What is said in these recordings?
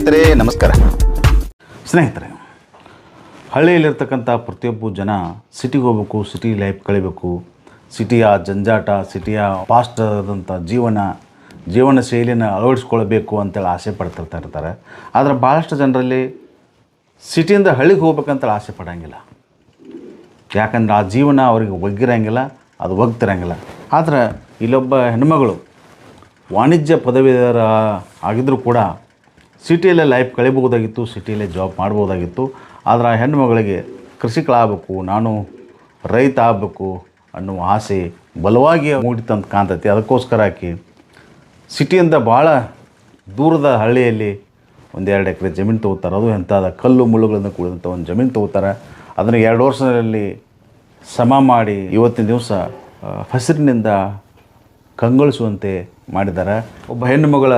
ಸ್ನೇಹಿತರೆ ನಮಸ್ಕಾರ. ಸ್ನೇಹಿತರೆ, ಹಳ್ಳಿಯಲ್ಲಿರ್ತಕ್ಕಂಥ ಪ್ರತಿಯೊಬ್ಬ ಜನ ಸಿಟಿಗೆ ಹೋಗ್ಬೇಕು, ಸಿಟಿ ಲೈಫ್ ಕಳಿಬೇಕು, ಸಿಟಿಯ ಜಂಜಾಟ, ಸಿಟಿಯ ಫಾಸ್ಟ್ ಆದಂಥ ಜೀವನ ಶೈಲಿನ ಅಳವಡಿಸ್ಕೊಳ್ಬೇಕು ಅಂತೇಳಿ ಆಸೆ ಪಡ್ತಿರ್ತಾರೆ. ಆದರೆ ಭಾಳಷ್ಟು ಜನರಲ್ಲಿ ಸಿಟಿಯಿಂದ ಹಳ್ಳಿಗೆ ಹೋಗ್ಬೇಕಂತೇಳಿ ಆಸೆ ಪಡೋಂಗಿಲ್ಲ. ಯಾಕಂದ್ರೆ ಆ ಜೀವನ ಅವ್ರಿಗೆ ಒಗ್ಗಿರಂಗಿಲ್ಲ, ಅದು ಒಗ್ತಿರಂಗಿಲ್ಲ. ಆದರೆ ಇಲ್ಲೊಬ್ಬ ಹೆಣ್ಮಗಳು ವಾಣಿಜ್ಯ ಪದವೀಧರ ಆಗಿದ್ದರೂ ಕೂಡ ಸಿಟಿಯಲ್ಲೇ ಲೈಫ್ ಕಳಿಬಹುದಾಗಿತ್ತು, ಸಿಟಿಯಲ್ಲೇ ಜಾಬ್ ಮಾಡ್ಬೋದಾಗಿತ್ತು. ಆದರೆ ಆ ಹೆಣ್ಣುಮಗಳಿಗೆ ಕೃಷಿಕಳಾಗಬೇಕು, ನಾನು ರೈತ ಆಗಬೇಕು ಅನ್ನುವ ಆಸೆ ಬಲವಾಗಿ ಮೂಡಿತಂತ ಕಾಣ್ತೈತಿ. ಅದಕ್ಕೋಸ್ಕರ ಆಕಿ ಸಿಟಿಯಿಂದ ಭಾಳ ದೂರದ ಹಳ್ಳಿಯಲ್ಲಿ 1-2 ಎಕರೆ ಜಮೀನು ತೊಗೋತಾರೆ. ಅದು ಎಂಥದ ಕಲ್ಲು ಮುಳ್ಳುಗಳನ್ನು ಕೂಡಿದಂಥ ಒಂದು ಜಮೀನು ತೊಗೋತಾರೆ. ಅದನ್ನು 2 ವರ್ಷದಲ್ಲಿ ಸಮ ಮಾಡಿ ಇವತ್ತಿನ ದಿವಸ ಹಸಿರಿನಿಂದ ಕಂಗೊಳಿಸುವಂತೆ ಮಾಡಿದ್ದಾರೆ. ಒಬ್ಬ ಹೆಣ್ಣು ಮಗಳ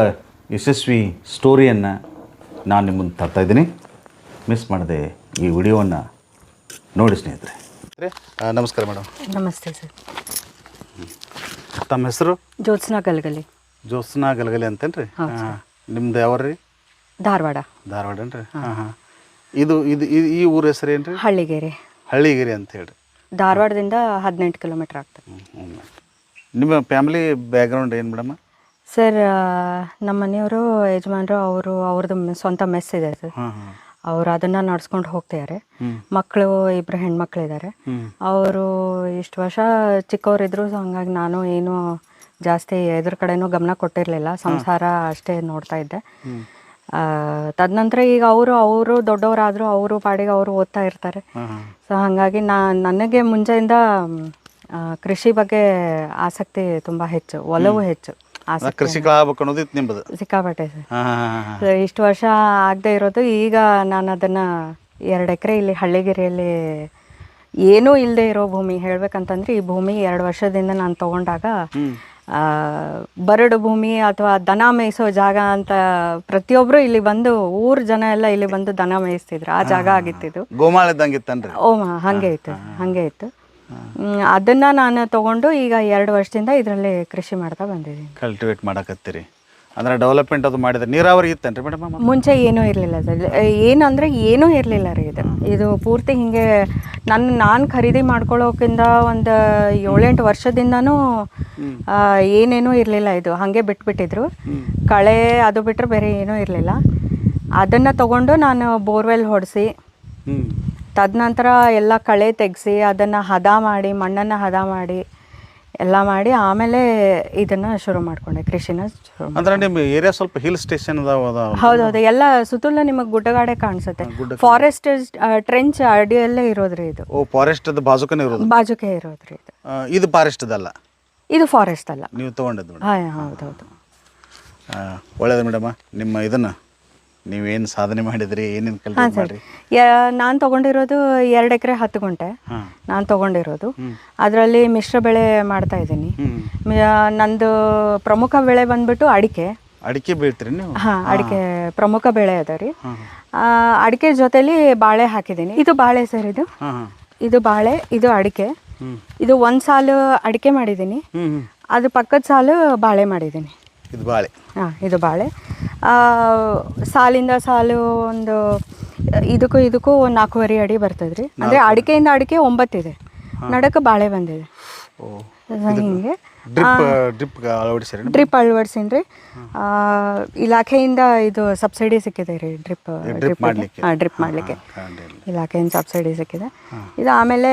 ಯಶಸ್ವಿ ಸ್ಟೋರಿಯನ್ನು ನಾನು ನಿಮ್ಮ ಮುಂದೆ ತರ್ತಾಯಿದ್ದೀನಿ. ಮಿಸ್ ಮಾಡದೆ ಈ ವಿಡಿಯೋವನ್ನು ನೋಡಿ ಸ್ನೇಹಿತರೆ. ನಮಸ್ಕಾರ ಮೇಡಮ್. ನಮಸ್ತೆ ಸರ್. ತಮ್ಮ ಹೆಸರು? ಜ್ಯೋತ್ಸ್ನಾ ಗಲಗಲಿ. ಜ್ಯೋತ್ಸ್ನಾ ಗಲಗಲಿ ಅಂತೇನ್ರಿ? ನಿಮ್ದು ಯಾವ್ರಿ? ಧಾರವಾಡ. ಧಾರವಾಡನ್ರಿ? ಹಾಂ. ಇದು ಈ ಊರ ಹೆಸರು ಏನು ರೀ? ಹಳ್ಳಿಗೆರೆ ಅಂತ ಹೇಳಿ. ಧಾರವಾಡದಿಂದ 18 ಕಿಲೋಮೀಟ್ರ್ ಆಗ್ತದೆ. ನಿಮ್ಮ ಫ್ಯಾಮಿಲಿ ಬ್ಯಾಕ್ಗ್ರೌಂಡ್ ಏನು ಮೇಡಮ್? ಸರ್, ನಮ್ಮ ಮನೆಯವರು ಯಜಮಾನರು ಅವ್ರದ್ದು ಸ್ವಂತ ಮೆಸ್ ಇದೆ ಸರ್. ಅವರು ಅದನ್ನು ನಡ್ಸ್ಕೊಂಡು ಹೋಗ್ತಿದ್ದಾರೆ. ಮಕ್ಕಳು 2 ಹೆಣ್ಮಕ್ಳಿದ್ದಾರೆ. ಅವರು ಇಷ್ಟು ವರ್ಷ ಚಿಕ್ಕವರಿದ್ರು, ಸೊ ಹಂಗಾಗಿ ನಾನು ಏನು ಜಾಸ್ತಿ ಎದ್ರ ಕಡೆನೂ ಗಮನ ಕೊಟ್ಟಿರಲಿಲ್ಲ. ಸಂಸಾರ ಅಷ್ಟೇ ನೋಡ್ತಾ ಇದ್ದೆ. ತದನಂತರ ಈಗ ಅವರು ದೊಡ್ಡವರಾದರೂ ಅವರು ಪಾಡಿಗೆ ಅವರು ಓದ್ತಾ ಇರ್ತಾರೆ. ಸೊ ಹಾಗಾಗಿ ನನಗೆ ಮುಂಚೆಯಿಂದ ಕೃಷಿ ಬಗ್ಗೆ ಆಸಕ್ತಿ ತುಂಬ ಹೆಚ್ಚು, ಒಲವು ಹೆಚ್ಚು. ಸಿಕ್ಕಾಪಟ್ಟೆ ಸರ್. ಇಷ್ಟು ವರ್ಷ ಆಗದೆ ಇರೋದು, ಈಗ ನಾನು ಅದನ್ನು 2 ಎಕರೆ ಇಲ್ಲಿ ಹಳ್ಳಿಗೆರೆಯಲ್ಲಿ ಏನೂ ಇಲ್ಲದೆ ಇರೋ ಭೂಮಿ ಹೇಳ್ಬೇಕಂತಂದ್ರೆ, ಈ ಭೂಮಿ 2 ವರ್ಷದಿಂದ ನಾನು ತೊಗೊಂಡಾಗ ಬರಡು ಭೂಮಿ ಅಥವಾ ದನ ಮೇಯಿಸೋ ಜಾಗ ಅಂತ ಪ್ರತಿಯೊಬ್ಬರು ಇಲ್ಲಿ ಬಂದು, ಊರ್ ಜನ ಎಲ್ಲ ಇಲ್ಲಿ ಬಂದು ದನ ಮೇಯಿಸ್ತಿದ್ರು. ಆ ಜಾಗ ಆಗಿತ್ತಿದ್ದು. ಗೋಮಾಳದಂಗಿತ್ತನ್ರಿ? ಹಾಗೆ ಇತ್ತು. ಅದನ್ನ ನಾನು ತಗೊಂಡು ಈಗ 2 ವರ್ಷದಿಂದ ಇದರಲ್ಲಿ ಕೃಷಿ ಮಾಡ್ತಾ ಬಂದಿದ್ದೀನಿ. ಕಲ್ಟಿವೇಟ್ ಮಾಡಕತ್ತೀರಿ ಅಂದ್ರೆ ಡೆವಲಪ್ಮೆಂಟ್ ಅದು ಮಾಡಿದ್ರೆ. ನೀರಾವರಿ ಇತ್ತೇನ್ರಿ ಮೇಡಮ್? ಮುಂಚೆ ಏನೂ ಇರಲಿಲ್ಲ ಸರ್. ಏನಂದರೆ ಏನೂ ಇರಲಿಲ್ಲ ರೀ. ಇದು ಪೂರ್ತಿ ಹಿಂಗೆ ನಾನು ಖರೀದಿ ಮಾಡ್ಕೊಳ್ಳೋಕ್ಕಿಂತ ಒಂದು 7-8 ವರ್ಷದಿಂದನೂ ಏನೇನೂ ಇರಲಿಲ್ಲ. ಇದು ಹಾಗೆ ಬಿಟ್ಬಿಟ್ಟಿದ್ರು. ಕಳೆ ಅದು ಬಿಟ್ಟರೆ ಬೇರೆ ಏನೂ ಇರಲಿಲ್ಲ. ಅದನ್ನು ತಗೊಂಡು ನಾನು ಬೋರ್ವೆಲ್ ಹೊಡೆಸಿ, ತದನಂತರ ಎಲ್ಲ ಕಳೆ ತೆಗೆಸಿ, ಅದನ್ನು ಮಣ್ಣನ್ನು ಹದ ಮಾಡಿ ಎಲ್ಲ ಮಾಡಿ ಆಮೇಲೆ ಇದನ್ನು ಶುರು ಮಾಡಿಕೊಂಡೆ, ಕೃಷಿನ ಶುರು. ಅಂದ್ರೆ ನಿಮ್ಮ ಏರಿಯಾ ಸ್ವಲ್ಪ ಹಿಲ್ ಸ್ಟೇಷನ್ ಹೌದೌದು. ಎಲ್ಲ ಸುತ್ತಲೂ ನಿಮಗೆ ಗುಡ್ಡಗಾಡೆ ಕಾಣಿಸುತ್ತೆ. ಫಾರೆಸ್ಟ್ ಟ್ರೆಂಚ್ ಅಡಿಯಲ್ಲೇ ಇರೋದ್ರಿ ಇದು. ಫಾರೆಸ್ಟ್ ಬಾಜುಕೆ ಇರೋದ್ರಿ ಇದು. ಇದು ಫಾರೆಸ್ಟ್ ಅಲ್ಲ? ಇದು ಫಾರೆಸ್ಟ್ ಅಲ್ಲ. ನೀವು ತೊಗೊಂಡದ್ದು? ಹೌದೌದು. ಒಳ್ಳೇದು ಮೇಡಮ್. ನಿಮ್ಮ ಇದನ್ನು ನೀವೇನು ಸಾಧನೆ ಮಾಡಿದ್ರಿ, ಏನೇನು ಕಲ್ತು ಮಾಡ್ರಿ? ನಾನು ತೊಗೊಂಡಿರೋದು 2 ಎಕರೆ 10 ಗುಂಟೆ ನಾನು ತೊಗೊಂಡಿರೋದು. ಅದರಲ್ಲಿ ಮಿಶ್ರ ಬೆಳೆ ಮಾಡ್ತಾ ಇದ್ದೀನಿ. ನಂದು ಪ್ರಮುಖ ಬೆಳೆ ಬಂದ್ಬಿಟ್ಟು ಅಡಿಕೆ ಬೆಳಿತೀರಿ ನೀವು? ಅಡಿಕೆ ಪ್ರಮುಖ ಬೆಳೆ ಅದ ರೀ. ಅಡಿಕೆ ಜೊತೆಲಿ ಬಾಳೆ ಹಾಕಿದ್ದೀನಿ. ಇದು ಬಾಳೆ ಸರ್. ಇದು ಬಾಳೆ, ಇದು ಅಡಿಕೆ. ಇದು 1 ಸಾಲು ಅಡಿಕೆ ಮಾಡಿದ್ದೀನಿ, ಅದು ಪಕ್ಕದ ಸಾಲು ಬಾಳೆ ಮಾಡಿದ್ದೀನಿ. ಇದು ಬಾಳೆ. ಸಾಲಿಂದ ಸಾಲು ಒಂದು ಇದಕ್ಕೂ 4.5 ಅಡಿ ಬರ್ತದ್ರಿ. ಅಂದರೆ ಅಡಿಕೆಯಿಂದ ಅಡಿಕೆ 9 ಇದೆ, ನಡಕ್ಕೆ ಬಾಳೆ ಬಂದಿದೆ. ಹಿಂಗೆ ಡ್ರಿಪ್ ಅಳವಡಿಸೀನಿ. ಇಲಾಖೆಯಿಂದ ಇದು ಸಬ್ಸಿಡಿ ಸಿಕ್ಕಿದೆ ರೀ. ಡ್ರಿಪ್ ಮಾಡಲಿಕ್ಕೆ ಇಲಾಖೆಯಿಂದ ಸಬ್ಸಿಡಿ ಸಿಕ್ಕಿದೆ. ಇದು ಆಮೇಲೆ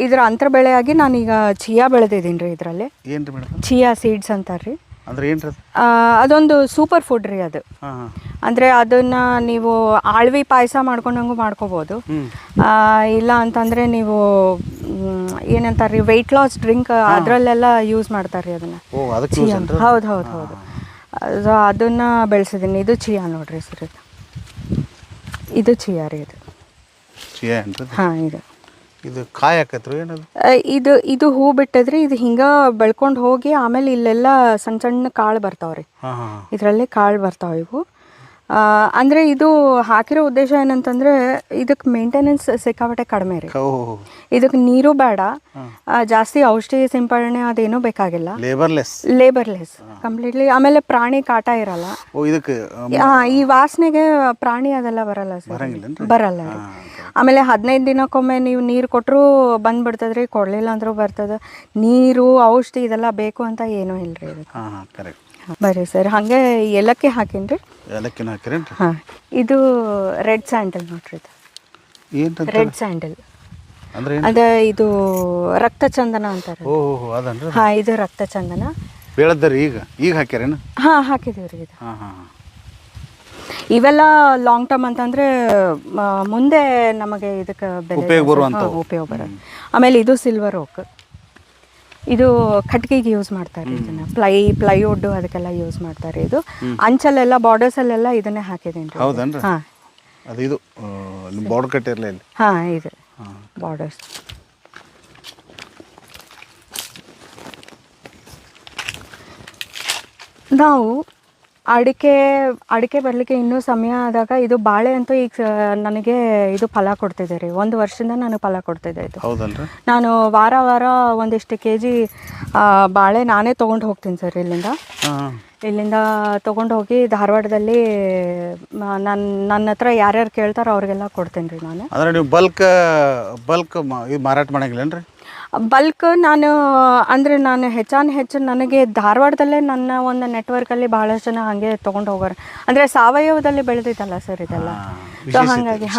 ಇದರ ಅಂತರ ಬೆಳೆಯಾಗಿ ನಾನೀಗ ಚಿಯಾ ಬೆಳೆದಿದ್ದೀನಿ ರೀ. ಇದರಲ್ಲಿ ಚಿಯಾ ಸೀಡ್ಸ್ ಅಂತಾರ್ರಿ. ಅದೊಂದು ಸೂಪರ್ ಫುಡ್ ರೀ ಅದು. ಅಂದರೆ ಅದನ್ನು ನೀವು ಆಳ್ವಿ ಪಾಯಸ ಮಾಡ್ಕೊಂಡಂಗೂ ಮಾಡ್ಕೋಬೋದು. ಇಲ್ಲ ಅಂತಂದರೆ ನೀವು ಏನಂತಾರ್ರಿ, ವೆಯ್ಟ್ ಲಾಸ್ ಡ್ರಿಂಕ್ ಅದರಲ್ಲೆಲ್ಲ ಯೂಸ್ ಮಾಡ್ತಾರೆ ಅದನ್ನು. ಹೌದು. ಅದನ್ನು ಬೆಳೆಸಿದ್ದೀನಿ. ಇದು ಚಿಯಾ ನೋಡ್ರಿ ಸರ್. ಇದು ಚಿಯಾ ರೀ. ಇದು ಇದು ಕಾಯಿ ಹಾಕತ್ರು ಏನದು? ಇದು ಹೂ ಬಿಟ್ಟದ್ರಿ. ಇದು ಹಿಂಗ ಬೆಳ್ಕೊಂಡು ಹೋಗಿ ಆಮೇಲೆ ಇಲ್ಲೆಲ್ಲ ಸಣ್ಣ ಸಣ್ಣ ಕಾಳು ಬರ್ತಾವ್ರಿ. ಇದರಲ್ಲಿ ಕಾಳು ಬರ್ತಾವ. ಇವು ಅಂದರೆ ಇದು ಹಾಕಿರೋ ಉದ್ದೇಶ ಏನಂತಂದರೆ ಇದಕ್ಕೆ ಮೇಂಟೆನೆನ್ಸ್ ಸಿಕ್ಕಾಪಟ್ಟೆ ಕಡಿಮೆ ರೀ. ಇದಕ್ಕೆ ನೀರು ಬೇಡ, ಜಾಸ್ತಿ ಔಷಧಿ ಸಿಂಪಡಣೆ ಅದೇನೂ ಬೇಕಾಗಿಲ್ಲ. ಲೇಬರ್ಲೆಸ್ ಕಂಪ್ಲೀಟ್ಲಿ. ಆಮೇಲೆ ಪ್ರಾಣಿ ಕಾಟ ಇರಲ್ಲ ಇದಕ್ಕೆ. ಈ ವಾಸನೆಗೆ ಪ್ರಾಣಿ ಅದೆಲ್ಲ ಬರಲ್ಲ ಸರ್, ಬರಲ್ಲ ರೀ. ಆಮೇಲೆ 15 ದಿನಕ್ಕೊಮ್ಮೆ ನೀವು ನೀರು ಕೊಟ್ಟರು ಬಂದ್ಬಿಡ್ತದ್ರಿ, ಕೊಡಲಿಲ್ಲ ಅಂದ್ರೂ ಬರ್ತದೆ. ನೀರು ಔಷಧಿ ಇದೆಲ್ಲ ಬೇಕು ಅಂತ ಏನೂ ಇಲ್ಲರಿ ಇದಕ್ಕೆ. ಕರೆಕ್ಟ್. ಬರ್ರಿ ಸರ್, ಹಾಗೆ ಏಲಕ್ಕಿ ಹಾಕೀನಿ ರೀ. ಏಲಕ್ಕಿನ ಹಾಕಿರಿ? ಹಾಂ, ಇದು ರೆಡ್ ಸ್ಯಾಂಡಲ್ ನೋಡ್ರಿ. ಇದು ರೆಡ್ ಸ್ಯಾಂಡಲ್ ಅದ, ಇದು ರಕ್ತ ಚಂದನ ಅಂತಾರೆ. ಹಾಂ, ಇದು ರಕ್ತ ಚಂದನ ಬೆಳೆದ್ರಿ. ಈಗ ಹಾಕ್ಯಾರೇನು? ಹಾಂ, ಹಾಕಿದೀವಿ ರೀ. ಇದು ಇವೆಲ್ಲ ಲಾಂಗ್ ಟರ್ಮ್ ಅಂತಂದರೆ ಮುಂದೆ ನಮಗೆ ಇದಕ್ಕೆ ಉಪಯೋಗ ಬರೋದು. ಆಮೇಲೆ ಇದು ಸಿಲ್ವರ್ ಓಕ್, ಇದು ಕಟ್ಗೆಗೆ ಯೂಸ್ ಮಾಡ್ತಾರೆ. ಇದನ್ನು ಪ್ಲೈವುಡ್ ಅದಕ್ಕೆಲ್ಲ ಯೂಸ್ ಮಾಡ್ತಾರೆ. ಇದು ಅಂಚಲ್ಲೆಲ್ಲ ಬಾರ್ಡರ್ಸಲ್ಲೆಲ್ಲ ಇದನ್ನೇ ಹಾಕಿದ್ದೀನಿ. ಹೌದನ್ರಿ? ಹಾಂ, ಅದು ಇದು ಬಾರ್ಡರ್ ಕಟ್ಟಿರಲಿಲ್ಲ. ಹಾಂ, ಇದು ಬಾರ್ಡರ್ಸ್. ನಾವು ಅಡಿಕೆ ಬರಲಿಕ್ಕೆ ಇನ್ನೂ ಸಮಯ ಆದಾಗ ಇದು ಬಾಳೆ ಅಂತೂ ಈಗ ನನಗೆ ಇದು ಫಲ ಕೊಡ್ತಿದೆ ರೀ. 1 ವರ್ಷದಿಂದ ನನಗೆ ಫಲ ಕೊಡ್ತಿದೆ ಇದು. ಹೌದಲ್ರಿ? ನಾನು ವಾರ ಒಂದಿಷ್ಟು kg ಬಾಳೆ ನಾನೇ ತೊಗೊಂಡು ಹೋಗ್ತೀನಿ ಸರ್. ಇಲ್ಲಿಂದ ತೊಗೊಂಡು ಹೋಗಿ ಧಾರವಾಡದಲ್ಲಿ ನನ್ನ ಹತ್ರ ಯಾರ್ಯಾರು ಕೇಳ್ತಾರೋ ಅವ್ರಿಗೆಲ್ಲ ಕೊಡ್ತೀನಿ ರೀ ನಾನು. ಅಂದರೆ ನೀವು ಬಲ್ಕ್ ಮಾರಾಟ ಮಾಡಂಗಿಲ್ಲೇನ್ರಿ? ಬಲ್ಕ್ ನಾನು ಹೆಚ್ಚು ನನಗೆ ಧಾರವಾಡದಲ್ಲೇ ನನ್ನ ಒಂದು ನೆಟ್ವರ್ಕಲ್ಲಿ ಭಾಳಷ್ಟು ಜನ ಹಾಗೆ ತೊಗೊಂಡು ಹೋಗೋರು. ಅಂದರೆ ಸಾವಯವದಲ್ಲಿ ಬೆಳೆದಿದ್ದಲ್ಲ ಸರ್ ಇದೆಲ್ಲ. ಸೊ ಹಾಗಾಗಿ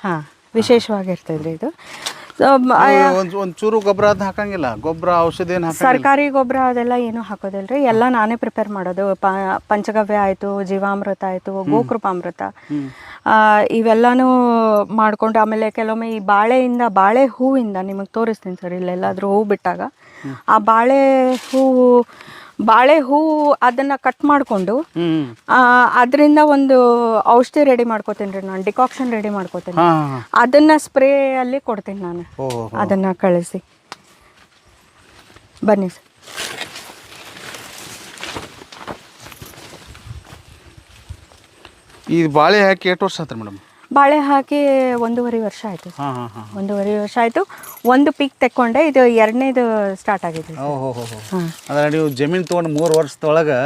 ಹಾಂ ವಿಶೇಷವಾಗಿರ್ತದ್ರಿ ಇದು. ಒಂಚೂರು ಗೊಬ್ಬರ ಅದು ಹಾಕಂಗಿಲ್ಲ? ಗೊಬ್ಬರ ಔಷಧಿ ಏನು? ಸರ್ಕಾರಿ ಗೊಬ್ಬರ ಅದೆಲ್ಲ ಏನೂ ಹಾಕೋದಿಲ್ಲ ರೀ. ಎಲ್ಲ ನಾನೇ ಪ್ರಿಪೇರ್ ಮಾಡೋದು. ಪಂಚಗವ್ಯ ಆಯಿತು, ಜೀವಾಮೃತ ಆಯಿತು, ಗೋಕೃಪಾಮೃತ, ಇವೆಲ್ಲನೂ ಮಾಡಿಕೊಂಡು. ಆಮೇಲೆ ಕೆಲವೊಮ್ಮೆ ಈ ಬಾಳೆ ಹೂವಿಂದ ನಿಮಗೆ ತೋರಿಸ್ತೀನಿ ಸರ್. ಇಲ್ಲೆಲ್ಲಾದರೂ ಹೂ ಬಿಟ್ಟಾಗ ಆ ಬಾಳೆ ಹೂವು ಅದನ್ನು ಕಟ್ ಮಾಡಿಕೊಂಡು ಅದರಿಂದ ಒಂದು ಔಷಧಿ ರೆಡಿ ಮಾಡ್ಕೋತೀನಿ ರೀ ನಾನು. ಡಿಕಾಕ್ಷನ್ ರೆಡಿ ಮಾಡ್ಕೋತೀನಿ. ಅದನ್ನು ಸ್ಪ್ರೇ ಅಲ್ಲಿ ಕೊಡ್ತೀನಿ ನಾನು. ಅದನ್ನು ಕಳಿಸಿ ಬನ್ನಿ ಸರ್. ಈ ಬಾಳೆ ಹಾಕಿ ಎಷ್ಟು ವರ್ಷ ಆಯ್ತು ಮೇಡಮ್? ಬಾಳೆ ಹಾಕಿ 1.5 ವರ್ಷ ಆಯಿತು. 1.5 ವರ್ಷ ಆಯಿತು. ಒಂದು ಪೀಕ್ ತೆಕ್ಕೊಂಡೆ, ಇದು 2ನೇದು ಸ್ಟಾರ್ಟ್ ಆಗಿದೆ. ಅಂದ್ರೆ ನೀವು ಜಮೀನು ತೊಗೊಂಡು 3 ವರ್ಷದೊಳಗೆ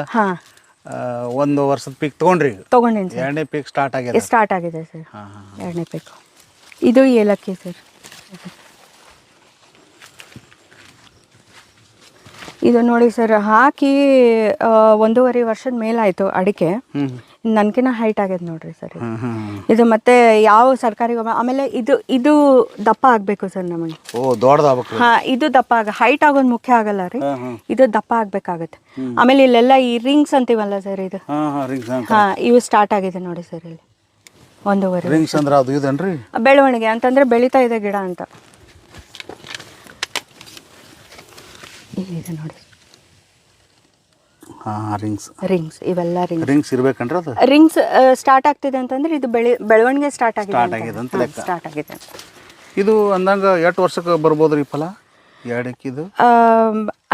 1 ವರ್ಷದ ಪೀಕ್ ತೊಗೊಂಡ್ರಿ? ತೊಗೊಂಡಿನಿ ಸರ್. 2ನೇ ಪೀಕ್ ಸ್ಟಾರ್ಟ್ ಆಗಿದೆ ಸರ್. 2ನೇ ಪೀಕ್. ಇದು ಏಲಕ್ಕಿ ಸರ್. ಇದು ನೋಡಿ ಸರ್, ಹಾಕಿ 1.5 ವರ್ಷದ ಮೇಲಾಯಿತು ಅಡಿಕೆ. ನನ್ಕಿನ ಹೈಟ್ ಆಗ್ಯದ ನೋಡ್ರಿ ಸರ್ ಇದು. ಮತ್ತೆ ಯಾವ ಸರ್ಕಾರಿ ಗೊಬ್ಬರ, ಆಮೇಲೆ ಇದು ದಪ್ಪ ಆಗಬೇಕು ಸರ್ ನಮಗೆ. ಹಾಂ, ಇದು ದಪ್ಪ ಹೈಟ್ ಆಗೋದು ಮುಖ್ಯ ಆಗಲ್ಲ ರೀ, ಇದು ದಪ್ಪ ಆಗಬೇಕಾಗತ್ತೆ. ಆಮೇಲೆ ಇಲ್ಲೆಲ್ಲ ಈ ರಿಂಗ್ಸ್ ಅಂತೀವಲ್ಲ ಸರ್, ಇದು ಹಾಂ, ಇವು ಸ್ಟಾರ್ಟ್ ಆಗಿದೆ ನೋಡಿ ಸರ್. ಇಲ್ಲಿ 1.5 ರಿಂಗ್ಸ್ ಅಂದ್ರೆ ಅದು ಇದೇನ್ರಿ? ಬೆಳವಣಿಗೆ ಅಂತಂದ್ರೆ ಬೆಳೀತಾ ಇದೆ ಗಿಡ ಅಂತ. ಇದೆ ನೋಡಿ ರಿಂಗ್ಸ್. ಇವೆಲ್ಲ ರಿಂಗ್ಸ್ ಇರ್ಬೇಕಂದ್ರೆ ಅದು ರಿಂಗ್ಸ್ ಸ್ಟಾರ್ಟ್ ಆಗ್ತಿದೆ ಅಂತಂದ್ರೆ ಇದು ಬೆಳವಣಿಗೆ ಸ್ಟಾರ್ಟ್ ಆಗಿದೆ ಅಂತ. ಇದು ಅಂದಂಗ 8 ವರ್ಷಕ್ಕೆ ಬರ್ಬೋದ್ರಿ ಫಲ ಎರಡಕ್ಕಿದು?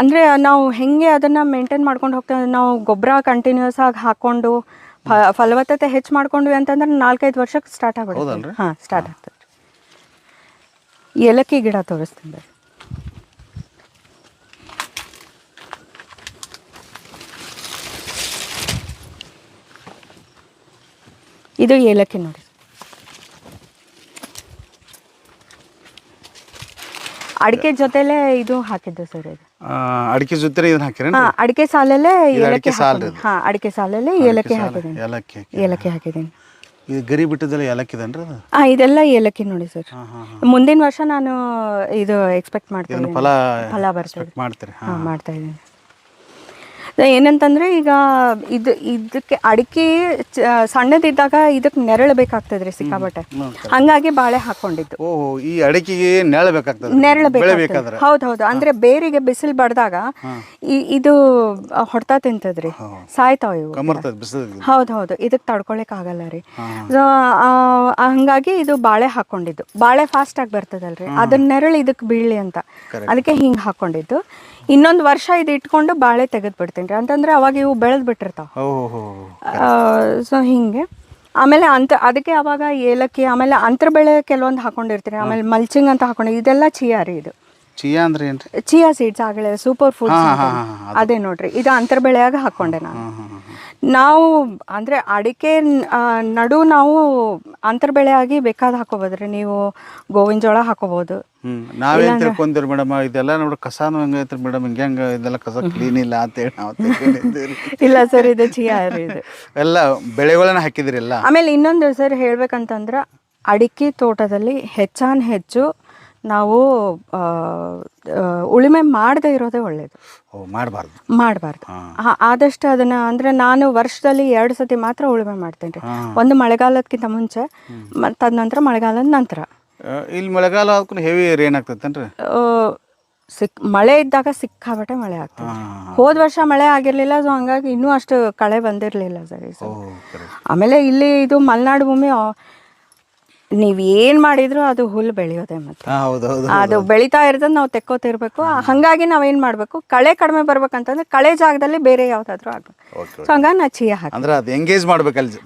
ಅಂದರೆ ನಾವು ಹೆಂಗೆ ಅದನ್ನು ಮೇಂಟೈನ್ ಮಾಡ್ಕೊಂಡು ಹೋಗ್ತೇವೆ, ನಾವು ಗೊಬ್ಬರ ಕಂಟಿನ್ಯೂಸ್ ಆಗಿ ಹಾಕ್ಕೊಂಡು ಫಲವತ್ತತೆ ಹೆಚ್ಚು ಮಾಡ್ಕೊಂಡ್ವಿ ಅಂತಂದ್ರೆ 4-5 ವರ್ಷಕ್ಕೆ ಸ್ಟಾರ್ಟ್ ಆಗ್ಬಿಡುತ್ತೆ. ಹಾಂ, ಸ್ಟಾರ್ಟ್ ಆಗ್ತದೆ. ಏಲಕ್ಕಿ ಗಿಡ ತೋರಿಸ್ತೀನಿ. ಇದು ಏಲಕ್ಕಿ ನೋಡಿ. ಅಡಿಕೆ ಜೊತೆಲೇ ಇದು ಹಾಕಿದ್ದು ಸರ್. ಇದು ಅಡಿಕೆ ಜೊತೆ ಇದನ್ನ ಹಾಕಿರಿ? ಹಾಂ, ಅಡಿಕೆ ಸಾಲಲ್ಲೇ ಏಲಕ್ಕಿ ಹಾಕಿದ್ದೀನಿ. ಹಾಂ, ಅಡಿಕೆ ಸಾಲಲ್ಲೇ ಏಲಕ್ಕಿ ಹಾಕಿದ್ದೀನಿ. ಏಲಕ್ಕಿ ಹಾಕಿದ್ದೀನಿ. ಇದು ಗರಿ ಬಿಟ್ಟದೆಲ್ಲ ಏಲಕ್ಕಿದನ್ರಿ ಅದು? ಹಾಂ, ಇದೆಲ್ಲ ಏಲಕ್ಕಿ ನೋಡಿ ಸರ್. ಮುಂದಿನ ವರ್ಷ ನಾನು ಇದು ಎಕ್ಸ್ಪೆಕ್ಟ್ ಮಾಡ್ತೀನಿ, ಫಲ ಬರ್ತದೆ. ಹಾಂ, ಮಾಡ್ತಾ ಇದ್ದೀನಿ. ಏನಂತಂದರೆ ಈಗ ಇದಕ್ಕೆ ಅಡಿಕೆ ಸಣ್ಣದಿದ್ದಾಗ ಇದಕ್ಕೆ ನೆರಳು ಬೇಕಾಗ್ತದ್ರಿ ಸಿಕ್ಕಾಬಟ್ಟೆ. ಹಂಗಾಗಿ ಬಾಳೆ ಹಾಕೊಂಡಿದ್ದು. ಈ ಅಡಿಕೆಗೆ ನೆರಳು ಬೇಕಾಗ್ತದೆ? ನೆರಳು ಬೇಕಾಗ್ತದೆ. ಹೌದು. ಅಂದರೆ ಬೇರಿಗೆ ಬಿಸಿಲು ಬಡ್ದಾಗ ಇದು ಹೊಡ್ತಾ ತಿಂತದ್ರಿ, ಸಾಯ್ತಾವ ಇವು. ಹೌದು, ಇದಕ್ಕೆ ತಡ್ಕೊಳಕ್ ಆಗಲ್ಲ ರೀ. ಹಂಗಾಗಿ ಇದು ಬಾಳೆ ಹಾಕೊಂಡಿದ್ದು. ಬಾಳೆ ಫಾಸ್ಟ್ ಆಗಿ ಬರ್ತದಲ್ರಿ, ಅದನ್ನ ನೆರಳು ಇದಕ್ಕೆ ಬೀಳಲಿ ಅಂತ, ಅದಕ್ಕೆ ಹಿಂಗೆ ಹಾಕೊಂಡಿದ್ದು. ಇನ್ನೊಂದು ವರ್ಷ ಇದು ಇಟ್ಕೊಂಡು ಬಾಳೆ ತೆಗೆದು ಬಿಡ್ತೀನಿ ರೀ, ಅಂತಂದ್ರೆ ಅವಾಗ ಇವು ಬೆಳೆದು ಬಿಟ್ಟಿರ್ತಾವ. ಸೊ ಹಿಂಗೆ ಆಮೇಲೆ ಅದಕ್ಕೆ ಅವಾಗ ಏಲಕ್ಕಿ ಆಮೇಲೆ ಅಂತರ ಬೆಳೆ ಕೆಲವೊಂದು ಹಾಕೊಂಡಿರ್ತೀನಿ, ಆಮೇಲೆ ಮಲ್ಚಿಂಗ್ ಅಂತ ಹಾಕೊಂಡು ಇದೆಲ್ಲ ಚಿಯಾ ರೀ. ಇದು ಚಿಯಾ ಅಂದ್ರೆ ಏನ್ರಿ? ಚಿಯಾ ಸೀಡ್ಸ್ ಆಗಲೇ ಸೂಪರ್ ಫುಡ್ಸ್ ಅದೇ ನೋಡ್ರಿ, ಇದು ಅಂತರ ಬೆಳೆಯಾಗ ಹಾಕೊಂಡೆ ನಾನು. ನಾವು ಅಂದರೆ ಅಡಿಕೆ ನಾವು ಅಂತರ ಬೆಳೆಯಾಗಿ ಬೇಕಾದ ಹಾಕೋಬೋದ್ರಿ. ನೀವು ಗೋವಿನ ಜೋಳ ಹಾಕೋಬೋದು. ನಾವೇನು ತಿಳ್ಕೊಂತೀರಿ ಮೇಡಮ್, ಇದೆಲ್ಲ ನೋಡಿ ಕಸಾನು ಹೆಂಗೈತ್ರಿ ಮೇಡಮ್, ಹಿಂಗೆ ಇದೆಲ್ಲ ಕಸ ಕ್ಲೀನ್ ಇಲ್ಲ ಅಂತೇಳಿ ನಾವು ತಿಳ್ಕೊಂಡಿದ್ದೀವಿ. ಇಲ್ಲ ಸರ್, ಇದು ಚಿಯಾ ರೀ. ಇದು ಎಲ್ಲ ಬೆಳೆಗಳನ್ನ ಹಾಕಿದಿರಿ ಎಲ್ಲ. ಆಮೇಲೆ ಇನ್ನೊಂದು ಸರ್ ಹೇಳ್ಬೇಕಂತಂದ್ರೆ, ಅಡಿಕೆ ತೋಟದಲ್ಲಿ ಹೆಚ್ಚು ನಾವು ಉಳುಮೆ ಮಾಡದೇ ಇರೋದೇ ಒಳ್ಳೇದು. ಮಾಡಬಾರ್ದು. ಆದಷ್ಟು ಅದನ್ನ ಅಂದರೆ ನಾನು ವರ್ಷದಲ್ಲಿ 2 ಸತಿ ಮಾತ್ರ ಉಳುಮೆ ಮಾಡ್ತೇನೆ ರೀ. ಒಂದು ಮಳೆಗಾಲಕ್ಕಿಂತ ಮುಂಚೆ, ತದನಂತರ ಮಳೆಗಾಲದ ನಂತರ. ಇಲ್ಲಿ ಮಳೆಗಾಲ ಅದಕ್ಕೂ ಹೆವಿ ರೇನ್ ಆಗ್ತೈತೇನ್ರಿ? ಮಳೆ ಇದ್ದಾಗ ಸಿಕ್ಕಾಬಟ್ಟೆ ಮಳೆ ಆಗ್ತದೆ. ಹೋದ ವರ್ಷ ಮಳೆ ಆಗಿರಲಿಲ್ಲ, ಸೊ ಹಂಗಾಗಿ ಇನ್ನೂ ಅಷ್ಟು ಕಳೆ ಬಂದಿರಲಿಲ್ಲ ಸರಿ. ಆಮೇಲೆ ಇಲ್ಲಿ ಇದು ಮಲೆನಾಡು ಭೂಮಿ, ನೀವು ಏನು ಮಾಡಿದ್ರು ಅದು ಹುಲ್ಲು ಬೆಳೆಯೋದೆ. ಮತ್ತೆ ಅದು ಬೆಳೀತಾ ಇರ್ತದೆ, ನಾವು ತೆಕ್ಕೋತಿರ್ಬೇಕು. ಹಾಗಾಗಿ ನಾವೇನು ಮಾಡಬೇಕು, ಕಳೆ ಕಡಿಮೆ ಬರ್ಬೇಕಂತಂದ್ರೆ ಕಳೆ ಜಾಗದಲ್ಲಿ ಬೇರೆ ಯಾವುದಾದ್ರೂ ಆಗಬೇಕು. ಸೊ ಹಂಗಾಗಿ ನಾ ಚಿಯಾ ಹಾಕಿ ಅಂದ್ರೆ ಅದು ಎಂಗೇಜ್ ಮಾಡ್ಬೇಕಲ್ಲಿ,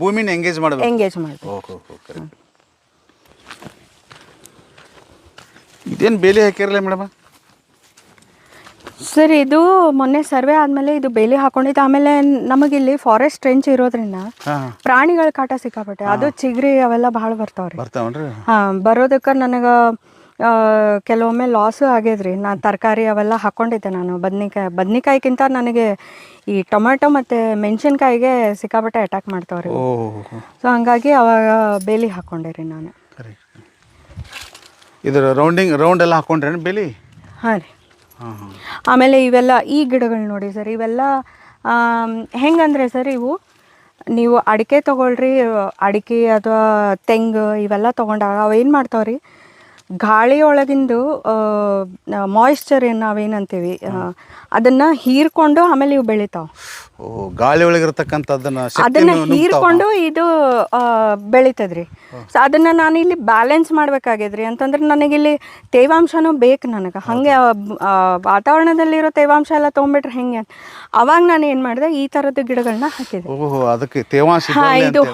ಭೂಮಿನ ಎಂಗೇಜ್ ಮಾಡಬೇಕು. ಇದೇನು ಬೇಲಿ ಹಾಕಿರಲ್ಲ ಮೇಡಮ್? ಸರ್, ಇದು ಮೊನ್ನೆ ಸರ್ವೆ ಆದಮೇಲೆ ಇದು ಬೇಲಿ ಹಾಕೊಂಡಿದ್ದು. ಆಮೇಲೆ ನಮಗಿಲ್ಲಿ ಫಾರೆಸ್ಟ್ ರೇಂಜ್ ಇರೋದ್ರಿಂದ ಪ್ರಾಣಿಗಳ ಕಾಟ ಸಿಕ್ಕಾಪಟ್ಟೆ. ಅದು ಚಿಗ್ರಿ ಅವೆಲ್ಲ ಭಾಳ ಬರ್ತಾವ್ರಿ. ಬರೋದಕ್ಕೆ ನನಗೆ ಕೆಲವೊಮ್ಮೆ ಲಾಸು ಆಗ್ಯದ್ರಿ. ನಾನು ತರಕಾರಿ ಅವೆಲ್ಲ ಹಾಕ್ಕೊಂಡಿದ್ದೆ. ನಾನು ಬದ್ನಿಕಾಯಿಗಿಂತ ನನಗೆ ಈ ಟೊಮೆಟೊ ಮತ್ತು ಮೆಣಸಿನ್ಕಾಯಿಗೆ ಸಿಕ್ಕಾಪಟ್ಟೆ ಅಟ್ಯಾಕ್ ಮಾಡ್ತಾವ್ರಿ. ಸೊ ಹಂಗಾಗಿ ಅವಾಗ ಬೇಲಿ ಹಾಕ್ಕೊಂಡೆ ರೀ ನಾನು. ಇದ್ರ ರೌಂಡ್ ಎಲ್ಲ ಹಾಕೊಂಡ್ರೇನು ಬೇಲಿ? ಹಾಂ ರೀ. ಆಮೇಲೆ ಇವೆಲ್ಲ ಈ ಗಿಡಗಳು ನೋಡಿ ಸರ್, ಇವೆಲ್ಲ ಹೆಂಗಂದರೆ ಸರ್, ಇವು ನೀವು ಅಡಿಕೆ ತೊಗೊಳ್ರಿ, ಅಡಿಕೆ ಅಥವಾ ತೆಂಗು ಇವೆಲ್ಲ ತೊಗೊಂಡಾಗ ಅವೇನು ಮಾಡ್ತಾವ್ರಿ, ಗಾಳಿಯೊಳಗಿಂದು ಮಾಯಿಶ್ಚರ್ ಏನು ನಾವೇನಂತೀವಿ ಅದನ್ನು ಹೀರ್ಕೊಂಡು ಆಮೇಲೆ ಇವು ಬೆಳಿತಾವೆ. ಗಾಳಿ ಒಳಗಿರ್ತಕ್ಕಂಥದ್ದನ್ನು ಹೀರ್ಕೊಂಡು ಇದು ಬೆಳೀತದ್ರಿ. ಸೊ ಅದನ್ನು ನಾನು ಇಲ್ಲಿ ಬ್ಯಾಲೆನ್ಸ್ ಮಾಡ್ಬೇಕಾಗಿದ್ರಿ. ಅಂತಂದ್ರೆ ನನಗಿಲ್ಲಿ ತೇವಾಂಶನೂ ಬೇಕು ನನಗೆ. ಹಾಗೆ ವಾತಾವರಣದಲ್ಲಿರೋ ತೇವಾಂಶ ಎಲ್ಲ ತೊಗೊಂಡ್ಬಿಟ್ರೆ ಹೆಂಗೆ ಅಂತ ಅವಾಗ ನಾನು ಏನು ಮಾಡಿದೆ, ಈ ಥರದ್ದು ಗಿಡಗಳನ್ನ ಹಾಕಿದೆ. ಅದಕ್ಕೆ ತೇವಾಂಶ. ಇದು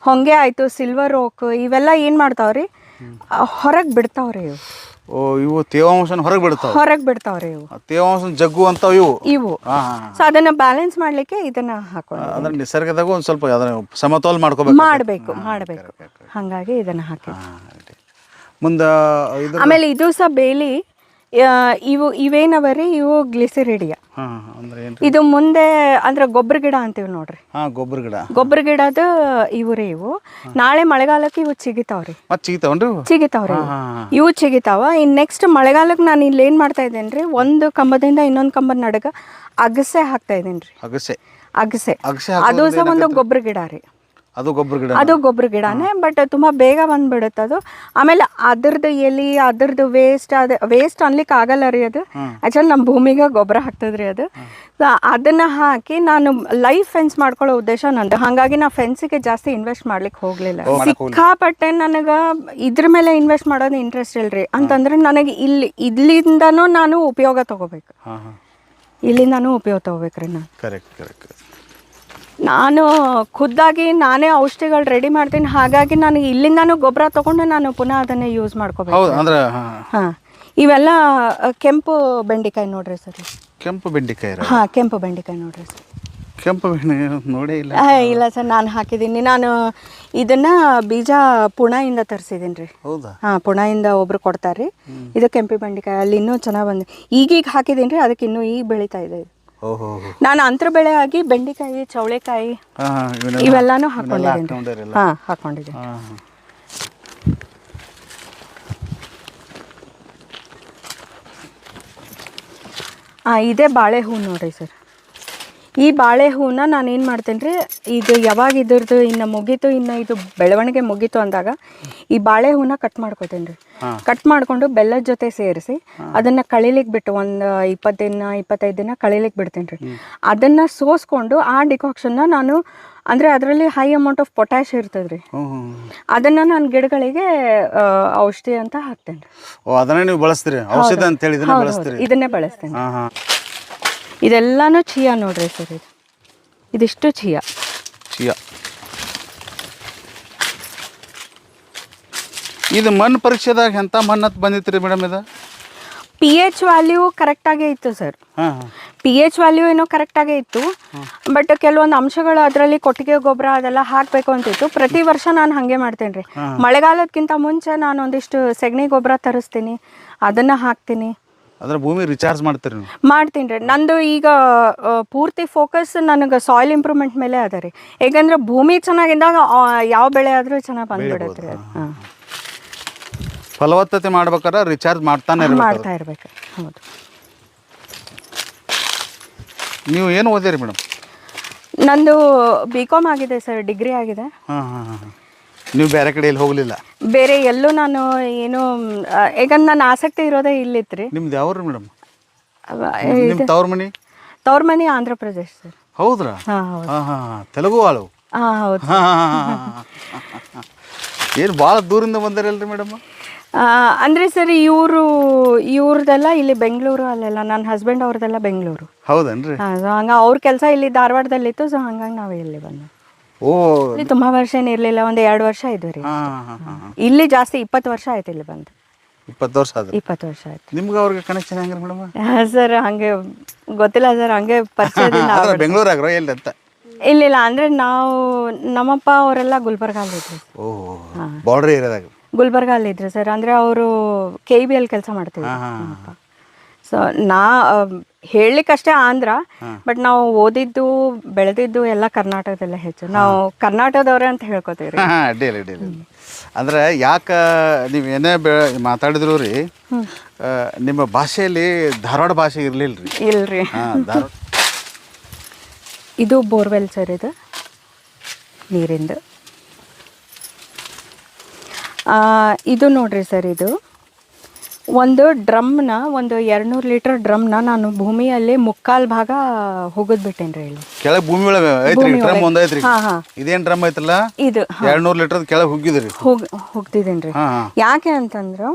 ಹೊಂಗೆ ಆಯಿತು, ಸಿಲ್ವರ್ ಓಕ್ ಇವೆಲ್ಲ ಏನು ಮಾಡ್ತಾವ್ರಿ, ಹೊರಗೆ ಬಿಡ್ತಾವ್ರಿ ಇವು. ಇವು ತೇವಾಂಶನ ಹೊರಗೆ ಬಿಡ್ತಾವ್ರಿ ಇವು. ತೇವಾಂಶ ಜಗ್ಗು ಅಂತ ಇವು. ಸೊ ಅದನ್ನ ಬ್ಯಾಲೆನ್ಸ್ ಮಾಡ್ಲಿಕ್ಕೆ ಇದನ್ನ ಹಾಕೊಂಡು ಅದನ್ನ ನಿಸರ್ಗದಾಗ ಒಂದು ಸ್ವಲ್ಪ ಅದನ್ನ ಸಮತೋಲ ಮಾಡಬೇಕು. ಹಾಗಾಗಿ ಇದನ್ನ ಹಾಕಿ ಮುಂದೆ. ಆಮೇಲೆ ಇದು ಸಹ ಬೇಲಿ ಇವೇನವರಿ, ಇವು ಗ್ಲಿಸಿರಿಡಿಯಾ. ಇದು ಮುಂದೆ ಅಂದ್ರೆ ಗೊಬ್ಬರ ಗಿಡ ಅಂತೀವಿ ನೋಡ್ರಿ. ಗೊಬ್ಬರ ಗಿಡದ ಇವು ನಾಳೆ ಮಳೆಗಾಲಕ್ಕೆ ಇವು ಚಿಗಿತಾವ್ರಿ. ಇವು ಚಿಗಿತಾವ. ಇನ್ ನೆಕ್ಸ್ಟ್ ಮಳೆಗಾಲಕ್ಕೆ ನಾನು ಇಲ್ಲಿ ಏನ್ ಮಾಡ್ತಾ ಇದ್ದೇನ್ರಿ, ಒಂದು ಕಂಬದಿಂದ ಇನ್ನೊಂದು ಕಂಬದ ನಡುಗ ಅಗಸೆ ಹಾಕ್ತಾ ಇದ್ದೇನ್ರಿ. ಅಗಸೆ ಅದು ಸಹ ಒಂದು ಗೊಬ್ಬರ ಗಿಡ ರೀ. ಅದು ಗೊಬ್ಬರ ಗಿಡನೇ, ಬಟ್ ತುಂಬ ಬೇಗ ಬಂದ್ಬಿಡುತ್ತೆ ಅದು. ಆಮೇಲೆ ಅದ್ರದ್ದು ಎಲಿ, ಅದ್ರದ್ದು ವೇಸ್ಟ್ ಅನ್ಲಿಕ್ಕೆ ಆಗಲ್ಲ ರೀ. ಅದು ಆ್ಯಕ್ಚುಲಿ ನಮ್ಮ ಭೂಮಿಗೆ ಗೊಬ್ಬರ ಹಾಕ್ತದ್ರಿ ಅದು. ಅದನ್ನು ಹಾಕಿ ನಾನು ಲೈಫ್ ಫೆನ್ಸ್ ಮಾಡ್ಕೊಳ್ಳೋ ಉದ್ದೇಶ ನಂದು. ಹಾಗಾಗಿ ನಾ ಫೆನ್ಸಿಗೆ ಜಾಸ್ತಿ ಇನ್ವೆಸ್ಟ್ ಮಾಡ್ಲಿಕ್ಕೆ ಹೋಗಲಿಲ್ಲ. ಸಿಕ್ಕಾಪಟ್ಟೆ ನನಗೆ ಇದ್ರ ಮೇಲೆ ಇನ್ವೆಸ್ಟ್ ಮಾಡೋದು ಇಂಟ್ರೆಸ್ಟ್ ಇಲ್ರಿ. ಅಂತಂದ್ರೆ ನನಗೆ ಇಲ್ಲಿಂದನೂ ನಾನು ಉಪಯೋಗ ತಗೋಬೇಕು. ನಾನು ಖುದ್ದಾಗಿ ನಾನೇ ಔಷಧಿಗಳು ರೆಡಿ ಮಾಡ್ತೀನಿ. ಹಾಗಾಗಿ ನನಗೆ ಇಲ್ಲಿಂದಾನು ಗೊಬ್ಬರ ತಗೊಂಡು ನಾನು ಪುನಃ ಅದನ್ನೇ ಯೂಸ್ ಮಾಡ್ಕೋಬೇಕು. ಹಾಂ, ಇವೆಲ್ಲ ಕೆಂಪು ಬೆಂಡೆಕಾಯಿ ನೋಡ್ರಿ ಸರ್. ಕೆಂಪು ಬೆಂಡೆಕಾಯಿ ನೋಡ್ರಿ ಸರ್. ನೋಡೇ ಇಲ್ಲ ಸರ್, ನಾನು ಹಾಕಿದ್ದೀನಿ. ನಾನು ಇದನ್ನ ಬೀಜ ಪುಣೆಯಿಂದ ತರಿಸಿದ್ದೀನಿ ರೀ. ಪುಣೆಯಿಂದ ಒಬ್ರು ಕೊಡ್ತಾರ್ರಿ. ಇದು ಕೆಂಪು ಬೆಂಡೆಕಾಯಿ. ಅಲ್ಲಿ ಇನ್ನೂ ಚೆನ್ನಾಗಿ ಬಂದು ಈಗೀಗ ಹಾಕಿದ್ದೀನಿ ರೀ. ಅದಕ್ಕೆ ಇನ್ನೂ ಈಗ ಬೆಳೀತಾ ಇದೆ. ನಾನು ಅಂತರ ಬೆಳೆ ಆಗಿ ಬೆಂಡೆಕಾಯಿ, ಚೌಳೆಕಾಯಿ ಇವೆಲ್ಲಾನು ಹಾಕೊಂಡಿದ್ದೀನಿ. ಹಾಕೊಂಡಿದ್ದೀನಿ. ಇದೇ ಬಾಳೆ ಹೂ ನೋಡ್ರಿ ಸರ್. ಈ ಬಾಳೆ ಹೂನ ನಾನು ಏನು ಮಾಡ್ತೇನೆ ರೀ, ಇದು ಯಾವಾಗ ಇದ್ರದ್ದು ಇನ್ನು ಮುಗೀತು, ಇನ್ನು ಇದು ಬೆಳವಣಿಗೆ ಮುಗೀತು ಅಂದಾಗ ಈ ಬಾಳೆ ಹೂನ ಕಟ್ ಮಾಡ್ಕೋತೇನೆ ರೀ. ಕಟ್ ಮಾಡಿಕೊಂಡು ಬೆಲ್ಲದ ಜೊತೆ ಸೇರಿಸಿ ಅದನ್ನು ಕಳಿಲಿಕ್ಕೆ ಬಿಟ್ಟು ಒಂದು 25 ದಿನ ಕಳಿಲಿಕ್ಕೆ ಬಿಡ್ತೇನೆ ರೀ. ಅದನ್ನು ಸೋಸ್ಕೊಂಡು ಆ ಡಿಕಾಕ್ಷನ್ನ ನಾನು ಅಂದರೆ ಅದರಲ್ಲಿ ಹೈ ಅಮೌಂಟ್ ಆಫ್ ಪೊಟ್ಯಾಶ್ ಇರ್ತದೆ ರೀ. ಅದನ್ನು ನಾನು ಗಿಡಗಳಿಗೆ ಔಷಧಿ ಅಂತ ಹಾಕ್ತೇನೆ ರೀ. ಇದನ್ನೇ ಬಳಸ್ತೀನಿ. ಇದೆಲ್ಲಾನು ಚಿಯಾ ನೋಡ್ರಿ ಸರ್. ಇದಿಷ್ಟು ಚಿಯಾ. ಇದು ಮಣ್ಣು ಪರೀಕ್ಷೆದಾಗ ಎಂಥ ಮಣ್ಣು ಅಂತ ಬಂದಿತ್ತು ರೀ ಮೇಡಮ್ ಇದು? ಪಿ ಎಚ್ ವ್ಯಾಲ್ಯೂ ಕರೆಕ್ಟಾಗೇ ಇತ್ತು ಸರ್. ಹಾಂ ಪಿ ಎಚ್ ವ್ಯಾಲ್ಯೂ ಏನೋ ಕರೆಕ್ಟಾಗೇ ಇತ್ತು, ಬಟ್ ಕೆಲವೊಂದು ಅಂಶಗಳು ಅದರಲ್ಲಿ ಕೊಟ್ಟಿಗೆ ಗೊಬ್ಬರ ಅದೆಲ್ಲ ಹಾಕಬೇಕು ಅಂತಿತ್ತು. ಪ್ರತಿ ವರ್ಷ ನಾನು ಹಾಗೆ ಮಾಡ್ತೇನೆ ರೀ. ಮಳೆಗಾಲದಕ್ಕಿಂತ ಮುಂಚೆ ನಾನು ಒಂದಿಷ್ಟು ಸೆಗಣಿ ಗೊಬ್ಬರ ತರಿಸ್ತೀನಿ, ಅದನ್ನು ಹಾಕ್ತೀನಿ. ಅದ್ರ ಭೂಮಿ ರಿಚಾರ್ಜ್ ಮಾಡ್ತೀರಿ ನೀವು? ಮಾಡ್ತೀನಿ ರೀ. ನಂದು ಈಗ ಪೂರ್ತಿ ಫೋಕಸ್ ನನಗೆ ಸಾಯಿಲ್ ಇಂಪ್ರೂವ್ಮೆಂಟ್ ಮೇಲೆ ಅದ ರೀ. ಹೇಗಂದ್ರೆ ಭೂಮಿ ಚೆನ್ನಾಗಿದ್ದಾಗ ಯಾವ ಬೆಳೆ ಆದರೂ ಚೆನ್ನಾಗಿ ಬಂದ್ಬಿಡುತ್ತೆ ರೀ. ಅದು ಹಾಂ, ಫಲವತ್ತತೆ ಮಾಡ್ಬೇಕಾದ್ರೆ ರಿಚಾರ್ಜ್ ಮಾಡ್ತಾನೆ ಮಾಡ್ತಾ ಇರ್ಬೇಕು. ಹೌದು. ನೀವು ಏನು ಓದಿರಿ ಮೇಡಮ್? ನಂದು BCom ಆಗಿದೆ ಸರ್, ಡಿಗ್ರಿ ಆಗಿದೆ. ಹಾಂ ಹಾಂ ಹಾಂ. ನೀವು ಬೇರೆ ಕಡೆ ಎಲ್ಲಿ ಹೋಗಲಿಲ್ಲ? ಬೇರೆ ಎಲ್ಲೂ ನಾನು ಏನು, ಯಾಕಂದ್ರೆ ನನ್ನ ಆಸಕ್ತಿ ಇರೋದೇ ಇಲ್ಲಿತ್ತು ರೀ. ನಿಮ್ದು ಯಾವ್ರಿ ಮೇಡಮ್? ನಿಮ್ಮ ತವ್ರ ಮನೆ? ತವ್ರ ಮನೆ ಆಂಧ್ರ ಪ್ರದೇಶ್ ಸರ್. ಹೌದ್ರಾ? ಹಾಂ ಹೌದು. ಹಾಂ ಹಾಂ. ತೆಲುಗು ಆಳು? ಹಾಂ ಹೌದು. ಏನು ಭಾಳ ದೂರಿಂದ ಬಂದಿರಲ್ರಿ ಮೇಡಮ್? ಅಂದರೆ ಸರ್ ಇವ್ರದ್ದೆಲ್ಲ ಇಲ್ಲಿ ಬೆಂಗಳೂರು, ಅಲ್ಲೆಲ್ಲ ನನ್ನ ಹಸ್ಬೆಂಡ್ ಅವ್ರದ್ದೆಲ್ಲ ಬೆಂಗಳೂರು. ಹೌದನ್ರಿ? ಹಾಂ, ಸೊ ಹಂಗೆ ಅವ್ರ ಕೆಲಸ ಇಲ್ಲಿ ಧಾರವಾಡದಲ್ಲಿತ್ತು. ಸೊ ಹಂಗಾಗಿ ನಾವು ಇಲ್ಲಿ ಬಂದು ಓ, ಇಲ್ಲಿ ತುಂಬ ವರ್ಷ ಏನಿರಲಿಲ್ಲ, ಒಂದು 2 ವರ್ಷ ಇದ್ವಿ ರೀ. ಇಲ್ಲಿ ಜಾಸ್ತಿ 20 ವರ್ಷ ಆಯ್ತು ಇಲ್ಲಿ ಬಂದು. 20 ವರ್ಷ ಆದ್ರೆ? 20 ವರ್ಷ ಆಯ್ತು. ನಿಮ್ಗೆ ಅವ್ರಿಗೆ ಕನೆಕ್ಷನ್ ಹೆಂಗ್ರಿ ಮೇಡಮ್? ಸರ್ ಹಂಗೆ ಗೊತ್ತಿಲ್ಲ ಸರ್, ಹಂಗೆ ಪರಿಚಯದಿಂದ. ಬೆಂಗಳೂರಾಗ್ರೋ ಎಲ್ಲಿ ಅಂತ? ಇಲ್ಲ, ಅಂದರೆ ನಮ್ಮಪ್ಪ ಅವರೆಲ್ಲ ಗುಲ್ಬರ್ಗಲ್ಲಿದ್ರು. ಓಹ್, ಬಾರ್ಡರ್ ಏರಿಯಾದಾಗ? ಗುಲ್ಬರ್ಗಲ್ಲಿದ್ರು ಸರ್. ಅಂದರೆ ಅವರು KBL ಕೆಲಸ ಮಾಡ್ತಿದ್ರು ನಮ್ಮಪ್ಪ. ಸೊ ಹೇಳಲಿಕ್ಕಷ್ಟೇ ಆಂಧ್ರ, ಬಟ್ ನಾವು ಓದಿದ್ದು ಬೆಳೆದಿದ್ದು ಎಲ್ಲ ಕರ್ನಾಟಕದಲ್ಲೇ ಹೆಚ್ಚು. ನಾವು ಕರ್ನಾಟಕದವ್ರೆ ಅಂತ ಹೇಳ್ಕೊತೀವಿ. ಅಡ್ಡಿಲ್ಲ ಅಡ್ಡಿಲ್ಲ. ಅಂದ್ರೆ ಯಾಕೆ ನೀವು ಏನೇ ಮಾತಾಡಿದ್ರು ರೀ, ನಿಮ್ಮ ಭಾಷೆಯಲ್ಲಿ ಧಾರವಾಡ ಭಾಷೆ ಇರಲಿಲ್ಲ ರೀ? ಇಲ್ರಿ. ಧಾರವಾಡ ಇದು ಬೋರ್ವೆಲ್ ಸರ್, ಇದು ನೀರಿಂದು. ಇದು ನೋಡ್ರಿ ಸರ್, ಇದು ಒಂದು ಡ್ರಮ್ನ, ಒಂದು 200 ಲೀಟರ್ ಡ್ರಮ್ನ ನಾನು ಭೂಮಿಯಲ್ಲಿ 3/4 ಭಾಗ ಹೋಗದ್ಬಿಟ್ಟೇನ್ರಿ ಇಲ್ಲಿ ಕೆಳಗೆ. ಭೂಮಿ ಒಳಗೆ ಐತ್ರಿ ಡ್ರಮ್ ಒಂದು ಐತ್ರಿ? ಹಾಂ ಹಾಂ. ಇದೇನು ಡ್ರಮ್ ಐತಲ್ಲ ಇದು 200 ಲೀಟರ್ ಕೆಳಗೆ ಹೋಗಿದ್ರಿ? ಹೋಗ್ತಿದ್ದೇನ್ರಿ. ಯಾಕೆ ಅಂತಂದ್ರೆ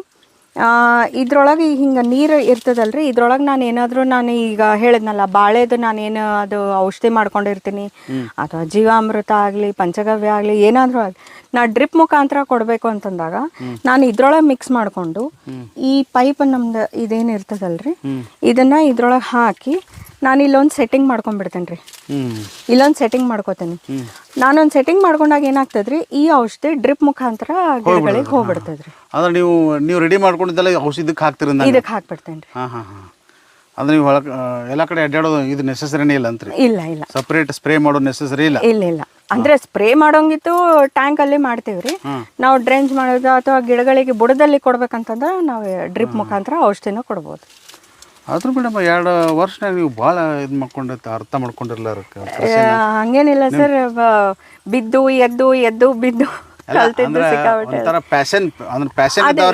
ಇದ್ರೊಳಗೆ ಹಿಂಗೆ ನೀರು ಇರ್ತದಲ್ರಿ, ಇದ್ರೊಳಗೆ ನಾನು ಈಗ ಹೇಳಿದ್ನಲ್ಲ, ಬಾಳೆದು ನಾನೇನು ಅದು ಔಷಧಿ ಮಾಡ್ಕೊಂಡಿರ್ತೀನಿ, ಅಥವಾ ಜೀವಾಮೃತ ಆಗಲಿ, ಪಂಚಗವ್ಯ ಆಗಲಿ, ಏನಾದರೂ ಆಗಲಿ, ನಾ ಡ್ರಿಪ್ ಮುಖಾಂತರ ಕೊಡಬೇಕು ಅಂತಂದಾಗ ನಾನು ಇದ್ರೊಳಗೆ ಮಿಕ್ಸ್ ಮಾಡಿಕೊಂಡು ಈ ಪೈಪ್ ನಮ್ದು ಇದೇನು ಇರ್ತದಲ್ರಿ, ಇದನ್ನು ಇದ್ರೊಳಗೆ ಹಾಕಿ ನಾನು ಇಲ್ಲೊಂದು ಸೆಟ್ಟಿಂಗ್ ಮಾಡ್ಕೊಂಡ್ಬಿಡ್ತೇನೆ ರೀ. ಇಲ್ಲೊಂದು ಸೆಟ್ಟಿಂಗ್ ಮಾಡ್ಕೋತೀನಿ. ನಾನೊಂದು ಸೆಟ್ಟಿಂಗ್ ಮಾಡ್ಕೊಂಡಾಗ ಏನಾಗ್ತದ್ರಿ, ಈ ಔಷಧಿ ಡ್ರಿಪ್ ಮುಖಾಂತರ ಗಿಡಗಳಿಗೆ ಹೋಗ್ಬಿಡ್ತದ್ರಿ. ಅಂದ್ರೆ ನೀವು ರೆಡಿ ಮಾಡ್ಕೊಂಡಿದ್ದೆಲ್ಲ ಔಷಧಕ್ಕೆ ಹಾಕ್ತೀರ? ಇದಕ್ಕೆ ಹಾಕ್ಬಿಡ್ತೇನೆ ರೀ. ಹಾಂ ಹಾಂ ಹಾಂ. ಅಂದ್ರೆ ನೀವು ಎಲ್ಲ ಕಡೆ ಅಡ್ಡಾಡೋದು ಇದು ನೆಸೆಸರಿನೇ ಇಲ್ಲ ಅಂತ್ರಿ? ಇಲ್ಲ ಇಲ್ಲ, ಸಪ್ರೇಟ್ ಸ್ಪ್ರೇ ಮಾಡೋ ನೆಸೆಸರಿ ಇಲ್ಲ? ಇಲ್ಲ ಇಲ್ಲ. ಅಂದ್ರೆ ಸ್ಪ್ರೇ ಮಾಡೋಂಗಿತ್ತು ಟ್ಯಾಂಕಲ್ಲಿ ಮಾಡ್ತೀವಿ ರೀ. ನಾವು ಡ್ರೆಂಚ್ ಮಾಡೋದು ಅಥವಾ ಗಿಡಗಳಿಗೆ ಬುಡದಲ್ಲಿ ಕೊಡ್ಬೇಕಂತಂದ್ರೆ ನಾವು ಡ್ರಿಪ್ ಮುಖಾಂತರ ಔಷಧಿನ ಕೊಡ್ಬೋದು. ಆದ್ರೂ ಮೇಡಮ್ 2 ವರ್ಷನಾಗ ನೀವು ಭಾಳ ಇದು ಮಾಡ್ಕೊಂಡಿರ್ತ, ಅರ್ಥ ಮಾಡ್ಕೊಂಡಿರಲ್ಲ? ಹಂಗೇನಿಲ್ಲ ಸರ್, ಬಿದ್ದು ಎದ್ದು ಬಿದ್ದು ಕಲ್ತಿದ್ದು ಸಿಕ್ಕಾಪಟ್ಟೆ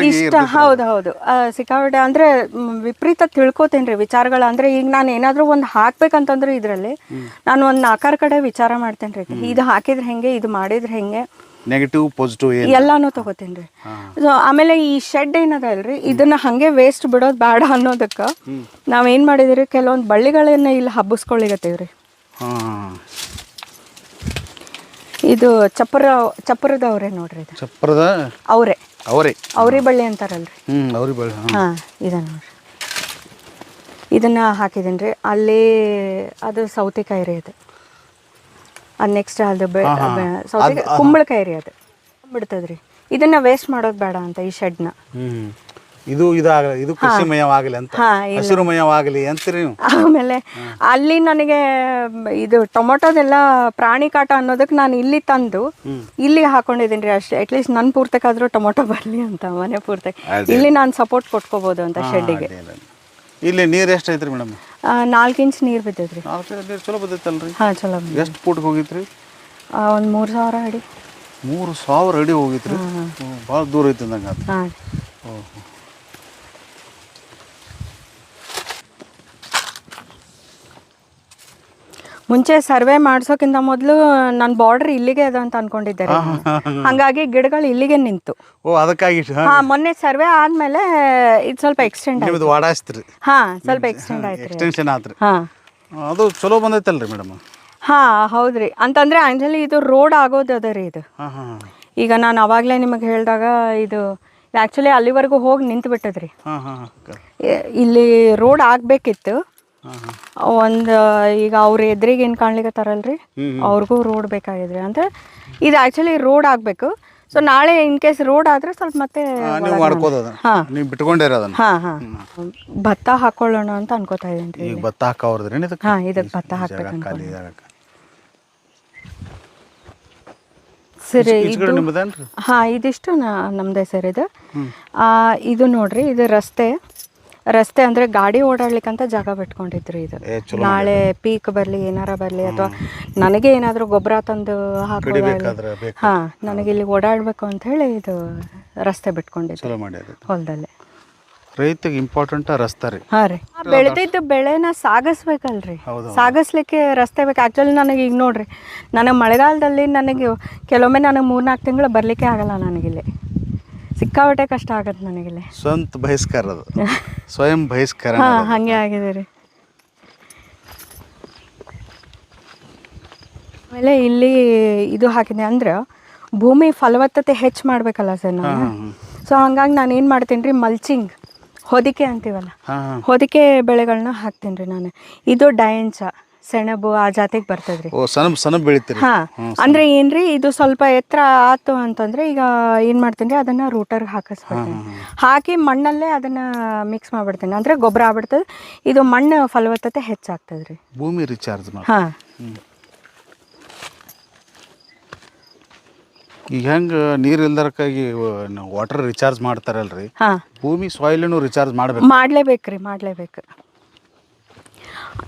ಇಷ್ಟ. ಹೌದು, ಸಿಕ್ಕಾಪಟ್ಟೆ ಅಂದ್ರೆ ವಿಪರೀತ ತಿಳ್ಕೊತೇನೆ ರೀ ವಿಚಾರಗಳು. ಅಂದ್ರೆ ಈಗ ನಾನು ಏನಾದರೂ ಒಂದು ಹಾಕ್ಬೇಕಂತಂದ್ರೆ ಇದರಲ್ಲಿ ನಾನು ಒಂದು 4 ಕಡೆ ವಿಚಾರ ಮಾಡ್ತೇನೆ ರೀ. ಇದು ಹಾಕಿದ್ರೆ ಹೆಂಗೆ, ಇದು ಮಾಡಿದ್ರೆ ಹೆಂಗೆ, ನೆಗೆಟಿವ್ ಪಾಸಿಟಿವ್ ಎಲ್ಲಾನು ತಗೋತೀನಿ ರೀ. ಸೊ ಆಮೇಲೆ ಈ ಶೆಡ್ ಏನದ ಅಲ್ರಿ, ಇದನ್ನ ಹಂಗೆ ವೇಸ್ಟ್ ಬಿಡೋದು ಬೇಡ ಅನ್ನೋದಕ್ಕೆ ನಾವೇನು ಮಾಡಿದ್ರಿ, ಕೆಲವೊಂದು ಬಳ್ಳಿಗಳನ್ನ ಇಲ್ಲಿ ಹಬ್ಬಿಸ್ಕೊಳ್ಳಿಗತ್ತೀವಿ ರೀ. ಇದು ಚಪ್ಪರದವ್ರೆ ನೋಡ್ರಿ, ಇದು ಚಪ್ಪರದ ಅವರಿ ಬಳ್ಳಿ ಅಂತಾರಲ್ರಿ. ಅವರಿ ಬಳ್ಳಿ. ಹಾಂ, ಇದೆ ನೋಡ್ರಿ, ಇದನ್ನ ಹಾಕಿದ್ದೀನಿ ರೀ. ಅಲ್ಲಿ ಅದು ಸೌತೆಕಾಯಿ ರೀ, ಅದು ನೆಕ್ಸ್ಟ್ ಅದು ಸೌತೆಕಾಯಿ ಕುಂಬಳಕಾಯಿ ರೀ, ಅದು ಬಿಡ್ತದ್ರಿ. ಇದನ್ನ ವೇಸ್ಟ್ ಮಾಡೋದು ಬೇಡ ಅಂತ ಈ ಶೆಡ್ನ. ಇದು ಕೃಷಿಮಯವಾಗಲಿ ಅಂತ, ಹಸಿರುಮಯವಾಗಲಿ ಅಂತೀರಿ ನೀವು. ಆಮೇಲೆ ಅಲ್ಲಿ ನನಗೆ ಇದು ಟೊಮೊಟೊದೆಲ್ಲ ಪ್ರಾಣಿ ಕಾಟ ಅನ್ನೋದಕ್ಕೆ ನಾನು ಇಲ್ಲಿ ತಂದು ಇಲ್ಲಿ ಹಾಕೊಂಡಿದ್ದೀನಿ ರೀ. ಅಷ್ಟೇ, ಅಟ್ಲೀಸ್ಟ್ ನನ್ನ ಪೂರ್ತಕ್ಕಾದ್ರೂ ಟೊಮೊಟೊ ಬರಲಿ ಅಂತ, ಮನೆ ಪೂರ್ತಕ್ಕೆ ಇಲ್ಲಿ ನಾನು ಸಪೋರ್ಟ್ ಕೊಟ್ಕೋಬೋದು ಅಂತ ಶೆಡ್ಡಿಗೆ. ಇಲ್ಲಿ ನೀರು ಎಷ್ಟು ಐತ್ರಿ ಮೇಡಮ್? 4 ಇಂಚ್ ನೀರು ಬಿದ್ದೈತ್ರಿ. ಚಲೋ ಬಿದ್ದೈತಲ್ರಿ? ಹಾಂ, ಚಲೋ. ಎಷ್ಟು ಫೂಟ್ ಹೋಗಿತ್ರಿ? ಒಂದು 3000 ಅಡಿ. 3000 ಅಡಿ ಹೋಗಿತ್ರಿ? ಭಾಳ ದೂರ ಐತಿ ಅಂದಂಗೆ. ಹಾಂ. ಮುಂಚೆ ಸರ್ವೆ ಮಾಡ್ಸೋಕ್ಕಿಂತ ಮೊದಲು ನನ್ನ ಬಾರ್ಡರ್ ಇಲ್ಲಿಗೆ ಅದ ಅಂತ ಅನ್ಕೊಂಡಿದ್ದೆ, ಹಂಗಾಗಿ ಗಿಡಗಳು ಇಲ್ಲಿಗೆ ನಿಂತು. ಅದಕ್ಕಾಗಿ ಮೊನ್ನೆ ಸರ್ವೆ ಆದ್ಮೇಲೆ ಇದು ಸ್ವಲ್ಪ ಎಕ್ಸ್ಟೆಂಡ್ ಆಯ್ತು. ಸ್ವಲ್ಪ ಎಕ್ಸ್ಟೆಂಡ್ ಆಯ್ತು. ಎಕ್ಸ್ಟೆನ್ಷನ್ ಆತ್ರಿ. ಅದು ಚಲೋ ಬಂದೈತಲ್ರಿ ಮೇಡಮ್? ಹೌದ್ರಿ. ಅಂತಂದ್ರೆ ಆಕ್ಚುಲಿ ಇದು ರೋಡ್ ಆಗೋದು ಅದ ರೀ ಇದು. ಈಗ ನಾನು ಅವಾಗಲೇ ನಿಮಗೆ ಹೇಳಿದಾಗ ಇದು ಆ್ಯಕ್ಚುಲಿ ಅಲ್ಲಿವರೆಗೂ ಹೋಗಿ ನಿಂತು ಬಿಟ್ಟದ್ರಿ. ಹಾಂ ಹಾಂ ಇಲ್ಲಿ ರೋಡ್ ಆಗಬೇಕಿತ್ತು. ಹಾಂ ಹಾಂ ಒಂದು ಈಗ ಅವ್ರ ಎದುರಿಗೆ ಏನು ಕಾಣ್ಲಿಕ್ಕತ್ತಾರಲ್ರಿ, ಅವ್ರಿಗೂ ರೋಡ್ ಬೇಕಾಗಿದ್ರಿ. ಅಂದರೆ ಇದು ಆ್ಯಕ್ಚುಲಿ ರೋಡ್ ಆಗಬೇಕು. ಸೊ ನಾಳೆ ಇನ್ ಕೇಸ್ ರೋಡ್ ಆದರೆ ಸ್ವಲ್ಪ ಮತ್ತೆ ನೀವು ಮಾಡ್ಕೋದು ಅದನ್ನ. ಹಾಂ ನೀವು ಬಿಟ್ಕೊಂಡಿರ ಅದನ್ನ. ಹಾಂ ಹಾಂ ಭತ್ತ ಹಾಕೊಳ್ಳೋಣ ಅಂತ ಅನ್ಕೋತಾ ಇದ್ದೀನಿ ರೀ. ಈಗ ಭತ್ತ ಹಾಕೋದ್ರಿ ಇದಕ್ಕೆ. ಹಾಂ ಇದಕ್ಕೆ ಭತ್ತ ಹಾಕ್ಬೇಕಂತ ಖಾಲಿ ಜಾಗಕ್ಕೆ. ಸರಿ. ಈಚೆಗಡೆ ನಿಮ್ಮದೇನ್ರಿ? ಹಾಂ ಇದಿಷ್ಟು ನಮ್ಮದೇ ಸರ್. ಇದು ನೋಡ್ರಿ, ಇದು ರಸ್ತೆ ಅಂದರೆ ಗಾಡಿ ಓಡಾಡ್ಲಿಕ್ಕಂತ ಜಾಗ ಬಿಟ್ಕೊಂಡಿದ್ರು. ಇದು ನಾಳೆ ಪೀಕ್ ಬರಲಿ ಏನಾರ ಬರಲಿ ಅಥವಾ ನನಗೆ ಏನಾದರೂ ಗೊಬ್ಬರ ತಂದು ಹಾಕೋದಾಗಲಿ, ಹಾಂ ನನಗೆ ಇಲ್ಲಿ ಓಡಾಡಬೇಕು ಅಂತ ಹೇಳಿ ಇದು ರಸ್ತೆ ಬಿಟ್ಕೊಂಡಿದ್ರು ಹೊಲದಲ್ಲೇ. ರೈತಗೆ ಇಂಪಾರ್ಟೆಂಟ್ ರಸ್ತೆ ರೀ. ಹಾಂ ರೀ, ಬೆಳೆದಿದ್ದು ಬೆಳೆನ ಸಾಗಿಸ್ಬೇಕಲ್ರಿ, ಸಾಗಿಸ್ಲಿಕ್ಕೆ ರಸ್ತೆ ಬೇಕು. ಆ್ಯಕ್ಚುಲಿ ನನಗೆ ಈಗ ನೋಡ್ರಿ, ನನಗೆ ಮಳೆಗಾಲದಲ್ಲಿ ನನಗೆ ಕೆಲವೊಮ್ಮೆ ನನಗೆ 3-4 ತಿಂಗಳು ಬರಲಿಕ್ಕೆ ಆಗಲ್ಲ. ನನಗಿಲ್ಲಿ ಸಿಕ್ಕಾಪಟ್ಟೆ ಕಷ್ಟ ಆಗತ್ತೆ ನನಗಿಲ್ಲಿ. ಸ್ವಂತ ಬಹಿಷ್ಕಾರ ಅದು, ಸ್ವಯಂ ಬಹಿಷ್ಕಾರ. ಹಾಂ ಹಾಗೆ ಆಗಿದೆ ರೀ. ಆಮೇಲೆ ಇಲ್ಲಿ ಇದು ಹಾಕಿದೆ ಅಂದ್ರೆ ಭೂಮಿ ಫಲವತ್ತತೆ ಹೆಚ್ಚು ಮಾಡಬೇಕಲ್ಲ ಸರ್ ನಾನು. ಸೊ ಹಂಗಾಗಿ ನಾನು ಏನು ಮಾಡ್ತೀನಿ ರೀ, ಮಲ್ಚಿಂಗ್, ಹೊದಿಕೆ ಅಂತೀವಲ್ಲ, ಹೊದಿಕೆ ಬೆಳೆಗಳನ್ನ ಹಾಕ್ತೀನಿ ರೀ ನಾನು. ಇದು ಡಯಂಚ, ಸೆಣಬು ಆ ಜಾತಿಗೆ ಬರ್ತದ್ರಿ. ಹಾಂ, ಅಂದರೆ ಏನ್ರಿ, ಇದು ಸ್ವಲ್ಪ ಎತ್ತರ ಆಯ್ತು ಅಂತಂದರೆ ಈಗ ಏನು ಮಾಡ್ತೀನಿ ರೀ, ಅದನ್ನು ರೂಟರ್ಗೆ ಹಾಕಿಸ್ಬಿಡ್ತೀನಿ. ಹಾಕಿ ಮಣ್ಣಲ್ಲೇ ಅದನ್ನು ಮಿಕ್ಸ್ ಮಾಡಿಬಿಡ್ತೀನಿ. ಅಂದರೆ ಗೊಬ್ಬರ ಆಗ್ಬಿಡ್ತದೆ. ಇದು ಮಣ್ಣು ಫಲವತ್ತತೆ ಹೆಚ್ಚಾಗ್ತದೆ ರೀ, ಭೂಮಿ ರಿಚಾರ್ಜ್. ಹಾಂ, ಈಗ ಹೆಂಗೆ ನೀರು ಇಲ್ದಕ್ಕಾಗಿ ವಾಟರ್ ರಿಚಾರ್ಜ್ ಮಾಡ್ತಾರಲ್ರಿ, ಹಾಂ, ಭೂಮಿ ಸಾಯಿಲನ್ನು ರಿಚಾರ್ಜ್ ಮಾಡಲೇಬೇಕು.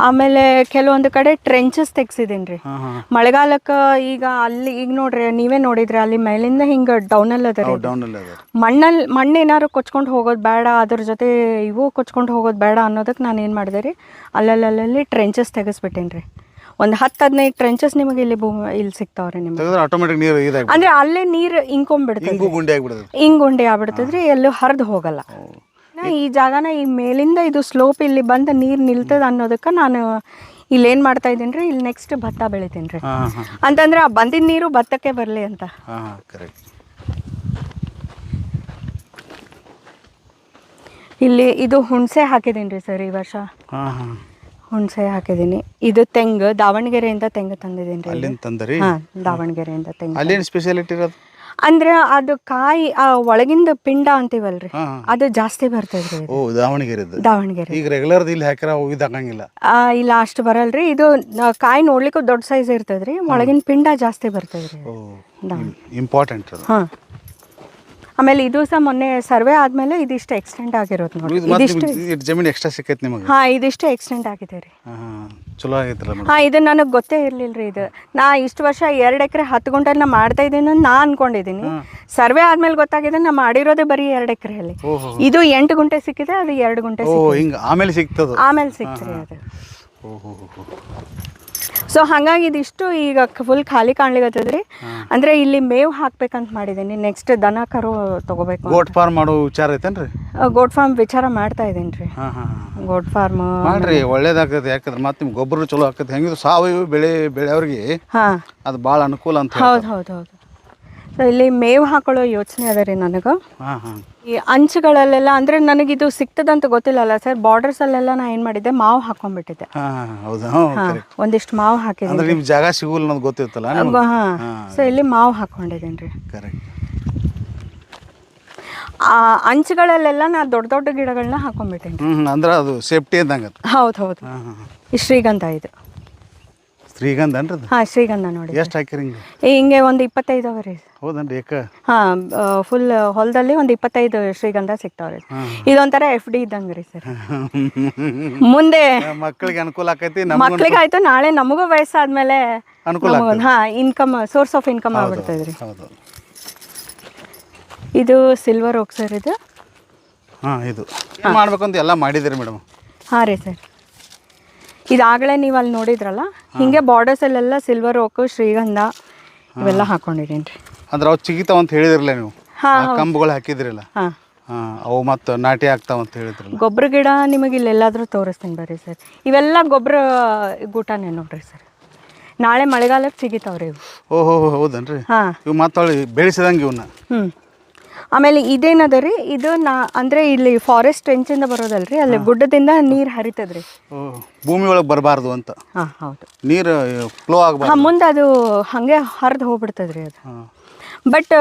ಆಮೇಲೆ ಕೆಲವೊಂದು ಕಡೆ ಟ್ರೆಂಚಸ್ ತೆಗ್ಸಿದ್ದೀನಿ ರೀ ಮಳೆಗಾಲಕ್ಕೆ. ಈಗ ನೋಡ್ರಿ, ನೀವೇ ನೋಡಿದ್ರಿ, ಅಲ್ಲಿ ಮೇಲಿಂದ ಹಿಂಗೆ ಡೌನಲ್ಲಿ ಅದ ರೀ. ಮಣ್ಣು ಏನಾದ್ರು ಕೊಚ್ಕೊಂಡು ಹೋಗೋದು ಬೇಡ, ಅದ್ರ ಜೊತೆ ಇವು ಕೊಚ್ಕೊಂಡು ಹೋಗೋದು ಬೇಡ ಅನ್ನೋದಕ್ಕೆ ನಾನು ಏನು ಮಾಡಿದೆ ರೀ, ಅಲ್ಲಲ್ಲಿ ಟ್ರೆಂಚಸ್ ತೆಗೆಸ್ಬಿಟ್ಟೇನಿ ರೀ. ಒಂದು 10-15 ಟ್ರೆಂಚಸ್ ನಿಮಗೆ ಇಲ್ಲಿ ಸಿಗ್ತಾವ್ರಿ ನಿಮ್ಗೆ. ಆಟೋಮೆಟಿಕ್ ನೀರು ಅಂದರೆ ಅಲ್ಲೇ ನೀರು ಇಂಕೊಂಬಿಡ್ತದೆ, ಗುಂಡಿ ಆಗ್ಬಿಡ್ತದ್ರಿ, ಎಲ್ಲೂ ಹರಿದು ಹೋಗಲ್ಲ. ಈ ಜಾಗನ ಈ ಮೇಲಿಂದ ಇದು ಸ್ಲೋಪ್ ಇಲ್ಲಿ ಬಂದು ನೀರು ನಿಲ್ತದ ಅನ್ನೋದಕ್ಕೆ ನಾನು ಇಲ್ಲೇನು ಮಾಡ್ತಾ ಇದ್ದೀನಿ ರೀ, ಇಲ್ಲಿ ನೆಕ್ಸ್ಟ್ ಭತ್ತ ಬೆಳಿತೀನಿ ರೀ. ಅಂತಂದ್ರೆ ಆ ಬಂದಿದ್ದ ನೀರು ಭತ್ತಕ್ಕೆ ಬರಲಿ ಅಂತ. ಇಲ್ಲಿ ಇದು ಹುಣಸೆ ಹಾಕಿದ್ದೀನಿ ರೀ ಸರ್ ಈ ವರ್ಷ. ಹುಣಸೆ ಹಾಕಿದ್ದೀನಿ. ಇದು ತೆಂಗು, ದಾವಣಗೆರೆಯಿಂದ ತೆಂಗು ತಂದಿದ್ದೀನಿ ರೀ. ಹಾಂ, ದಾವಣಗೆರೆಯಿಂದ ತೆಂಗು. ಅಲ್ಲೇನು ಸ್ಪೆಷಾಲಿಟಿ ಇರೋದು ಅಂದ್ರೆ ಅದು ಕಾಯಿ ಆ ಒಳಗಿಂದ ಪಿಂಡ ಅಂತೀವಲ್ರಿ, ಅದು ಜಾಸ್ತಿ ಬರ್ತದ್ರಿ. ದಾವಣಗೆರೆ. ಈಗ ರೆಗ್ಯುಲರ್ ಇಲ್ಲಿ ಹಾಕಿರ ಹೋಗಿದಂಗಿಲ್ಲ, ಇಲ್ಲ ಅಷ್ಟು ಬರಲ್ರಿ. ಇದು ಕಾಯಿ ನೋಡ್ಲಿಕ್ಕೂ ದೊಡ್ಡ ಸೈಜ್ ಇರ್ತದ್ರಿ, ಒಳಗಿನ ಪಿಂಡ ಜಾಸ್ತಿ ಬರ್ತದ್ರಿ. ಇಂಪಾರ್ಟೆಂಟ್. ಹಾಂ, ಆಮೇಲೆ ಇದು ಸಹ ಮೊನ್ನೆ ಸರ್ವೆ ಆದ್ಮೇಲೆ ಇದಿಷ್ಟು ಎಕ್ಸ್ಟೆಂಡ್ ಆಗಿರೋದು ನೋಡಿ. ಜಮೀನು ಎಕ್ಸ್ಟ್ರಾ ಸಿಕ್ಕೈತೆ ನಿಮಗೆ? ಹಾಂ, ಇದಿಷ್ಟು ಎಕ್ಸ್ಟೆಂಡ್ ಆಗಿದೆ ರೀ. ಚಲೋ ಆಗೈತಲ್ಲ. ಹಾಂ, ಇದು ನನಗೆ ಗೊತ್ತೇ ಇರಲಿಲ್ಲ ರೀ. ಇದು ನಾ ಇಷ್ಟು ವರ್ಷ 2 ಎಕರೆ 10 ಗುಂಟೆ ನಾ ಮಾಡ್ತಾ ಇದ್ದೀನಿ ಅಂತ ನಾ ಅನ್ಕೊಂಡಿದ್ದೀನಿ. ಸರ್ವೆ ಆದ್ಮೇಲೆ ಗೊತ್ತಾಗಿದೆ ನಾ ಮಾಡಿರೋದೇ ಬರೀ 2 ಎಕರೆಯಲ್ಲಿ. ಇದು 8 ಗುಂಟೆ ಸಿಕ್ಕಿದೆ, ಅದು 2 ಗುಂಟೆ ಆಮೇಲೆ ಸಿಕ್ತದೆ. ಆಮೇಲೆ ಸಿಕ್ತ್ರಿ ಅದು. ಸೊ ಹಾಗಾಗಿ ಇದಿಷ್ಟು ಈಗ ಫುಲ್ ಖಾಲಿ ಕಾಣ್ಲಿಕ್ಕತ್ತದ್ರಿ. ಅಂದ್ರೆ ಇಲ್ಲಿ ಮೇವು ಹಾಕ್ಬೇಕಂತ ಮಾಡಿದ್ದೀನಿ. ನೆಕ್ಸ್ಟ್ ದನ ಕರು ತಗೋಬೇಕು. ಗೋಟ್ ಫಾರ್ಮ್ ಮಾಡೋ ವಿಚಾರ ಐತೇನ್ರಿ? ಗೋಟ್ ಫಾರ್ಮ್ ವಿಚಾರ ಮಾಡ್ತಾ ಇದ್ದೀನಿ ರೀ. ಗೋಟ್ ಫಾರ್ಮ್ ಮಾಡ್ರಿ, ಒಳ್ಳೇದಾಗ್ತದೆ. ಯಾಕಂದ್ರೆ ಮತ್ತೆ ನಿಮ್ಗೆ ಗೊಬ್ಬರ ಚಲೋ ಆಗ್ತದೆ. ಹೆಂಗಿದ್ರು ಸಾವಯವ ಬೆಳೆಯವ್ರಿಗೆ ಅದು ಭಾಳ ಅನುಕೂಲ ಅಂತ. ಹೌದು. ಸೊ ಇಲ್ಲಿ ಮೇವು ಹಾಕೊಳ್ಳೋ ಯೋಚನೆ ಅದ ರೀ ನನಗೆ. ಈ ಅಂಚುಗಳಲ್ಲೆಲ್ಲ ಅಂದರೆ ನನಗಿದು ಸಿಗ್ತದಂತ ಗೊತ್ತಿಲ್ಲಲ್ಲ ಸರ್. ಬಾರ್ಡರ್ಸಲ್ಲೆಲ್ಲ ನಾ ಏನು ಮಾಡಿದ್ದೆ, ಮಾವು ಹಾಕೊಂಡ್ಬಿಟ್ಟಿದ್ದೆ. ಒಂದಿಷ್ಟು ಮಾವು ಹಾಕಿದ್ದೀನಿ. ನಿಮ್ಗೆ ಜಾಗ ಸಿಗಲ್ಲ ಅನ್ನೋದು ಗೊತ್ತಿರ್ತಲ್ಲ. ಸೊ ಇಲ್ಲಿ ಮಾವು ಹಾಕೊಂಡಿದ್ದೀನಿ ರೀ. ಆ ಅಂಚುಗಳಲ್ಲೆಲ್ಲ ನಾ ದೊಡ್ಡ ಗಿಡಗಳನ್ನ ಹಾಕೊಂಡ್ಬಿಟ್ಟೇನಿ. ಅಂದ್ರೆ ಅದು ಸೇಫ್ಟಿ ಇದ್ದಂಗೆ. ಹೌದು. ಈ ಶ್ರೀಗಂಧ ಇದು. ಶ್ರೀಗಂಧ ಅನ್ರಿ? ಹಾಂ, ಶ್ರೀಗಂಧ ನೋಡಿ. ಎಷ್ಟು ಹಾಕಿರಿ ಹಿಂಗೆ ಒಂದು 25 ಅವ ರೀ. ಹೌದನ್ರಿ? ಹಾಂ, ಫುಲ್ ಹೊಲದಲ್ಲಿ ಒಂದು 25 ಶ್ರೀಗಂಧ ಸಿಗ್ತಾವ್ರಿ. ಇದೊಂಥರ FD ಇದ್ದಂಗೆ ರೀ ಸರ್. ಮುಂದೆ ಮಕ್ಕಳಿಗೆ ಅನುಕೂಲ ಆಕೈತಿ, ಮಕ್ಕಳಿಗೆ ಆಯ್ತು, ನಾಳೆ ನಮಗೂ ವಯಸ್ಸಾದ್ಮೇಲೆ ಅನುಕೂಲ. ಹಾಂ, ಇನ್ಕಮ್, ಸೋರ್ಸ್ ಆಫ್ ಇನ್ಕಮ್ ಆಗ್ಬಿಡ್ತದೆ ರೀ. ಇದು ಸಿಲ್ವರ್ ಓಕ್ ಸರ್. ಇದು ಇದು ಮಾಡ್ಬೇಕಂತ ಎಲ್ಲ ಮಾಡಿದಿರಿ ಮೇಡಮ್? ಹಾಂ ರೀ ಸರ್. ಇದಾಗಲೇ ನೀವು ಅಲ್ಲಿ ನೋಡಿದ್ರಲ್ಲ, ಹಿಂಗೆ ಬಾರ್ಡರ್ಸಲ್ಲೆಲ್ಲ ಸಿಲ್ವರ್ ಓಕು, ಶ್ರೀಗಂಧ ಇವೆಲ್ಲ ಹಾಕೊಂಡಿದ್ದೀನಿ ರೀ. ಅಂದ್ರೆ ಅವು ಚಿಗಿತಾವ ಅಂತ ಹೇಳಿದ್ರಲ್ಲ ನೀವು? ಕಂಬುಗಳು ಹಾಕಿದ್ರಲ್ಲ, ಅವು ಮತ್ತು ನಾಟಿ ಆಗ್ತಾವ ಅಂತ ಹೇಳಿದ್ರಲ್ಲ. ಗೊಬ್ಬರ ಗಿಡ ನಿಮಗೆ ಇಲ್ಲೆಲ್ಲಾದರೂ ತೋರಿಸ್ತೀನಿ ಬರ್ರಿ ಸರ್. ಇವೆಲ್ಲ ಗೊಬ್ಬರ ಗೂಟನೇ ನೋಡ್ರಿ ಸರ್. ನಾಳೆ ಮಳೆಗಾಲಕ್ಕೆ ಸಿಗಿತಾವ್ರಿ ಇವು. ಓಹೋ, ಹೌದನ್ರಿ? ಹಾಂ, ಇವು ಮಾತಾಡಿ ಬೆಳೆಸಿದಂಗೆ ಇವನ್ನ. ಆಮೇಲೆ ಇದೇನದ ರೀ ಇದು ಅಂದರೆ ಇಲ್ಲಿ ಫಾರೆಸ್ಟ್ ರೆಂಚಿಂದ ಬರೋದಲ್ರಿ ಅಲ್ಲಿ ಗುಡ್ಡದಿಂದ ನೀರು ಹರಿತದ್ರಿ. ಭೂಮಿ ಒಳಗೆ ಬರಬಾರ್ದು ಅಂತ. ಹಾಂ ಹೌದು, ನೀರು ಫ್ಲೋ ಆಗಬಾರ್ದು. ಹಾಂ, ಮುಂದೆ ಅದು ಹಾಗೆ ಹರಿದು ಹೋಗ್ಬಿಡ್ತದ್ರಿ ಅದು. ಬಟ್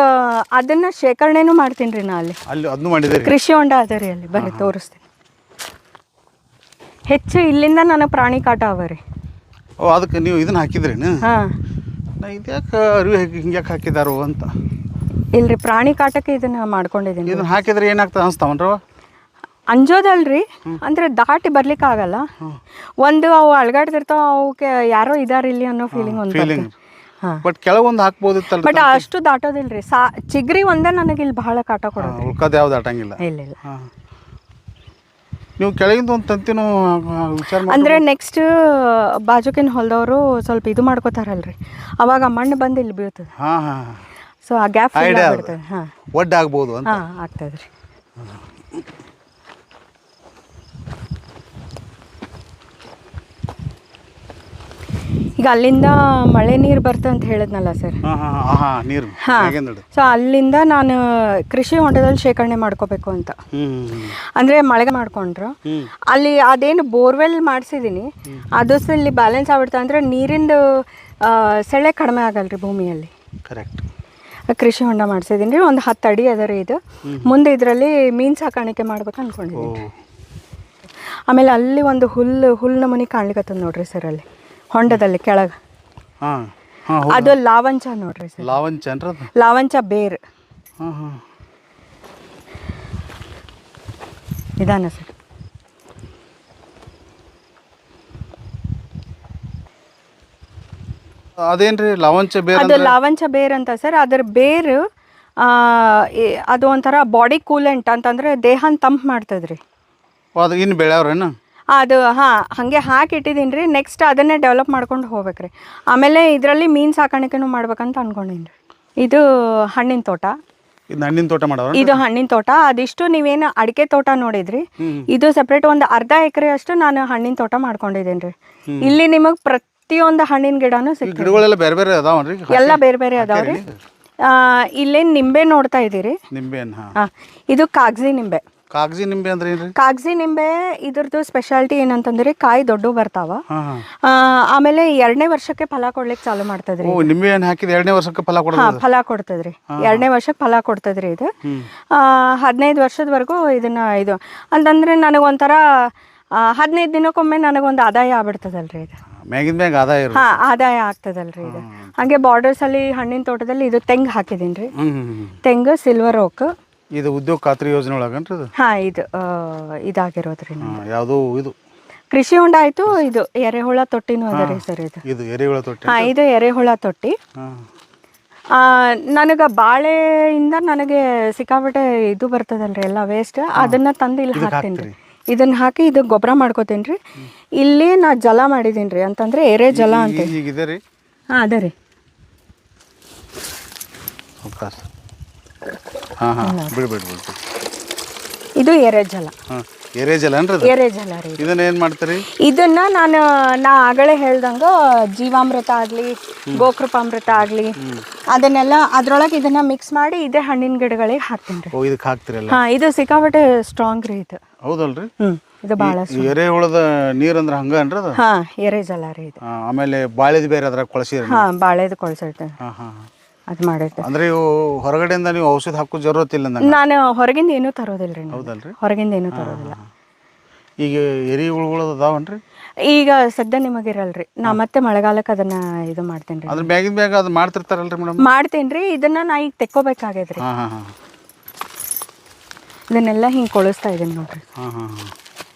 ಅದನ್ನು ಶೇಖರಣೆನೂ ಮಾಡ್ತೀನಿ ರೀ ನಾ ಅಲ್ಲಿ ಅದನ್ನು ಮಾಡಿದೆ. ಕೃಷಿ ಹೊಂಡ ಅದ ರೀ ಅಲ್ಲಿ, ಬರ್ರಿ ತೋರಿಸ್ತೀನಿ. ಹೆಚ್ಚು ಇಲ್ಲಿಂದ ನನಗೆ ಪ್ರಾಣಿ ಕಾಟ ಅವ ರೀ. ಅದಕ್ಕೆ ನೀವು ಇದನ್ನು ಹಾಕಿದ್ರಿ? ಹಾಂ, ನಾ ಇದ್ಯಾಕೆ ಅರಿವಿ ಹಿಂಗ್ಯಾಕೆ ಹಾಕಿದಾರೋ ಅಂತ. ಇಲ್ರಿ, ಪ್ರಾಣಿ ಕಾಟಕ್ಕೆ ಇದನ್ನು ಮಾಡ್ಕೊಂಡಿದ್ದೀನಿ. ಇದನ್ನು ಹಾಕಿದ್ರೆ ಏನಾಗ್ತದೆ ಅನಿಸ್ತಾವನ್ರವ? ಅಂಜೋದಲ್ರಿ, ಅಂದರೆ ದಾಟಿ ಬರ್ಲಿಕ್ಕೆ ಆಗಲ್ಲ. ಒಂದು ಅವು ಅಳ್ಗಾಡ್ತಿರ್ತಾವ, ಅವಕ್ಕೆ ಯಾರೋ ಇದಾರೆ ಇಲ್ಲಿ ಅನ್ನೋ ಫೀಲಿಂಗ್ ಒಂದು. ಹಾಂ, ಬಟ್ ಕೆಳಗೊಂದು ಹಾಕ್ಬೋದಿತ್ತಲ್ಲ. ಬಟ್ ಅಷ್ಟು ದಾಟೋದಿಲ್ರಿ. ಚಿಗ್ರಿ ಒಂದೇ ನನಗೆ ಇಲ್ಲಿ ಬಹಳ ಕಾಟ ಕೊಡೋದು. ಉಳ್ಕೋದು ಯಾವ್ದು ದಾಟಂಗಿಲ್ಲ. ಇಲ್ಲ ಇಲ್ಲ. ನೀವು ಕೆಳಗಿಂದ ಒಂದು ತಂತಿನೂ ವಿಚಾರ ಅಂದರೆ ನೆಕ್ಸ್ಟ್ ಬಾಜುಕಿನ ಹೊಲದವರು ಸ್ವಲ್ಪ ಇದು ಮಾಡ್ಕೋತಾರಲ್ರಿ, ಅವಾಗ ಮಣ್ಣು ಬಂದು ಇಲ್ಲಿ ಬೀಳ್ತದೆ. ಹಾಂ ಹಾಂ. ಸೊ ಆ ಗ್ಯಾಪ್ ಬಿಡ್ತದೆ. ಹಾಂ, ಒಡ್ಡು ಆಗ್ಬೋದು ಅಂತ. ಹಾಂ, ಆಗ್ತದೆ ರೀ. ಈಗ ಅಲ್ಲಿಂದ ಮಳೆ ನೀರು ಬರ್ತದೆ ಅಂತ ಹೇಳಿದ್ನಲ್ಲ ಸರ್. ನೀರು. ಹಾಂ, ಸೊ ಅಲ್ಲಿಂದ ನಾನು ಕೃಷಿ ಹೊಂಡದಲ್ಲಿ ಶೇಖರಣೆ ಮಾಡ್ಕೋಬೇಕು ಅಂತ. ಅಂದರೆ ಮಳೆಗೆ ಮಾಡ್ಕೊಂಡ್ರು ಅಲ್ಲಿ ಅದೇನು ಬೋರ್ವೆಲ್ ಮಾಡಿಸಿದ್ದೀನಿ ಅದು ಇಲ್ಲಿ ಬ್ಯಾಲೆನ್ಸ್ ಆಗ್ಬಿಡ್ತಾ, ಅಂದರೆ ನೀರಿಂದು ಸೆಳೆ ಕಡಿಮೆ ಆಗಲ್ರಿ ಭೂಮಿಯಲ್ಲಿ. ಕರೆಕ್ಟ್. ಕೃಷಿ ಹೊಂಡ ಮಾಡಿಸಿದ್ದೀನಿ ರೀ, ಒಂದು 10 ಅಡಿ ಅದ ರೀ ಇದು. ಮುಂದೆ ಇದರಲ್ಲಿ ಮೀನು ಸಾಕಾಣಿಕೆ ಮಾಡ್ಬೇಕು ಅಂದ್ಕೊಂಡಿದ್ದೀನಿ. ಆಮೇಲೆ ಅಲ್ಲಿ ಒಂದು ಹುಲ್ಲು ನಮೂನಿ ಕಾಣ್ಲಿಕ್ಕತ್ತದ ನೋಡ್ರಿ ಸರ್, ಅಲ್ಲಿ ಹೊಂಡದಲ್ಲಿ ಕೆಳಗೆ. ಅದು ಲಾವಂಚ ನೋಡ್ರಿ ಸರ್. ಲಾವಂಚ ಬೇರ್ ನಿಧಾನ ಸರ್. ಅದೇನ್ರಿ ಲಾವಂಚ ಬೇರ್? ಅದು ಲಾವಂಚ ಬೇರ್ ಅಂತ ಸರ್. ಅದರ ಬೇರು ಅದು ಒಂಥರ ಬಾಡಿ ಕೂಲೆಂಟ್ ಅಂತಂದ್ರೆ ದೇಹನ ತಂಪು ಮಾಡ್ತದ್ರಿ. ಅದು ಇನ್ನು ಬೆಳೆಯವ್ರೇನು? ಅದು ಹಾಗೆ ಹಾಕಿಟ್ಟಿದ್ದೀನಿ ರೀ. ನೆಕ್ಸ್ಟ್ ಅದನ್ನೇ ಡೆವಲಪ್ ಮಾಡ್ಕೊಂಡು ಹೋಗ್ಬೇಕ್ರಿ. ಆಮೇಲೆ ಇದರಲ್ಲಿ ಮೀನು ಸಾಕಾಣಿಕೆನೂ ಮಾಡ್ಬೇಕಂತ ಅನ್ಕೊಂಡಿನಿ ರೀ. ಇದು ಹಣ್ಣಿನ ತೋಟ. ಹಣ್ಣಿನ ತೋಟ ಮಾಡೋರು? ಇದು ಹಣ್ಣಿನ ತೋಟ. ಅದಿಷ್ಟು ನೀವೇನು ಅಡಿಕೆ ತೋಟ ನೋಡಿದ್ರಿ, ಇದು ಸಪ್ರೇಟ್ ಒಂದು ಅರ್ಧ ಎಕರೆ ಅಷ್ಟು ನಾನು ಹಣ್ಣಿನ ತೋಟ ಮಾಡ್ಕೊಂಡಿದ್ದೀನಿ ರೀ. ಇಲ್ಲಿ ನಿಮಗೆ ಪ್ರತಿಯೊಂದು ಹಣ್ಣಿನ ಗಿಡನೂ ಸಿಗ್ತದೆ. ಗಿಡಗಳೆಲ್ಲ ಬೇರೆ ಬೇರೆ ಅದಾವನ್ರಿ? ಎಲ್ಲ ಬೇರೆ ಬೇರೆ ಅದಾವ್ರಿ. ಇಲ್ಲೇನು ನಿಂಬೆ ನೋಡ್ತಾ ಇದ್ದೀರಿ? ನಿಂಬೆ. ಇದು ಕಾಗಜಿ ನಿಂಬೆ. ಕಾಗಜಿ ನಿಂಬೆ ಅಂದ್ರೆ ಏನ್ರಿ? ಕಾಗಜಿ ನಿಂಬೆ ಇದ್ರದ್ದು ಸ್ಪೆಷಾಲಿಟಿ ಏನಂತಂದ್ರೆ ಕಾಯಿ ದೊಡ್ಡ ಬರ್ತಾವ. ಆಮೇಲೆ 2ನೇ ವರ್ಷಕ್ಕೆ ಫಲ ಕೊಡ್ಲಿಕ್ಕೆ ಚಾಲು ಮಾಡ್ತದ್ರಿ. ನಿಂಬೆ ಹಣ್ಣು ಹಾಕಿದ 2ನೇ ವರ್ಷಕ್ಕೆ ಫಲ ಕೊಡ್ತದ್ರಿ. 2ನೇ ವರ್ಷಕ್ಕೆ ಫಲ ಕೊಡ್ತದ್ರಿ ಇದು. 15 ವರ್ಷದವರೆಗೂ ಇದನ್ನ ಇದು ಅಂತಂದ್ರೆ ನನಗೊಂಥರ 15 ದಿನಕ್ಕೊಮ್ಮೆ ನನಗೊಂದು ಆದಾಯ ಆಗ್ಬಿಡ್ತದಲ್ರಿ ಇದು. ಆದಾಯ ಆಗ್ತದಲ್ರಿ ಇದು. ಹಾಗೆ ಬಾರ್ಡರ್ಸ್ ಅಲ್ಲಿ ಹಣ್ಣಿನ ತೋಟದಲ್ಲಿ ಇದು ತೆಂಗು ಹಾಕಿದೀನಿ ರೀ. ತೆಂಗು ಸಿಲ್ವರ್ ಓಕ್. ಇದು ಉದ್ಯೋಗ ಖಾತ್ರಿ ಯೋಜನೆ ಒಳಗನ್ರಿ? ಇದು ಇದಾಗಿರೋದ್ರಿ. ಯಾವುದು ಇದು? ಕೃಷಿ ಹೊಂಡ ಆಯ್ತು. ಇದು ಎರೆಹುಳ ತೊಟ್ಟಿನೂ ಅದ ರೀ ಸರ್. ಇದು ಎರೆಹುಳ ತೊಟ್ಟಿ. ಇದು ಎರೆಹುಳ ತೊಟ್ಟಿ. ನನಗೆ ಬಾಳೆಯಿಂದ ನನಗೆ ಸಿಕ್ಕಾಪಟ್ಟೆ ಇದು ಬರ್ತದಲ್ರಿ ಎಲ್ಲ ವೇಸ್ಟ್, ಅದನ್ನ ತಂದು ಇಲ್ಲಿ ಹಾಕ್ತೀನಿ ರೀ. ಇದನ್ನ ಹಾಕಿ ಇದು ಗೊಬ್ಬರ ಮಾಡ್ಕೋತೀನಿ ರೀ. ಇಲ್ಲಿ ನಾ ಜಲ ಮಾಡಿದ್ದೀನಿ ರೀ, ಅಂತಂದ್ರೆ ಎರೆ ಜಲ ಅಂತ. ಅದ ರೀ. ಇದು ಎರೆ ಜಲ. ಎರೆ ಜಲ ರೀ. ಇದನ್ನ ಏನ್ ಮಾಡ್ತೀರಿ? ಇದನ್ನ ನಾ ಆಗಲೇ ಹೇಳ್ದಂಗ ಜೀವಾಮೃತ ಆಗ್ಲಿ, ಗೋಕೃಪಾಮೃತ ಆಗ್ಲಿ, ಅದನ್ನೆಲ್ಲ ಅದ್ರೊಳಗೆ ಇದನ್ನ ಮಿಕ್ಸ್ ಮಾಡಿ ಇದೇ ಹಣ್ಣಿನ ಗಿಡಗಳಿಗೆ ಹಾಕ್ತೀನಿ ರೀ. ಇದಕ್ಕೆ ಹಾಕ್ತಿರಲ್ಲ? ಇದು ಸಿಕ್ಕಾಪಟ್ಟೆ ಸ್ಟ್ರಾಂಗ್ ರೀ ಇದು. ಹೌದಲ್ರಿ? ಇದು ಬಹಳ ಎರೆಹುಳದ ನೀರ್ ಅಂದ್ರೆ ಹಂಗ ಅನ್ರಿ ಅದು? ಎರೆ ಜಲ ರೀ ಇದು. ಆಮೇಲೆ ಬಾಳೆದು ಬೇರೆ ಅದ್ರಾಗ ಕೊಳಸಿ? ಬಾಳೆದು ಕೊಳಸಿರ್ತೇನೆ. ಅದು ಮಾಡಿರ್ತೇನೆ. ಅಂದ್ರೆ ಇವು ಹೊರಗಡೆಯಿಂದ ನೀವು ಔಷಧ ಹಾಕೋ ಜರೂರತ್ತಿಲ್ಲ? ನಾನು ಹೊರಗಿಂದ ಏನೂ ತರೋದಿಲ್ರಿ. ಹೌದಲ್ರಿ? ಹೊರಗಿಂದ ಏನೂ ತರೋದಿಲ್ಲ. ಈಗ ಎರೆಹುಳುಗಳು ಅದಾವನ್ರಿ? ಈಗ ಸದ್ಯ ನಿಮಗಿರಲ್ರಿ. ನಾ ಮತ್ತೆ ಮಳೆಗಾಲಕ್ಕೆ ಅದನ್ನ ಇದು ಮಾಡ್ತೇನೆ ರೀ. ಅದ್ರ ಬ್ಯಾಗಿನ ಬ್ಯಾಗ್ ಅದು ಮಾಡ್ತಿರ್ತಾರಲ್ರಿ ಮೇಡಮ್? ಮಾಡ್ತೀನಿ ರೀ. ಇದನ್ನ ನಾ ಈಗ ತೆಕ್ಕೋಬೇಕಾಗ್ಯದ್ರಿ. ಇದನ್ನೆಲ್ಲ ಹಿಂಗೆ ಕೊಳಿಸ್ತಾ ಇದ್ದೀನಿ ನೋಡ್ರಿ.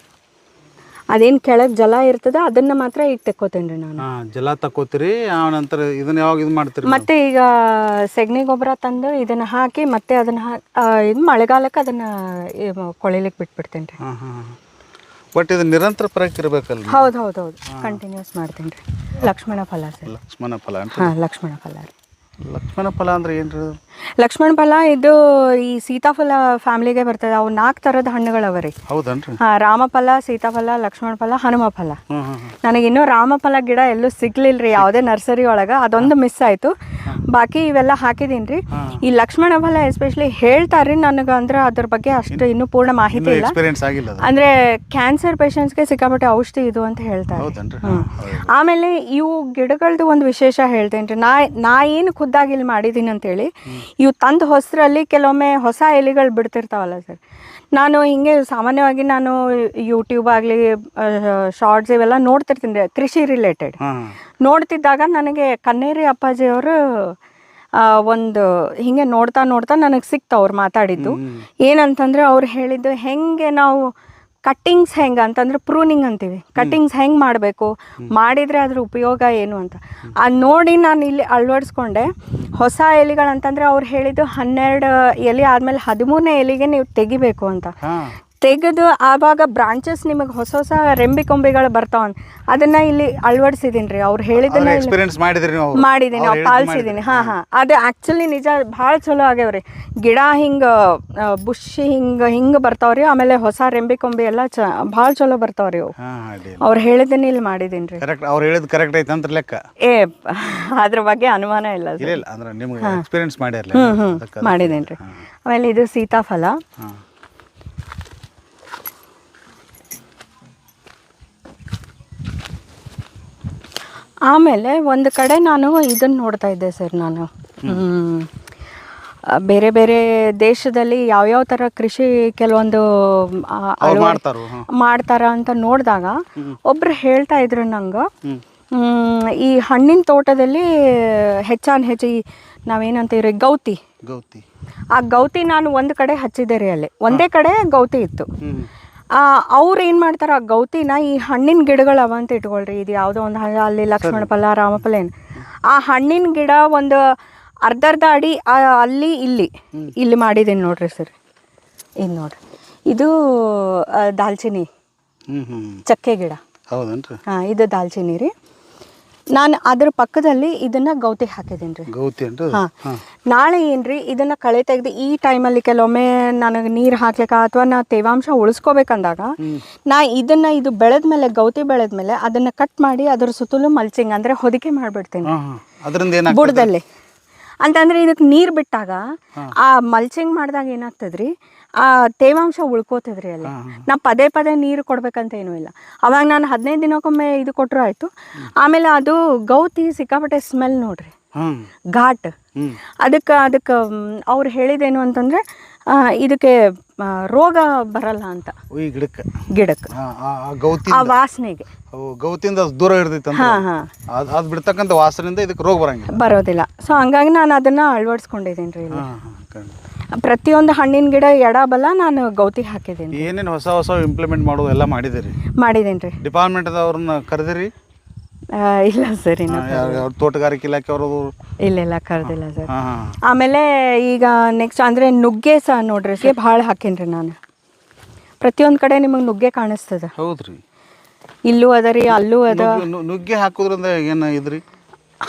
ಅದೇನು ಕೆಳಗೆ ಜಲ ಇರ್ತದ ಅದನ್ನ ಮಾತ್ರ ಈಗ ತೆಕ್ಕೋತೇನೆ ರೀ ನಾನು. ಜಲ ತಕ್ಕೋತೀರಿ, ಆ ನಂತರ ಇದನ್ನ ಯಾವಾಗ ಇದು ಮಾಡ್ತೀರಿ? ಮತ್ತೆ ಈಗ ಸೆಗಣಿ ಗೊಬ್ಬರ ತಂದು ಇದನ್ನ ಹಾಕಿ ಮತ್ತೆ ಅದನ್ನ ಇದು ಮಳೆಗಾಲಕ್ಕೆ ಅದನ್ನ ಕೊಳಿಲಿಕ್ಕೆ ಬಿಟ್ಬಿಡ್ತೇನೆ ರೀ. ಬಟ್ ಇದು ನಿರಂತರ ಪ್ರಯತ್ನ ಇರಬೇಕಲ್ಲ? ಹೌದು ಕಂಟಿನ್ಯೂಸ್ ಮಾಡ್ತೀನಿ ರೀ. ಲಕ್ಷ್ಮಣ ಫಲ ಸರ್. ಲಕ್ಷ್ಮಣ ಫಲ? ಲಕ್ಷ್ಮಣ ಫಲ ರೀ. ಲಕ್ಷ್ಮಣ ಫಲ ಅಂದ್ರೆ ಏನ್ರಿ? ಲಕ್ಷ್ಮಣ ಫಲ ಇದು ಈ ಸೀತಾಫಲ ಫ್ಯಾಮಿಲಿಗೆ ಬರ್ತದೆ. ಅವು 4 ಥರದ ಹಣ್ಣುಗಳವ ರೀ. ಹೌದನ್ರಿ? ಹಾಂ, ರಾಮಫಲ, ಸೀತಾಫಲ, ಲಕ್ಷ್ಮಣ ಫಲ, ಹನುಮ ಫಲ. ನನಗಿನ್ನೂ ರಾಮಫಲ ಗಿಡ ಎಲ್ಲೂ ಸಿಗ್ಲಿಲ್ಲ ರೀ ಯಾವುದೇ ನರ್ಸರಿ ಒಳಗೆ, ಅದೊಂದು ಮಿಸ್ ಆಯಿತು. ಬಾಕಿ ಇವೆಲ್ಲ ಹಾಕಿದೀನಿ ರೀ. ಈ ಲಕ್ಷ್ಮಣ ಫಲ ಎಸ್ಪೆಷಲಿ ಹೇಳ್ತಾರೆ ನನಗೆ, ಅಂದ್ರೆ ಅದ್ರ ಬಗ್ಗೆ ಅಷ್ಟು ಇನ್ನೂ ಪೂರ್ಣ ಮಾಹಿತಿ ಇಲ್ಲ. ಎಕ್ಸ್ಪೀರಿಯನ್ಸ್ ಆಗಿಲ್ಲ ಅದು. ಅಂದರೆ ಕ್ಯಾನ್ಸರ್ ಪೇಷಂಟ್ಸ್ಗೆ ಸಿಕ್ಕಾಪಟ್ಟೆ ಔಷಧಿ ಇದು ಅಂತ ಹೇಳ್ತಾರೆ. ಹೌದನ್ರಿ? ಆಮೇಲೆ ಇವು ಗಿಡಗಳದ್ದು ಒಂದು ವಿಶೇಷ ಹೇಳ್ತೇನೆ ರೀ. ನಾ ಏನು ಖುದ್ದಾಗಿ ಇಲ್ಲಿ ಮಾಡಿದ್ದೀನಿ ಅಂತೇಳಿ, ಇವು ತಂದು ಹೊಸರಲ್ಲಿ ಕೆಲವೊಮ್ಮೆ ಹೊಸ ಎಲೆಗಳು ಬಿಡ್ತಿರ್ತಾವಲ್ಲ ಸರ್, ನಾನು ಹಿಂಗೆ ಸಾಮಾನ್ಯವಾಗಿ ನಾನು ಯೂಟ್ಯೂಬ್ ಆಗಲಿ ಶಾರ್ಟ್ಸ್ ಇವೆಲ್ಲ ನೋಡ್ತಿರ್ತೀನಿ ರೀ, ಕೃಷಿ ರಿಲೇಟೆಡ್. ನೋಡ್ತಿದ್ದಾಗ ನನಗೆ ಕನ್ನೇರಿ ಅಪ್ಪಾಜಿಯವರು ಒಂದು ಹಿಂಗೆ ನೋಡ್ತಾ ನೋಡ್ತಾ ನನಗೆ ಸಿಕ್ತು ಅವ್ರು ಮಾತಾಡಿದ್ದು. ಏನಂತಂದರೆ ಅವ್ರು ಹೇಳಿದ್ದು ಹೆಂಗೆ ನಾವು ಕಟ್ಟಿಂಗ್ಸ್ ಹೆಂಗೆ ಅಂತಂದ್ರೆ ಪ್ರೂನಿಂಗ್ ಅಂತೀವಿ, ಕಟ್ಟಿಂಗ್ಸ್ ಹೆಂಗೆ ಮಾಡಬೇಕು, ಮಾಡಿದರೆ ಅದ್ರ ಉಪಯೋಗ ಏನು ಅಂತ ಅದು ನೋಡಿ ನಾನು ಇಲ್ಲಿ ಅಳವಡಿಸ್ಕೊಂಡೆ. ಹೊಸ ಎಲೆಗಳಂತಂದರೆ ಅವ್ರು ಹೇಳಿದ್ದು 12 ಎಲೆ ಆದಮೇಲೆ 13ನೇ ಎಲೆಗೆ ನೀವು ತೆಗಿಬೇಕು ಅಂತ. ತೆಗೆದು ಆವಾಗ ಬ್ರಾಂಚಸ್ ನಿಮಗೆ ಹೊಸ ಹೊಸ ರೆಂಬಿ ಕೊಂಬೆಗಳು ಬರ್ತಾವ. ಅದನ್ನ ಇಲ್ಲಿ ಅಳವಡಿಸಿದೀನಿ ರೀ. ಅವ್ರು ಹೇಳಿದ್ದನ್ನ ಮಾಡಿದ್ದೀನಿ, ನಾವು ಪಾಲಿಸಿದ್ದೀನಿ. ಅದು ಆ್ಯಕ್ಚುಲಿ ನಿಜ ಭಾಳ ಚಲೋ ಆಗ್ಯಾವ್ರಿ. ಗಿಡ ಹಿಂಗೆ ಬುಷಿ ಹಿಂಗೆ ಬರ್ತಾವ್ರಿ. ಆಮೇಲೆ ಹೊಸ ರೆಂಬಿ ಕೊಂಬೆ ಎಲ್ಲ ಭಾಳ ಚಲೋ ಬರ್ತಾವ್ರಿ ಅವು. ಅವ್ರು ಹೇಳಿದ್ದನ್ನ ಇಲ್ಲಿ ಮಾಡಿದ್ದೀನಿ ರೀ. ಅವ್ರು ಹೇಳಿದ್ ಕರೆಕ್ಟ್ ಐತೆ ಅಂತ ಲೆಕ್ಕ? ಅದ್ರ ಬಗ್ಗೆ ಅನುಮಾನ ಇಲ್ಲ. ಮಾಡಿದ್ದೀನಿ ರೀ. ಆಮೇಲೆ ಇದು ಸೀತಾಫಲ. ಆಮೇಲೆ ಒಂದು ಕಡೆ ನಾನು ಇದನ್ನು ನೋಡ್ತಾ ಇದ್ದೆ ಸರ್, ನಾನು ಬೇರೆ ಬೇರೆ ದೇಶದಲ್ಲಿ ಯಾವ್ಯಾವ ಥರ ಕೃಷಿ ಕೆಲವೊಂದು ಮಾಡ್ತಾರ ಅಂತ ನೋಡಿದಾಗ ಒಬ್ರು ಹೇಳ್ತಾ ಇದ್ರು ನಂಗೆ, ಈ ಹಣ್ಣಿನ ತೋಟದಲ್ಲಿ ಹೆಚ್ಚು ಈ ನಾವೇನಂತೀವ್ರಿ ಗೌತಿ, ಆ ಗೌತಿ ನಾನು ಒಂದು ಕಡೆ ಹಚ್ಚಿದ್ದೆ ರೀ. ಅಲ್ಲಿ ಒಂದೇ ಕಡೆ ಗೌತಿ ಇತ್ತು. ಅವ್ರು ಏನು ಮಾಡ್ತಾರೆ, ಆ ಗೌತಿನ ಈ ಹಣ್ಣಿನ ಗಿಡಗಳವ ಅಂತ ಇಟ್ಕೊಳ್ರಿ. ಇದು ಯಾವುದೋ ಒಂದು ಅಲ್ಲಿ ಲಕ್ಷ್ಮಣ ಫಲ, ರಾಮಫಲ ಏನು, ಆ ಹಣ್ಣಿನ ಗಿಡ ಒಂದು ಅರ್ಧ ಅಡಿ ಅಲ್ಲಿ ಇಲ್ಲಿ ಮಾಡಿದ್ದೀನಿ ನೋಡ್ರಿ ಸರ್. ಇದು ನೋಡ್ರಿ, ಇದು ದಾಲ್ಚಿನ್ನಿ ಚಕ್ಕೆ ಗಿಡ. ಹೌದನ್ರಿ? ಹಾಂ, ಇದು ದಾಲ್ಚಿನ್ನಿ ರೀ. ನಾನು ಅದ್ರ ಪಕ್ಕದಲ್ಲಿ ಇದನ್ನ ಗೌತಿ ಹಾಕಿದ್ದೀನಿ ರೀ. ಗೌತಿ ಅಂತ? ಹಾಂ. ನಾಳೆ ಏನ್ರಿ ಇದನ್ನ ಕಳೆ ತೆಗೆದು ಈ ಟೈಮಲ್ಲಿ ಕೆಲವೊಮ್ಮೆ ನನಗೆ ನೀರು ಹಾಕ್ಲಿಕ್ಕೆ ಅಥವಾ ನಾ ತೇವಾಂಶ ಉಳಿಸ್ಕೋಬೇಕಂದಾಗ ಇದು ಬೆಳೆದ್ಮೇಲೆ, ಗೌತಿ ಬೆಳೆದ್ಮೇಲೆ ಅದನ್ನ ಕಟ್ ಮಾಡಿ ಅದ್ರ ಸುತ್ತಲೂ ಮಲ್ಚಿಂಗ್ ಅಂದ್ರೆ ಹೊದಿಕೆ ಮಾಡಿಬಿಡ್ತೀನಿ ಬುಡದಲ್ಲಿ. ಅಂತಂದ್ರೆ ಇದಕ್ಕೆ ನೀರು ಬಿಟ್ಟಾಗ ಆ ಮಲ್ಚಿಂಗ್ ಮಾಡಿದಾಗ ಏನಾಗ್ತದ್ರಿ, ಆ ತೇವಾಂಶ ಉಳ್ಕೋತದ್ರಿ ಅಲ್ಲಿ. ನಾ ಪದೇ ನೀರು ಕೊಡ್ಬೇಕಂತ ಏನೂ ಇಲ್ಲ. ಅವಾಗ ನಾನು 15 ದಿನಕ್ಕೊಮ್ಮೆ ಇದು ಕೊಟ್ಟರು ಆಯಿತು. ಆಮೇಲೆ ಅದು ಗೌತಿ ಸಿಕ್ಕಾಪಟ್ಟೆ ಸ್ಮೆಲ್ ನೋಡ್ರಿ, ಘಾಟ್. ಅದಕ್ಕೆ ಅವ್ರು ಹೇಳಿದೇನು ಅಂತಂದರೆ ಇದಕ್ಕೆ ರೋಗ ಬರಲ್ಲ ಅಂತ ಗಿಡಕ್ಕೆ ಆ ವಾಸನೆಗೆ. ಗೌತಿಯಿಂದ ದೂರ ಇರ್ತೈತೆ, ಅದು ಬಿಡ್ತಕ್ಕಂಥ ವಾಸನೆಯಿಂದ ಇದಕ್ಕೆ ರೋಗ ಬರೋದಿಲ್ಲ. ಸೊ ಹಂಗಾಗಿ ನಾನು ಅದನ್ನು ಅಳವಡಿಸ್ಕೊಂಡಿದ್ದೀನಿ ರೀ. ಪ್ರತಿಯೊಂದು ಹಣ್ಣಿನ ಗಿಡ ಎಡಬಲ ನಾನು ಗೌತಿ ಹಾಕಿದ್ದೀನಿ. ಏನೇನು ಹೊಸ ಇಂಪ್ಲಿಮೆಂಟ್ ಮಾಡೋದು ಎಲ್ಲ ಮಾಡಿದ್ದೀರಿ? ಮಾಡಿದ್ದೀನಿ ರೀ. ಡಿಪಾರ್ಟ್ಮೆಂಟ್ದವ್ರನ್ನ ಕರೆದಿರಿ? ಇಲ್ಲ ಸರ್, ತೋಟಗಾರಿಕೆ ಇಲಾಖೆ ಅವರು? ಇಲ್ಲ ಕರೆದಿಲ್ಲ ಸರ್. ಆಮೇಲೆ ಈಗ ನೆಕ್ಸ್ಟ್ ಅಂದರೆ ನುಗ್ಗೆ ಸಹ ನೋಡ್ರಿ, ಭಾಳ ಹಾಕೇನ್ರಿ ನಾನು. ಪ್ರತಿಯೊಂದು ಕಡೆ ನಿಮಗೆ ನುಗ್ಗೆ ಕಾಣಿಸ್ತದ. ಹೌದ್ರಿ? ಇಲ್ಲೂ ಅದ ರೀ, ಅಲ್ಲೂ ಅದ. ನುಗ್ಗೆ ಹಾಕೋದ್ರಿಂದ ಏನು ಇದ್ರಿ?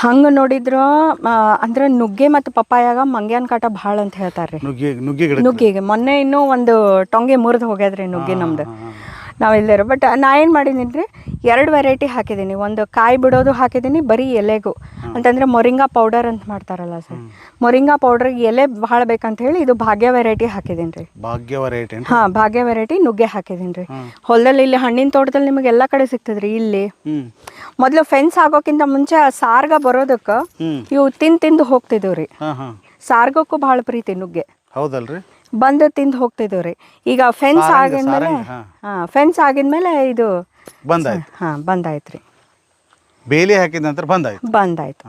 ಹಂಗೆ ನೋಡಿದ್ರು ಅಂದ್ರೆ ನುಗ್ಗೆ ಮತ್ತು ಪಪ್ಪಾಯಾಗ ಮಂಗ್ಯಾನ್ ಕಾಟ ಭಾಳ ಅಂತ ಹೇಳ್ತಾರೆ ರೀ. ನುಗ್ಗಿಗೆ ಮೊನ್ನೆ ಇನ್ನೂ ಒಂದು ಟೊಂಗೆ ಮುರಿದು ಹೋಗ್ಯದ್ರಿ ನುಗ್ಗೆ ನಮ್ದು, ನಾವಿಲ್ಲರು. ಬಟ್ ನಾ ಏನು ಮಾಡಿದ್ದೀನಿ ರೀ, 2 ವೆರೈಟಿ ಹಾಕಿದ್ದೀನಿ. ಒಂದು ಕಾಯಿ ಬಿಡೋದು ಹಾಕಿದ್ದೀನಿ, ಬರೀ ಎಲೆಗೂ. ಅಂತಂದರೆ ಮೊರಿಂಗಾ ಪೌಡರ್ ಅಂತ ಮಾಡ್ತಾರಲ್ಲ ಸರ್, ಮೊರಿಂಗಾ ಪೌಡ್ರಿಗೆ ಎಲೆ ಭಾಳ ಬೇಕಂತ ಹೇಳಿ ಇದು ಭಾಗ್ಯ ವೆರೈಟಿ ಹಾಕಿದ್ದೀನಿ ರೀ. ಭಾಗ್ಯ ವೆರೈಟಿ ನುಗ್ಗೆ ಹಾಕಿದ್ದೀನಿ ರೀ. ಹೊಲದಲ್ಲಿ ಇಲ್ಲಿ ಹಣ್ಣಿನ ತೋಟದಲ್ಲಿ ನಿಮಗೆ ಎಲ್ಲ ಕಡೆ ಸಿಗ್ತದ್ರಿ. ಇಲ್ಲಿ ಮೊದಲು ಫೆನ್ಸ್ ಆಗೋಕ್ಕಿಂತ ಮುಂಚೆ ಆ ಸಾರ್ಗ ಬರೋದಕ್ಕೆ ಇವು ತಿಂದು ಹೋಗ್ತಿದ್ವು ರೀ. ಸಾರ್ಗಕ್ಕೂ ಭಾಳ ಪ್ರೀತಿ ನುಗ್ಗೆ. ಹೌದಲ್ರಿ? ಬಂದು ತಿಂದು ಹೋಗ್ತಿದ್ವಿ ರೀ. ಈಗ ಫೆನ್ಸ್ ಆಗಿದ್ಮೇಲೆ ಇದು ಬಂದಾಯ್ತು ರೀ. ಬೇಲಿ ಹಾಕಿದ ನಂತರ ಬಂದಾಯ್ತು.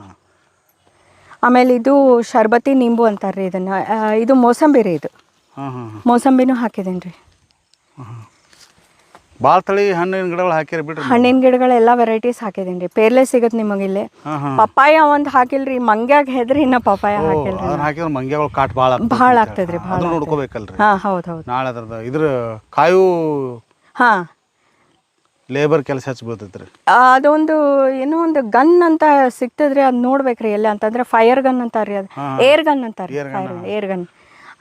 ಆಮೇಲೆ ಇದು ಶರ್ಬತಿ ನಿಂಬು ಅಂತಾರ್ರಿ ಇದನ್ನ. ಇದು ಮೋಸಂಬಿ ರೀ. ಇದು ಮೋಸಂಬಿನೂ ಹಾಕಿದ್ದೀನಿ ರೀ. ಭಾಳ ತಳಿ ಹಣ್ಣಿನ ಗಿಡಗಳು ಹಾಕಿರಿ ಬಿಡ್ರಿ. ಹಣ್ಣಿನ ಗಿಡಗಳೆಲ್ಲ ವೆರೈಟೀಸ್ ಹಾಕಿದ್ದೀನಿ ರೀ. ಪೇರ್ಲೆ ಸಿಗುತ್ತೆ ನಿಮಗೆ ಇಲ್ಲಿ. ಪಪ್ಪಾಯ ಒಂದು ಹಾಕಿಲ್ರಿ, ಮಂಗ್ಯಾಗ ಹೆದ್ರಿ ಇನ್ನ ಪಪ್ಪಾಯ ಹಾಕಿಲ್ರಿ. ಹಾಕಿದ್ರೆ ಮಂಗ್ಯಾಗಳು ಕಾಟ್ ಭಾಳ ಆಗ್ತದ್ರಿ. ಭಾಳ ನೋಡ್ಕೋಬೇಕಲ್ರಿ. ಹೌದು. ನಾಳೆ ಅದ್ರದ್ದು ಇದ್ರ ಕಾಯು ಲೇಬರ್ ಕೆಲಸ ಹೆಚ್ಚು ಬೀಳ್ತೈತ್ರಿ. ಅದೊಂದು ಏನೋ ಒಂದು ಗನ್ ಅಂತ ಸಿಗ್ತದ್ರಿ, ಅದು ನೋಡ್ಬೇಕ್ರಿ ಎಲ್ಲ ಅಂತಂದ್ರೆ ಫೈರ್ ಗನ್ ಅಂತಾರ್ರಿ, ಅದು ಏರ್ ಗನ್ ಅಂತಾರೆ, ಏರ್ ಗನ್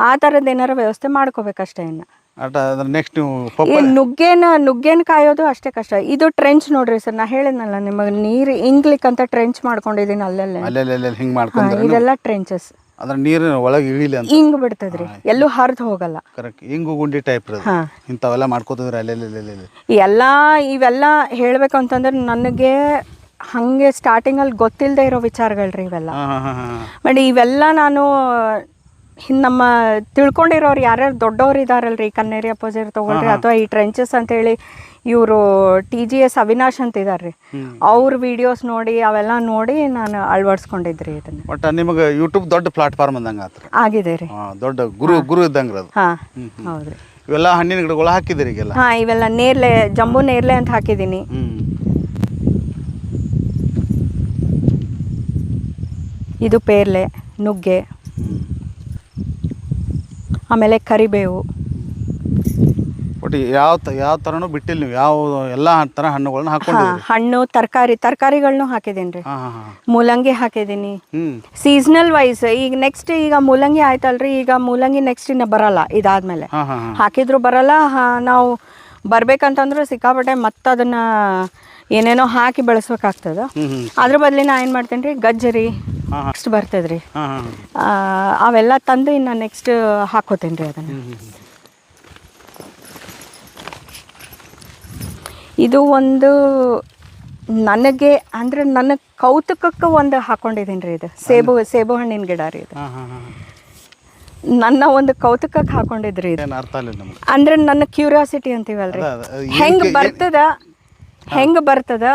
ಆ ಥರದ್ದು ಏನಾರು ವ್ಯವಸ್ಥೆ ಮಾಡ್ಕೋಬೇಕಷ್ಟೇ. ಇನ್ನು ಅದ್ರ ನೆಕ್ಸ್ಟ್ ನೀವು ಈ ನುಗ್ಗೇನ ಕಾಯೋದು ಅಷ್ಟೇ ಕಷ್ಟ. ಇದು ಟ್ರೆಂಚ್ ನೋಡ್ರಿ ಸರ್, ನಾ ಹೇಳಿದ್ನಲ್ಲ ನಿಮಗೆ ನೀರು ಇಂಗ್ಲಿಕ್ ಅಂತ ಟ್ರೆಂಚ್ ಮಾಡ್ಕೊಂಡಿದ್ದೀನಿ ಅಲ್ಲಲ್ಲೇ. ಅಲ್ಲೆಲ್ಲ ಹಿಂಗೆ ಮಾಡ್ಕೊಂಡ್ರೆ ಇದೆಲ್ಲ ಟ್ರೆಂಚಸ್. ಅದ್ರ ನೀರಿನ ಒಳಗೆ ಇಳಿಲಿ ಅಂತ ಹಿಂಗ್ ಬಿಡ್ತದ್ರಿ, ಎಲ್ಲೂ ಹರಿದು ಹೋಗಲ್ಲ. ಕರೆಕ್ಟ್, ಹಿಂಗು ಗುಂಡಿ ಟೈಪ್ ಇಂಥವೆಲ್ಲ ಮಾಡ್ಕೋತಿದ್ರೆ ಅಲ್ಲೆಲ್ಲ ಇವೆಲ್ಲ ಹೇಳ್ಬೇಕು ಅಂತಂದ್ರೆ ನನಗೆ ಹಂಗೆ ಸ್ಟಾರ್ಟಿಂಗಲ್ಲಿ ಗೊತ್ತಿಲ್ಲದೆ ಇರೋ ವಿಚಾರಗಳ್ರಿ ಇವೆಲ್ಲ. ಬಟ್ ಇವೆಲ್ಲ ನಾನು ನಮ್ಮ ತಿಳ್ಕೊಂಡಿರೋರು ಯಾರ್ಯಾರು ದೊಡ್ಡವ್ರು ಇದಾರಲ್ರಿ, ಕನ್ನೇರಿ ಅಪೋಸಿಟ್ ತಗೊಳ್ರಿ ಅಥವಾ ಈ ಟ್ರೆಂಚಸ್ ಅಂತೇಳಿ ಇವರು TGS ಅವಿನಾಶ್ ಅಂತ ಇದಾರ್ರಿ, ಅವ್ರ ವಿಡಿಯೋಸ್ ನೋಡಿ ಅವೆಲ್ಲ ನೋಡಿ ನಾನು ಅಳವಡಿಸ್ಕೊಂಡಿದ್ರಿ ಇದನ್ನ. ಬಟ್ ನಿಮಗೆ ಯೂಟ್ಯೂಬ್ ದೊಡ್ಡ ಪ್ಲಾಟ್ಫಾರ್ಮ್ ಅಂದಂಗೆ ಆಗಿದೆ ರೀ, ದೊಡ್ಡ ಗುರು ಇದ್ದಂಗೆ ಅದು. ಹೌದ್ರಿ. ಇವೆಲ್ಲ ಹಣ್ಣಿನ ಗಿಡಗಳು ಹಾಕಿದಿರಿ ಈಗೆಲ್ಲ? ಇವೆಲ್ಲ ನೇರ್ಲೆ, ಜಂಬೂ ನೇರ್ಲೆ ಅಂತ ಹಾಕಿದ್ದೀನಿ. ಇದು ಪೇರ್ಲೆ, ನುಗ್ಗೆ, ಆಮೇಲೆ ಕರಿಬೇವು. ಒಟ್ಟು ಯಾವ ಥರನೂ ಬಿಟ್ಟಿಲ್ಲ ನೀವು, ಯಾವ ಎಲ್ಲ ಥರ ಹಣ್ಣುಗಳನ್ನ ಹಾಕೊಂಡಿದ್ದೀರಿ? ಹಣ್ಣು ತರಕಾರಿಗಳನ್ನೂ ಹಾಕಿದ್ದೀನಿ ರೀ. ಮೂಲಂಗಿ ಹಾಕಿದ್ದೀನಿ ಸೀಸನಲ್ ವೈಸ್. ಈಗ ನೆಕ್ಸ್ಟ್ ಈಗ ಮೂಲಂಗಿ ಆಯ್ತಲ್ರಿ, ಈಗ ಮೂಲಂಗಿ ನೆಕ್ಸ್ಟ್ ಇನ್ನು ಬರಲ್ಲ, ಇದಾದ್ಮೇಲೆ ಹಾಕಿದ್ರು ಬರಲ್ಲ. ನಾವು ಬರ್ಬೇಕಂತಂದ್ರೆ ಸಿಕ್ಕಾಪಟ್ಟೆ ಮತ್ತೆ ಅದನ್ನ ಏನೇನೋ ಹಾಕಿ ಬೆಳೆಸ್ಬೇಕಾಗ್ತದ. ಅದ್ರ ಬದಲಿ ನಾ ಏನು ಮಾಡ್ತೇನೆ ರೀ, ಗಜ್ಜರಿ ನೆಕ್ಸ್ಟ್ ಬರ್ತದ್ರಿ, ಅವೆಲ್ಲ ತಂದು ಇನ್ನು ನೆಕ್ಸ್ಟ್ ಹಾಕೋತೇನೆ ರೀ ಅದನ್ನು. ಇದು ಒಂದು ನನಗೆ ಅಂದರೆ ನನ್ನ ಕೌತುಕಕ್ಕೆ ಒಂದು ಹಾಕೊಂಡಿದ್ದೀನಿ ರೀ. ಇದು ಸೇಬು ಹಣ್ಣಿನ ಗಿಡ ರೀ. ಇದು ನನ್ನ ಒಂದು ಕೌತುಕಕ್ಕೆ ಹಾಕೊಂಡಿದ್ರಿ. ಇದು ಅಂದ್ರೆ ನನ್ನ ಕ್ಯೂರಿಯಾಸಿಟಿ ಅಂತೀವಲ್ರಿ, ಹೆಂಗೆ ಬರ್ತದ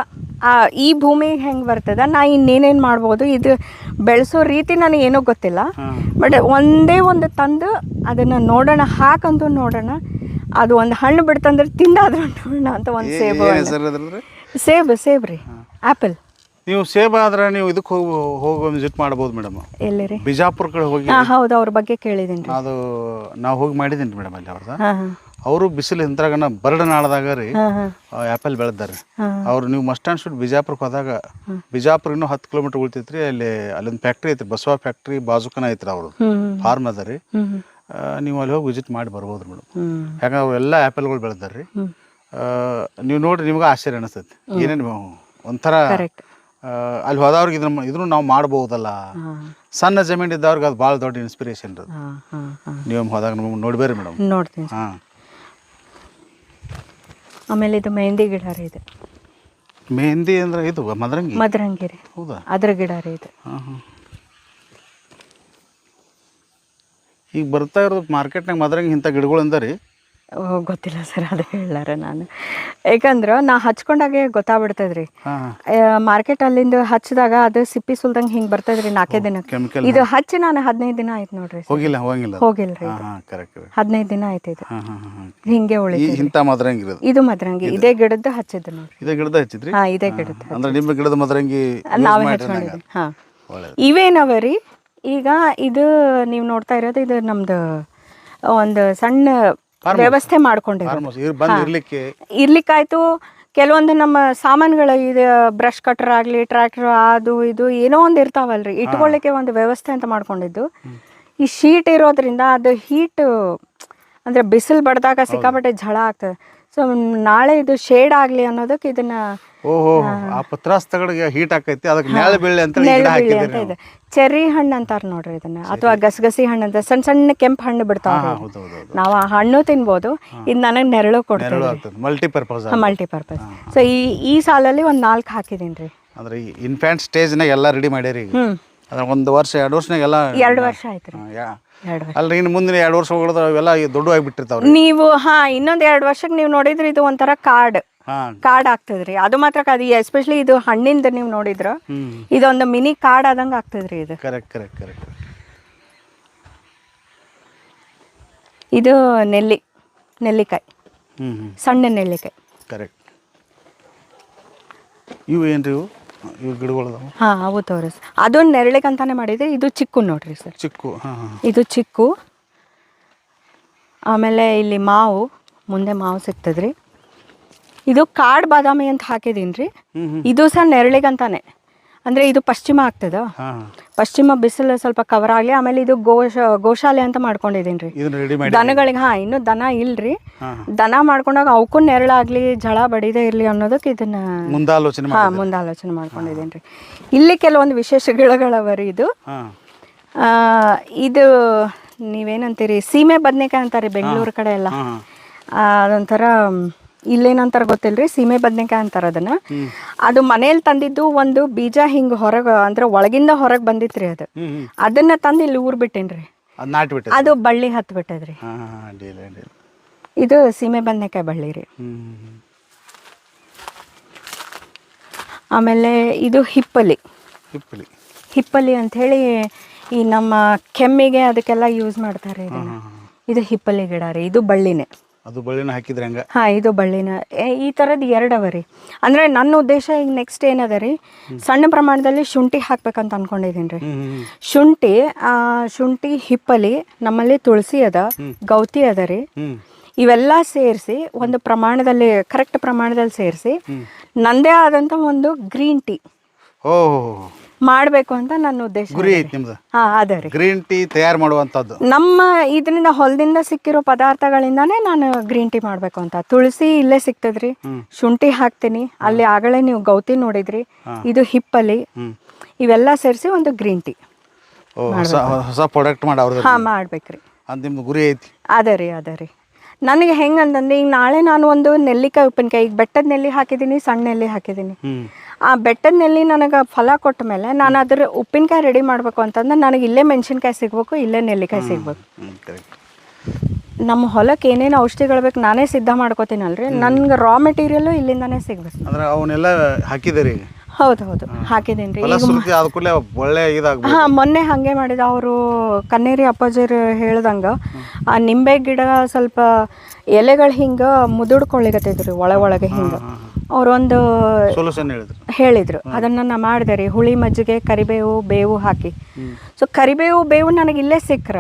ಈ ಭೂಮಿಗೆ ಹೆಂಗೆ ಬರ್ತದ, ನಾ ಇನ್ನೇನೇನು ಮಾಡ್ಬೋದು, ಇದು ಬೆಳೆಸೋ ರೀತಿ ನನಗೆ ಏನೂ ಗೊತ್ತಿಲ್ಲ. ಬಟ್ ಒಂದೇ ಒಂದು ತಂದು ಅದನ್ನು ನೋಡೋಣ, ಹಾಕಂತೂ ನೋಡೋಣ, ಅದು ಒಂದು ಹಣ್ಣು ಬಿಡ್ತಂದ್ರೆ ತಿಂದಾದ್ರೂ ನೋಡೋಣ ಅಂತ ಒಂದು ಸೇಬ್ ರೀ, ಆ್ಯಪಲ್. ನೀವು ಸೇಬ್ ಆದ್ರೆ ನೀವು ಇದಕ್ಕೆ ಹೋಗಿ ವಿಸಿಟ್ ಮಾಡ್ಬೋದು ಮೇಡಮ್. ಎಲ್ಲಿ ರೀ? ಬಿಜಾಪುರ ಕಡೆ ಹೋಗಿ. ಹೌದು, ಅವ್ರ ಬಗ್ಗೆ ಕೇಳಿದ್ದೀನಿ. ಅದು ನಾವು ಹೋಗಿ ಮಾಡಿದ್ದೀನಿ ಮೇಡಮ್ ಅಲ್ಲಿ. ಅವರು ಬಿಸಿಲು ಇಂದ್ರಾಗನ ಬರಡು ನಾಳದಾಗ ರೀ ಆ್ಯಪಲ್ ಬೆಳೆದಾರೆ ಅವ್ರು. ನೀವು ಮಸ್ಟ್ ಆ್ಯಂಡ್ ಶುಡ್ ಬಿಜಾಪುರಕ್ಕೆ ಹೋದಾಗ, ಬಿಜಾಪುರ ಇನ್ನೂ 10 ಕಿಲೋಮೀಟರ್ ಉಳಿತೈತ್ರಿ. ಅಲ್ಲಿ ಅಲ್ಲೊಂದು ಫ್ಯಾಕ್ಟ್ರಿ ಐತ್ರಿ, ಬಸವ ಫ್ಯಾಕ್ಟ್ರಿ ಬಾಜುಕನ ಐತ್ರಿ, ಅವ್ರದ್ದು ಫಾರ್ಮ್ ಅದ ರೀ. ನೀವು ಅಲ್ಲಿ ಹೋಗಿ ವಿಸಿಟ್ ಮಾಡಿ ಬರ್ಬೋದು ಮೇಡಮ್. ಯಾಕಂದ್ರೆ ಅವೆಲ್ಲ ಆ್ಯಪಲ್ಗಳು ಬೆಳೆದಾರೆ ರೀ. ನೀವು ನೋಡ್ರಿ, ನಿಮ್ಗೆ ಆಶ್ಚರ್ಯ ಅನಿಸ್ತೈತಿ. ಏನೇನು ಒಂಥರ ಅಲ್ಲಿ ಹೋದವ್ರಿಗೆ ಇದನ್ನು ನಾವು ಮಾಡ್ಬೋದಲ್ಲ. ಸಣ್ಣ ಜಮೀನು ಇದ್ದವ್ರಿಗೆ ಅದು ಭಾಳ ದೊಡ್ಡ ಇನ್ಸ್ಪಿರೇಷನ್ ರೀ. ನೀವು ಹೋದಾಗ ನಮ್ಗೆ ನೋಡ್ಬೇರಿ ಮೇಡಮ್. ನೋಡ್ತೀನಿ. ಆಮೇಲೆ ಇದು ಮೆಹಂದಿ ಗಿಡ ರೀ. ಇದು ಮೆಹಂದಿ ಅಂದ್ರೆ ಇದು ಮದರಂಗಿ ರೀ. ಹೌದಾ? ಅದ್ರ ಗಿಡ ರೀ ಇದು. ಈಗ ಬರ್ತಾ ಇರೋದು ಮಾರ್ಕೆಟ್ನಾಗ ಮದರಂಗಿ ಇಂಥ ಗಿಡಗಳು ಅಂದ ರೀ. ಗೊತ್ತಿಲ್ಲ ಸರ್, ಅದು ಹೇಳಾರ ನಾನು. ಯಾಕಂದ್ರೆ ನಾ ಹಚ್ಕೊಂಡಾಗೆ ಗೊತ್ತಾಗ್ಬಿಡ್ತದ್ರಿ. ಮಾರ್ಕೆಟ್ ಅಲ್ಲಿಂದ ಹಚ್ಚಿದಾಗ ಅದು ಸಿಪ್ಪಿ ಸುಲ್ದಂಗೆ ಹಿಂಗೆ ಬರ್ತದ್ರಿ 4 ದಿನಕ್ಕೆ. ಇದು ಹಚ್ಚಿ ನಾನು 15 ದಿನ ಆಯ್ತು ನೋಡ್ರಿ. ಹೋಗಿಲ್ರಿ, 15 ದಿನ ಆಯ್ತು. ಇದು ಹಿಂಗೆ ಉಳಿತು. ಇದು ಮದರಂಗಿ, ಇದೇ ಗಿಡದ್ದು ಹಚ್ಚಿದ್ದು ನೋಡ್ರಿ. ಇದೇ ಗಿಡದ ಹಚ್ಚಿದ್ರಿ? ಇದೇ ಗಿಡದ್ದು. ಅಂದ್ರೆ ನಿಮ್ಮ ಗಿಡದ ಮದರಂಗಿ ನಾವೇ ಹಚ್ಕೊಂಡಿದ್ವಿ. ಇವೇನವ ರೀ. ಈಗ ಇದು ನೀವು ನೋಡ್ತಾ ಇರೋದು, ಇದು ನಮ್ದು ಒಂದು ಸಣ್ಣ ವ್ಯವಸ್ಥೆ ಮಾಡ್ಕೊಂಡಿರ್ಲಿಕ್ಕೆ ಇರ್ಲಿಕ್ಕಾಯ್ತು. ಕೆಲವೊಂದು ನಮ್ಮ ಸಾಮಾನುಗಳು, ಇದು ಬ್ರಷ್ ಕಟ್ರ್ ಆಗಲಿ, ಟ್ರ್ಯಾಕ್ಟರ್, ಅದು ಇದು ಏನೋ ಒಂದು ಇರ್ತಾವಲ್ರಿ, ಇಟ್ಕೊಳ್ಳಿಕ್ಕೆ ಒಂದು ವ್ಯವಸ್ಥೆ ಅಂತ ಮಾಡ್ಕೊಂಡಿದ್ದು. ಈ ಶೀಟ್ ಇರೋದ್ರಿಂದ ಅದು ಹೀಟ್ ಅಂದರೆ ಬಿಸಿಲು ಬಡ್ದಾಗ ಸಿಕ್ಕಾಪಟ್ಟೆ ಝಳ ಆಗ್ತದೆ. ಸೊ ನಾಳೆ ಇದು ಶೇಡ್ ಆಗಲಿ ಅನ್ನೋದಕ್ಕೆ ಇದನ್ನ ಹೀಟ್ ಆಕೈತಿ, ಅದಕ್ಕೆ ನೆರಳು ಬೀಳಿ ಅಂತ ಇದೆ. ಚೆರ್ರಿ ಹಣ್ಣು ಅಂತಾರ ನೋಡ್ರಿ ಇದನ್ನ, ಅಥವಾ ಗಸಗಸಿ ಹಣ್ಣು ಅಂತ ಸಣ್ಣ ಸಣ್ಣ ಕೆಂಪು ಹಣ್ಣು ಬಿಡ್ತಾವ. ನಾವು ಆ ಹಣ್ಣು ತಿನ್ಬೋದು, ಇದು ನನಗೆ ನೆರಳು ಕೊಡ್ತೀವಿ, ಮಲ್ಟಿಪರ್ಪಸ್. ಸೊ ಈ ಸಾಲಲ್ಲಿ ಒಂದು 4 ಹಾಕಿದೀನಿ ರೀ. ಅಂದ್ರೆ ಇನ್ಫ್ಯಾಂಟ್ ಸ್ಟೇಜ್ನಾಗ ಎಲ್ಲ ರೆಡಿ ಮಾಡ್ಯಾರಿ. ಒಂದು ವರ್ಷ 2 ವರ್ಷನಾಗೆಲ್ಲ 2 ವರ್ಷ ಆಯ್ತು ರೀ. ಅಲ್ರಿ, ಇನ್ನು ಮುಂದಿನ 2 ವರ್ಷ ಹೋಗೋದು ಅವೆಲ್ಲ ದೊಡ್ಡ ಆಗಿಬಿಟ್ಟಿರ್ತಾವ. ನೀವು ಇನ್ನೊಂದು 2 ವರ್ಷಕ್ಕೆ ನೀವು ನೋಡಿದ್ರೆ ಇದು ಒಂಥರ ಕಾರ್ಡ್ ಆಗ್ತದ್ರಿ. ಅದು ಮಾತ್ರ ಎಸ್ಪೆಷಲಿ ಇದು ಹಣ್ಣಿಂದ ನೀವು ನೋಡಿದ್ರ ಇದೊಂದು ಮಿನಿ ಕಾರ್ಡ್ ಆದಂಗ ಆಗ್ತದ್ರಿ. ಇದು ಕರೆಕ್ಟ್. ಇದು ನೆಲ್ಲಿಕಾಯಿ, ಸಣ್ಣ ನೆಲ್ಲಿಕಾಯಿ. ಕರೆಕ್ಟ್. ಇವು ಏನ್ರಿ? ಇವು ಗಿಡಗಳು ಅವು ತೋರಿಸ್. ಅದೊಂದು ನೆರಳಿಗೆ ಅಂತಾನೆ ಮಾಡಿದ್ರೆ. ಇದು ಚಿಕ್ಕು ನೋಡ್ರಿ ಸರ್, ಇದು ಚಿಕ್ಕು. ಆಮೇಲೆ ಇಲ್ಲಿ ಮುಂದೆ ಮಾವು ಸಿಗ್ತದ್ರಿ. ಇದು ಕಾಡು ಬಾದಾಮಿ ಅಂತ ಹಾಕಿದೀನಿ ರೀ. ಇದು ಸಹ ನೆರಳಿಗಂತಾನೆ, ಅಂದರೆ ಇದು ಪಶ್ಚಿಮ ಆಗ್ತದ. ಹಾಂ ಪಶ್ಚಿಮ ಬಿಸಿಲು ಸ್ವಲ್ಪ ಕವರ್ ಆಗಲಿ. ಆಮೇಲೆ ಇದು ಗೋಶಾಲೆ ಅಂತ ಮಾಡ್ಕೊಂಡಿದ್ದೀನಿ ರೀ ಇದನ್ನ ರೆಡಿ ಮಾಡಿ ದನಗಳಿಗೆ. ಇನ್ನೂ ದನ ಇಲ್ರಿ. ದನ ಮಾಡ್ಕೊಂಡಾಗ ಅವಕ್ಕೂ ನೆರಳಾಗ್ಲಿ, ಝಳ ಬಡಿದೇ ಇರಲಿ ಅನ್ನೋದಕ್ಕೆ ಇದನ್ನ ಮುಂದಾಲೋಚನೆ ಮುಂದಾಲೋಚನೆ ಮಾಡ್ಕೊಂಡಿದ್ದೀನಿ ರೀ. ಇಲ್ಲಿ ಕೆಲವೊಂದು ವಿಶೇಷ ಗಿಡಗಳವ ರೀ. ಇದು ನೀವೇನಂತೀರಿ, ಸೀಮೆ ಬದನೆಕಾಯಿ ಅಂತಾರೆ ಬೆಂಗಳೂರು ಕಡೆ ಎಲ್ಲ. ಅದೊಂಥರ ಇಲ್ಲೇನಂತಾರ ಗೊತ್ತಿಲ್ರಿ, ಸೀಮೆ ಬದನೆಕಾಯಿ ಅಂತಾರೆ ಅದನ್ನ. ಅದು ಮನೇಲಿ ತಂದಿದ್ದು ಒಂದು ಬೀಜ ಹಿಂಗೆ ಹೊರಗೆ, ಅಂದ್ರೆ ಒಳಗಿಂದ ಹೊರಗೆ ಬಂದಿತ್ರಿ. ಅದನ್ನ ತಂದು ಇಲ್ಲಿ ಊರ್ ಬಿಟ್ಟೇನ್ರಿ. ಅದು ಬಳ್ಳಿ ಹತ್ತು ಬಿಟ್ಟದ್ರಿ. ಇದು ಸೀಮೆ ಬದನೆಕಾಯಿ ಬಳ್ಳಿ ರೀ. ಆಮೇಲೆ ಇದು ಹಿಪ್ಪಲಿ ಅಂತ ಹೇಳಿ ಈ ನಮ್ಮ ಕೆಮ್ಮಿಗೆ ಅದಕ್ಕೆಲ್ಲ ಯೂಸ್ ಮಾಡ್ತಾರೆ ಇದನ್ನ. ಇದು ಹಿಪ್ಪಲಿ ಗಿಡ ರೀ. ಇದು ಬಳ್ಳಿನೇ. ಅದು ಬಳ್ಳಿನ ಹಾಕಿದ್ರೆ ಹಂಗ? ಇದು ಬಳ್ಳಿನ. ಈ ಥರದ್ದು 2 ಅವ ರೀ. ಅಂದರೆ ನನ್ನ ಉದ್ದೇಶ ಈಗ ನೆಕ್ಸ್ಟ್ ಏನದ ರೀ, ಸಣ್ಣ ಪ್ರಮಾಣದಲ್ಲಿ ಶುಂಠಿ ಹಾಕ್ಬೇಕಂತ ಅನ್ಕೊಂಡಿದ್ದೀನಿ ರೀ. ಶುಂಠಿ, ಹಿಪ್ಪಲಿ, ನಮ್ಮಲ್ಲಿ ತುಳಸಿ ಅದ, ಗೌತಿ ಅದ ರೀ. ಇವೆಲ್ಲ ಸೇರಿಸಿ ಒಂದು ಪ್ರಮಾಣದಲ್ಲಿ, ಕರೆಕ್ಟ್ ಪ್ರಮಾಣದಲ್ಲಿ ಸೇರಿಸಿ ನಂದೇ ಆದಂಥ ಒಂದು ಗ್ರೀನ್ ಟೀ ಮಾಡಬೇಕು ಅಂತ ನನ್ನ ಉದ್ದೇಶ. ಗುರಿ ಐತಿ ನಿಮ್ದು? ಅದ ರೀ. ಗ್ರೀನ್ ಟೀ ತಯಾರು ಮಾಡುವಂಥದ್ದು ನಮ್ಮ ಇದರಿಂದ ಹೊಲದಿಂದ ಸಿಕ್ಕಿರೋ ಪದಾರ್ಥಗಳಿಂದಾನೇ ನಾನು ಗ್ರೀನ್ ಟೀ ಮಾಡಬೇಕು ಅಂತ. ತುಳಸಿ ಇಲ್ಲೇ ಸಿಗ್ತದ್ರಿ, ಶುಂಠಿ ಹಾಕ್ತೀನಿ, ಅಲ್ಲಿ ಆಗಲೇ ನೀವು ಗೌತಿ ನೋಡಿದ್ರಿ, ಇದು ಹಿಪ್ಪಲಿ, ಇವೆಲ್ಲ ಸೇರಿಸಿ ಒಂದು ಗ್ರೀನ್ ಟೀ ಹೊಸ ಪ್ರಾಡಕ್ಟ್ ಮಾಡ್ಬೇಕ್ರಿ. ಅದು ನಿಮ್ದು ಗುರಿ ಐತಿ? ಅದ ರೀ. ನನಗೆ ಹೆಂಗಂತಂದ್ರೆ, ಈಗ ನಾಳೆ ನಾನು ಒಂದು ನೆಲ್ಲಿಕಾಯಿ ಉಪ್ಪಿನಕಾಯಿ, ಈಗ ಬೆಟ್ಟದ ನೆಲ್ಲಿ ಹಾಕಿದ್ದೀನಿ, ಸಣ್ಣ ನೆಲ್ಲಿ ಹಾಕಿದ್ದೀನಿ. ಆ ಬೆಟ್ಟದ ನೆಲ್ಲಿ ನನಗೆ ಫಲ ಕೊಟ್ಟ ಮೇಲೆ ನಾನು ಅದ್ರ ಉಪ್ಪಿನಕಾಯಿ ರೆಡಿ ಮಾಡಬೇಕು ಅಂತಂದ್ರೆ ನನಗೆ ಇಲ್ಲೇ ಮೆಣಸಿನ್ಕಾಯಿ ಸಿಗ್ಬೇಕು, ಇಲ್ಲೇ ನೆಲ್ಲಿಕಾಯಿ ಸಿಗ್ಬೇಕು. ನಮ್ಮ ಹೊಲಕ್ಕೆ ಏನೇನು ಔಷಧಿಗಳು ಬೇಕು ನಾನೇ ಸಿದ್ಧ ಮಾಡ್ಕೋತೀನಲ್ರಿ. ನನ್ಗೆ ರಾ ಮೆಟೀರಿಯಲ್ಲು ಇಲ್ಲಿಂದಾನೇ ಸಿಗ್ಬೇಕು. ಅವನ್ನೆಲ್ಲ ಹಾಕಿದ್ದೀರಿ? ಹೌದು ಹಾಕಿದ್ದೀನಿ ರೀ. ಮೊನ್ನೆ ಹಾಗೆ ಮಾಡಿದ ಅವರು ಕನ್ನೇರಿ ಅಪ್ಪಾಜಿರು ಹೇಳ್ದಂಗೆ, ಆ ನಿಂಬೆ ಗಿಡ ಸ್ವಲ್ಪ ಎಲೆಗಳು ಹಿಂಗೆ ಮುದುಡ್ಕೊಳ್ಳಿಗತ್ತಿದ್ರಿ ಒಳಗೆ ಹಿಂಗೆ. ಅವರೊಂದು ಹೇಳಿದ್ರು, ಅದನ್ನು ನಾನು ಮಾಡಿದೆ ರೀ. ಹುಳಿ ಮಜ್ಜಿಗೆ, ಕರಿಬೇವು, ಬೇವು ಹಾಕಿ. ಸೊ ಕರಿಬೇವು, ಬೇವು ನನಗೆ ಇಲ್ಲೇ ಸಿಕ್ಕ್ರ,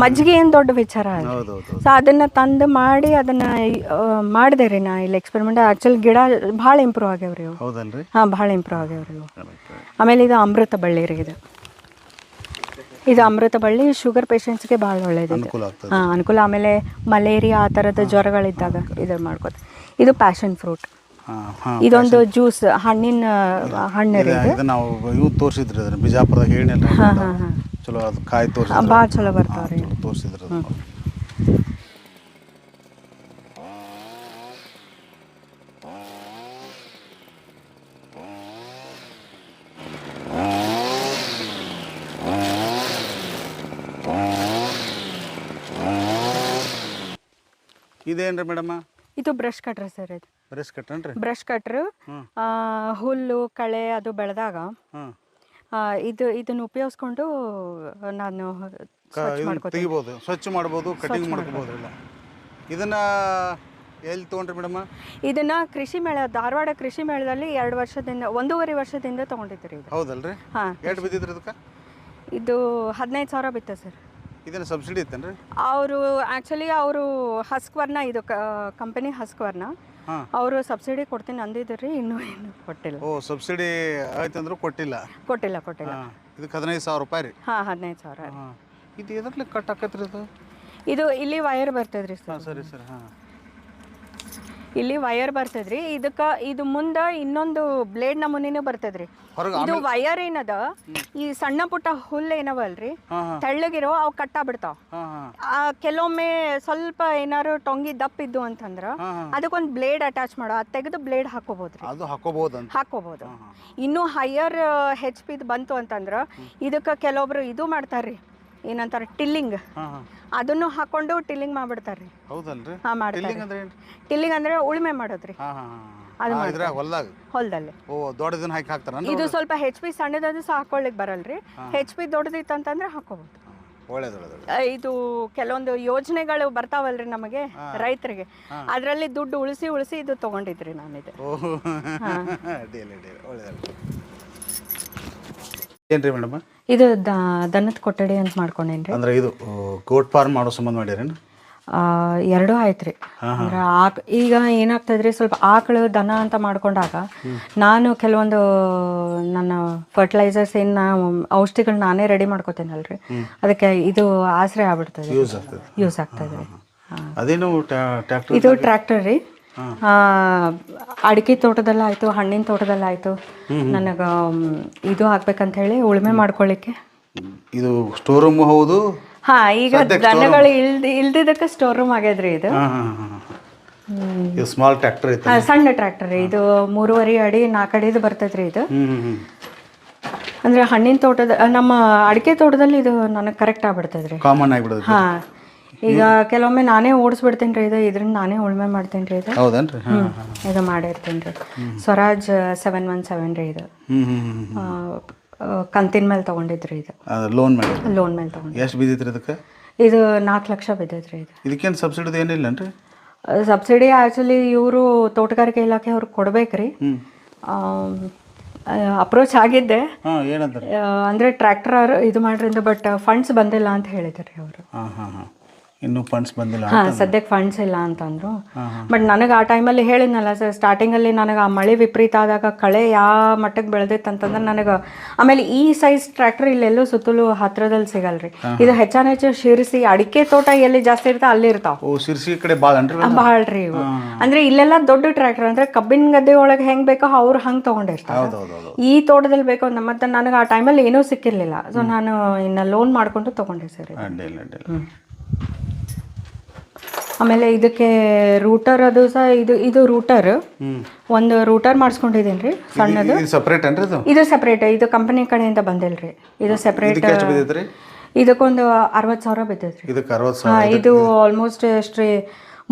ಮಜ್ಜಿಗೆ ಏನು ದೊಡ್ಡ ವಿಚಾರ ಅದು. ಸೊ ಅದನ್ನು ತಂದು ಮಾಡಿ ಅದನ್ನು ಮಾಡಿದೆ ರೀ ನಾ ಇಲ್ಲಿ ಎಕ್ಸ್ಪೆರಿಮೆಂಟ್. ಆ್ಯಕ್ಚುಲಿ ಗಿಡ ಭಾಳ ಇಂಪ್ರೂವ್ ಆಗ್ಯಾವ್ರಿ ಇವು. ಭಾಳ ಇಂಪ್ರೂವ್ ಆಗ್ಯಾವ್ರಿ ಇವು. ಆಮೇಲೆ ಇದು ಅಮೃತ ಬಳ್ಳಿ ರೀ. ಇದು ಅಮೃತ ಬಳ್ಳಿ ಶುಗರ್ ಪೇಷಂಟ್ಸ್ಗೆ ಭಾಳ ಒಳ್ಳೇದಿದೆ, ಅನುಕೂಲ. ಆಮೇಲೆ ಮಲೇರಿಯಾ ಆ ಥರದ ಜ್ವರಗಳಿದ್ದಾಗ ಇದು ಮಾಡ್ಕೋತ. ಇದು ಪ್ಯಾಷನ್ ಫ್ರೂಟ್. ಇದೊಂದು ಜ್ಯೂಸ್, ಹಣ್ಣಿನ ಹಣ್ಣು ರೀ. ನಾವು ಇವು ತೋರಿಸಿದ್ರಿ ಅದನ್ನ ಬಿಜಾಪುರದಾಗ ಹೇಳಿನಲ್ಲ, ಚಲೋ ಅದು ಕಾಯಿ ತೋರಿಸಿದ್ರು, ಭಾಳ ಚಲೋ ಬರ್ತಾವ್ರಿ ತೋರಿಸಿದ್ರು. ಇದೇನ್ರಿ ಮೇಡಮ್ಮ? ಇದು ಬ್ರಷ್ ಕಟ್ರ್ ಸರ್. ಇದು ಬ್ರಷ್ ಕಟ್ರನ್ರಿ? Brush cutter. ಹುಲ್ಲು ಕಳೆ ಅದು ಬೆಳೆದಾಗ ಇದನ್ನು ಉಪಯೋಗಿಸ್ಕೊಂಡು ನಾನು ತೆಗಿಬೋದು, ಸ್ವಚ್ಛ ಮಾಡ್ಬೋದು, ಕಟಿಂಗ್ ಮಾಡ್ಕೋಬೋದ್ರಲ್ಲ. ಇದನ್ನ ಎಲ್ಲಿ ತೊಗೊಂಡ್ರಿ ಮೇಡಮ್ಮ? ಇದನ್ನ ಕೃಷಿ ಮೇಳ, ಧಾರವಾಡ ಕೃಷಿ ಮೇಳದಲ್ಲಿ 1.5 ವರ್ಷದಿಂದ ತೊಗೊಂಡಿದ್ರಿ. ಹೌದಲ್ರಿ? ಎಷ್ಟು ಬಿದ್ದಿದ್ರಿ ಅದಕ್ಕೆ? ಇದು 15,000 ಬಿತ್ತು ಸರ್. ಇದನ್ನ ಸಬ್ಸಿಡಿ ಇತ್ತೇನ್ರಿ? ಅವರು ಆ್ಯಕ್ಚುಲಿ ಹಸ್ಕ್ವರ್ನ, ಇದು ಕಂಪನಿ ಹಸ್ಕ್ವರ್ನ, ಅವರು ಸಬ್ಸಿಡಿ ಕೊಡ್ತೀನಿ ಅಂದಿದ್ರಿ, ಇನ್ನೂ ಏನು ಕೊಟ್ಟಿಲ್ಲ. ಸಬ್ಸಿಡಿ ಆಯ್ತಂದ್ರೂ ಕೊಟ್ಟಿಲ್ಲ? ಕೊಟ್ಟಿಲ್ಲ. ಇದಕ್ಕೆ 15,000 ರೂಪಾಯಿ ರೀ? 15,000. ಇದು ಎದ್ರಲ್ಲಿ ಕಟ್ ಆಕತ್ರಿ? ಇದು ಇಲ್ಲಿ ವೈರ್ ಬರ್ತದ್ರಿ ಸರ್. ಸರಿ ಸರ್. ಇಲ್ಲಿ ವೈರ್ ಬರ್ತದ್ರಿ. ಇದು ಮುಂದೆ ಇನ್ನೊಂದು ಬ್ಲೇಡ್ ನಮೂನಿನೂ ಬರ್ತದ್ರಿ. ಇದು ವೈರ್ ಏನದ, ಈ ಸಣ್ಣ ಪುಟ್ಟ ಹುಲ್ಲು ಏನವಲ್ರಿ ತೆಳ್ಳಗಿರೋ, ಅವು ಕಟ್ಟಾಗ್ಬಿಡ್ತಾವ. ಕೆಲವೊಮ್ಮೆ ಸ್ವಲ್ಪ ಏನಾರು ಟೊಂಗಿ ದಪ್ಪ ಇದ್ದು ಅಂತಂದ್ರ ಅದಕ್ಕೊಂದು ಬ್ಲೇಡ್ ಅಟ್ಯಾಚ್ ಮಾಡೋ, ಅದು ತೆಗೆದು ಬ್ಲೇಡ್ ಹಾಕೋಬಹುದು. ಇನ್ನು ಹೈಯರ್ HP ಬಂತು ಅಂತಂದ್ರ ಇದಕ್ಕೆ ಕೆಲವೊಬ್ರು ಇದು ಮಾಡ್ತಾರ್ರಿ, ಏನಂತಾರೆ ಟಿಲ್ಲಿಂಗ್, ಅದನ್ನು ಹಾಕೊಂಡು ಟಿಲ್ಲಿಂಗ್ ಮಾಡ್ಬಿಡ್ತಾರ್ರಿ. ಹೌದಲ್ರಿ? ಟಿಲ್ಲಿಂಗ್ ಅಂದ್ರೆ ಉಳುಮೆ ಮಾಡೋದ್ರಿ. ಹೊಲದಲ್ಲಿ ಇದು ಸ್ವಲ್ಪ HP ಸಣ್ಣದಾದ್ರು ಸಹ ಹಾಕೊಳ್ಳಿಕ್ ಬರಲ್ರಿ. HP ದೊಡ್ಡದಿತ್ತಂತಂದ್ರೆ ಹಾಕೋಬಹುದು. ಇದು ಕೆಲವೊಂದು ಯೋಜನೆಗಳು ಬರ್ತಾವಲ್ರಿ ನಮಗೆ ರೈತರಿಗೆ, ಅದರಲ್ಲಿ ದುಡ್ಡು ಉಳಿಸಿ ಇದು ತಗೊಂಡಿದ್ರಿ ನಾನಿದೆ. ಏನ್ರಿ ಮೇಡಮ್? ಇದು ದನದ ಕೊಠಡಿ ಅಂತ ಮಾಡ್ಕೊಂಡೇನ್ರಿ. ಅಂದ್ರೆ ಇದು ಗೋಟ್ ಫಾರ್ಮ್ ಮಾಡೋ ಸಂಬಂಧ ಮಾಡ್ಯಾರೇನು? ಎರಡೂ ಆಯ್ತು ರೀ. ಅಂದ್ರೆ ಈಗ ಏನಾಗ್ತದ್ರಿ, ಸ್ವಲ್ಪ ಆಕಳು ದನ ಅಂತ ಮಾಡ್ಕೊಂಡಾಗ ನಾನು ಕೆಲವೊಂದು ನನ್ನ ಫರ್ಟಿಲೈಸರ್ಸ್ ಔಷಧಿಗಳು ನಾನೇ ರೆಡಿ ಮಾಡ್ಕೋತೇನಲ್ರಿ, ಅದಕ್ಕೆ ಇದು ಆಸರೆ ಆಗ್ಬಿಡ್ತದೆ, ಯೂಸ್ ಆಗ್ತದೆ ರೀ. ಅದೇನು ಟ್ರ್ಯಾಕ್ಟರ್? ಇದು ಟ್ರ್ಯಾಕ್ಟರ್ ರೀ. ಅಡಿಕೆ ತೋಟದಲ್ಲಾಯ್ತು, ಹಣ್ಣಿನ ತೋಟದಲ್ಲಾಯ್ತು, ನನಗೆ ಇದು ಹಾಕ್ಬೇಕಂತ ಹೇಳಿ ಉಳುಮೆ ಮಾಡ್ಕೊಳ್ಳಿಕ್ಕೆ. ಇದು ಸ್ಟೋರ್ ರೂಮ್ ಹೌದು? ಹಾ, ಈಗ ದನಗಳು ಇಲ್ದಿದ್ದಕ್ಕೆ ಸ್ಟೋರ್ ರೂಮ್ ಆಗ್ಯದ್ರಿ ಇದು. ಸ್ಮಾಲ್ ಟ್ರ್ಯಾಕ್ಟರ್ ಐತೆ? ಸಣ್ಣ ಟ್ರ್ಯಾಕ್ಟರ್ ರೀ ಇದು. 3.5 ಅಡಿ 4 ಅಡಿದು ಬರ್ತೈತ್ರಿ ಇದು. ಅಂದ್ರೆ ಹಣ್ಣಿನ ತೋಟದ, ನಮ್ಮ ಅಡಿಕೆ ತೋಟದಲ್ಲಿ ಇದು ನನಗೆ ಕರೆಕ್ಟ್ ಆಗ್ಬಿಡ್ತದ್ರಿ, ಕಾಮನ್ ಆಗಿಬಿಡುತ್ತೆ. ಹಾ, ಈಗ ಕೆಲವೊಮ್ಮೆ ನಾನೇ ಓಡಿಸ್ಬಿಡ್ತೇನೆ ರೀ ಇದು, ಇದ್ರಿಂದ ನಾನೇ ಉಳುಮೆ ಮಾಡ್ತೇನೆ ರೀ ಇದು. ಹೌದೇನ್ರಿ? ಇದು ಮಾಡಿರ್ತೇನೆ ರೀ. ಸ್ವರಾಜ್ 717 ರೀ ಇದು. ಕಂತಿನ ಮೇಲೆ ತೊಗೊಂಡಿದ್ರಿ ಇದು. ಲೋನ್ ಮೇಲೆ? ಲೋನ್ ಮೇಲೆ ತೊಗೊಂಡು. ಎಷ್ಟು ಬಿದ್ದೈತ್ರಿ ಅದಕ್ಕೆ? ಇದು 4 ಲಕ್ಷ ಬಿದ್ದೈತ್ರಿ ಇದು. ಇದಕ್ಕೇನು ಸಬ್ಸಿಡಿ ಏನಿಲ್ಲನ್ರಿ? ಸಬ್ಸಿಡಿ ಆ್ಯಕ್ಚುಲಿ ಇವರು ತೋಟಗಾರಿಕೆ ಇಲಾಖೆ ಅವ್ರಿಗೆ ಕೊಡ್ಬೇಕ್ರಿ. ಅಪ್ರೋಚ್ ಆಗಿದ್ದೆ, ಏನಂತಾರೆ ಅಂದರೆ ಟ್ರ್ಯಾಕ್ಟರ್ ಇದು ಮಾಡ್ರಿಂದ, ಬಟ್ ಫಂಡ್ಸ್ ಬಂದಿಲ್ಲ ಅಂತ ಹೇಳಿದ್ದಾರೆ ಅವರು. ಇನ್ನೂ ಫಂಡ್ಸ್ ಬಂದಿಲ್ಲ? ಹಾಂ, ಸದ್ಯಕ್ಕೆ ಫಂಡ್ಸ್ ಇಲ್ಲ ಅಂತಂದರು. ಬಟ್ ನನಗೆ ಆ ಟೈಮಲ್ಲಿ ಹೇಳಿದ್ನಲ್ಲ ಸರ್, ಸ್ಟಾರ್ಟಿಂಗಲ್ಲಿ ನನಗೆ ಆ ಮಳೆ ವಿಪರೀತ ಆದಾಗ ಕಳೆ ಯಾವ ಮಟ್ಟಕ್ಕೆ ಬೆಳೆದೈತೆ ಅಂತಂದ್ರೆ ನನಗೆ, ಆಮೇಲೆ ಈ ಸೈಜ್ ಟ್ರ್ಯಾಕ್ಟರ್ ಇಲ್ಲೆಲ್ಲೂ ಸುತ್ತಲೂ ಹತ್ರದಲ್ಲಿ ಸಿಗಲ್ರಿ. ಇದು ಹೆಚ್ಚು ಶಿರ್ಸಿ ಅಡಿಕೆ ತೋಟ ಎಲ್ಲಿ ಜಾಸ್ತಿ ಇರ್ತಾವ ಅಲ್ಲಿ ಇರ್ತಾವ. ಶಿರ್ಸಿ ಕಡೆ ಭಾಳ ರೀ ಇವು. ಅಂದ್ರೆ ಇಲ್ಲೆಲ್ಲ ದೊಡ್ಡ ಟ್ರ್ಯಾಕ್ಟರ್, ಅಂದ್ರೆ ಕಬ್ಬಿನ ಗದ್ದೆ ಒಳಗೆ ಹೆಂಗ್ ಬೇಕೋ ಅವ್ರು ಹಂಗೆ ತೊಗೊಂಡಿರ್ತಾರೆ. ಈ ತೋಟದಲ್ಲಿ ಬೇಕೋ ಮತ್ತೆ ನನಗೆ ಆ ಟೈಮಲ್ಲಿ ಏನೂ ಸಿಕ್ಕಿರ್ಲಿಲ್ಲ. ಸೊ ನಾನು ಇನ್ನು ಲೋನ್ ಮಾಡ್ಕೊಂಡು ತೊಗೊಂಡೆ ಸರ್. ಆಮೇಲೆ ಇದಕ್ಕೆ ರೂಟರ್ ಅದು ಸಹ, ಇದು ರೂಟರ್, ಒಂದು ರೂಟರ್ ಮಾಡಿಸ್ಕೊಂಡಿದ್ದೀನಿ ರೀ ಸಣ್ಣದು. ಸಪ್ರೇಟ್ ಏನ್ರಿ ಇದು? ಇದು ಸಪ್ರೇಟ್, ಇದು ಕಂಪನಿ ಕಡೆಯಿಂದ ಬಂದಿಲ್ರಿ, ಇದು ಸಪ್ರೇಟ್. ಇದಕ್ಕೊಂದು 60,000 ಬಿದ್ದೈತ್ರಿ. ಇದಕ್ಕೆ 60,000? ಇದು ಆಲ್ಮೋಸ್ಟ್ ಎಷ್ಟ್ರಿ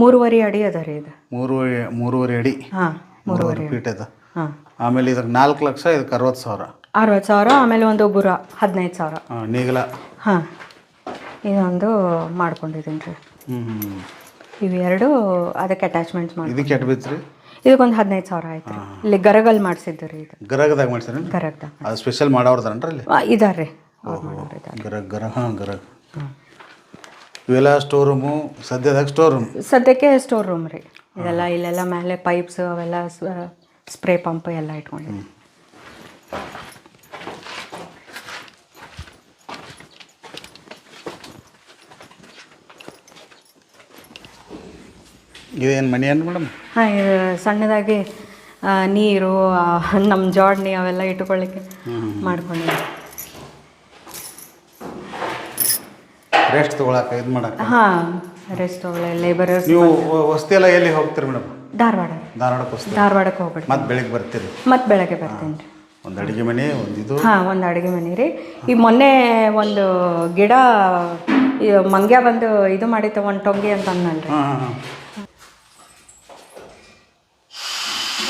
3.5 ಅಡಿ ಅದ ರೀ ಇದು. 3.5 ಅಡಿ? ಹಾಂ, 3.5 ಫೀಟ್ ಅದ. ಹಾಂ. ಆಮೇಲೆ ಇದಕ್ಕೆ 4 ಲಕ್ಷ, ಇದಕ್ಕೆ 60,000? 60,000. ಆಮೇಲೆ ಒಂದು ಗುರ 15,000. ನೀಗಲ? ಹಾಂ, ಇದೊಂದು ಮಾಡ್ಕೊಂಡಿದ್ದೀನಿ ರೀ. ಇವೆರಡು ಅದಕ್ಕೆ ಅಟ್ಯಾಚ್ಮೆಂಟ್ಸ್ ಮಾಡಿ. ಇದಕ್ಕೆ ಎಷ್ಟು ಬಿತ್ತು ರೀ? ಇದಕ್ಕೊಂದು 15,000 ಆಯ್ತು ರೀ. ಇಲ್ಲಿ ಗರಗಲ್ಲಿ ಮಾಡಿಸಿದ್ದು ರೀ ಇದು. ಗರಗದಾಗ ಮಾಡ್ಸಿರಿ? ಗರಗದಾಗ. ಅದು ಸ್ಪೆಷಲ್ ಮಾಡೋರ್ದಾರನ್ರಿ ಅಲ್ಲಿ? ಇದಾರೆ ಗರಗ. ಇವೆಲ್ಲ ಸ್ಟೋರ್ ರೂಮು ಸದ್ಯದಾಗ? ಸ್ಟೋರ್ ರೂಮ್ ಸದ್ಯಕ್ಕೆ ಸ್ಟೋರ್ ರೂಮ್ ರೀ ಇದೆಲ್ಲ. ಇಲ್ಲೆಲ್ಲ ಮೇಲೆ ಪೈಪ್ಸ್ ಅವೆಲ್ಲ, ಸ್ಪ್ರೇ ಪಂಪ್ ಎಲ್ಲ ಇಟ್ಕೊಂಡಿದ್ದೀವಿ. ಇದೇನು ಮನೆ ಏನು ಮೇಡಮ್? ಹಾಂ, ಇದು ಸಣ್ಣದಾಗಿ ನೀರು, ನಮ್ಮ ಜೋಡಣೆ ಅವೆಲ್ಲ ಇಟ್ಕೊಳ್ಳಿಕ್ಕೆ ಮಾಡ್ಕೊಂಡಿದ್ದೀವಿ. ರೆಸ್ಟ್ ತೊಗೊಳಕ್ಕೆ ಇದು ಮಾಡಕ್ಕೆ? ಹಾಂ, ರೆಸ್ಟ್ ತೊಗೊಳ್ಳಿ. ಲೇಬರರ್ಸ್. ನೀವು ವಸ್ತಿ ಎಲ್ಲ ಎಲ್ಲಿ ಹೋಗ್ತೀರಿ ಮೇಡಮ್? ಧಾರವಾಡಕ್ಕೆ ಹೋಗ್ಬಿಟ್ಟು ಮತ್ತೆ ಬೆಳಿಗ್ಗೆ ಬರ್ತೀರಿ? ಮತ್ತೆ ಬೆಳಗ್ಗೆ ಬರ್ತೀನಿ ರೀ. ಒಂದು ಅಡುಗೆ ಮನೆ, ಒಂದು ಇದು? ಹಾಂ, ಒಂದು ಅಡುಗೆ ಮನೆ ರೀ. ಈಗ ಮೊನ್ನೆ ಒಂದು ಗಿಡ ಮಂಗ್ಯ ಬಂದು ಇದು ಮಾಡಿತ್ತು, ಒಂದು ಟೊಂಗಿ ಅಂತ ಅನ್ನಲ್ರಿ,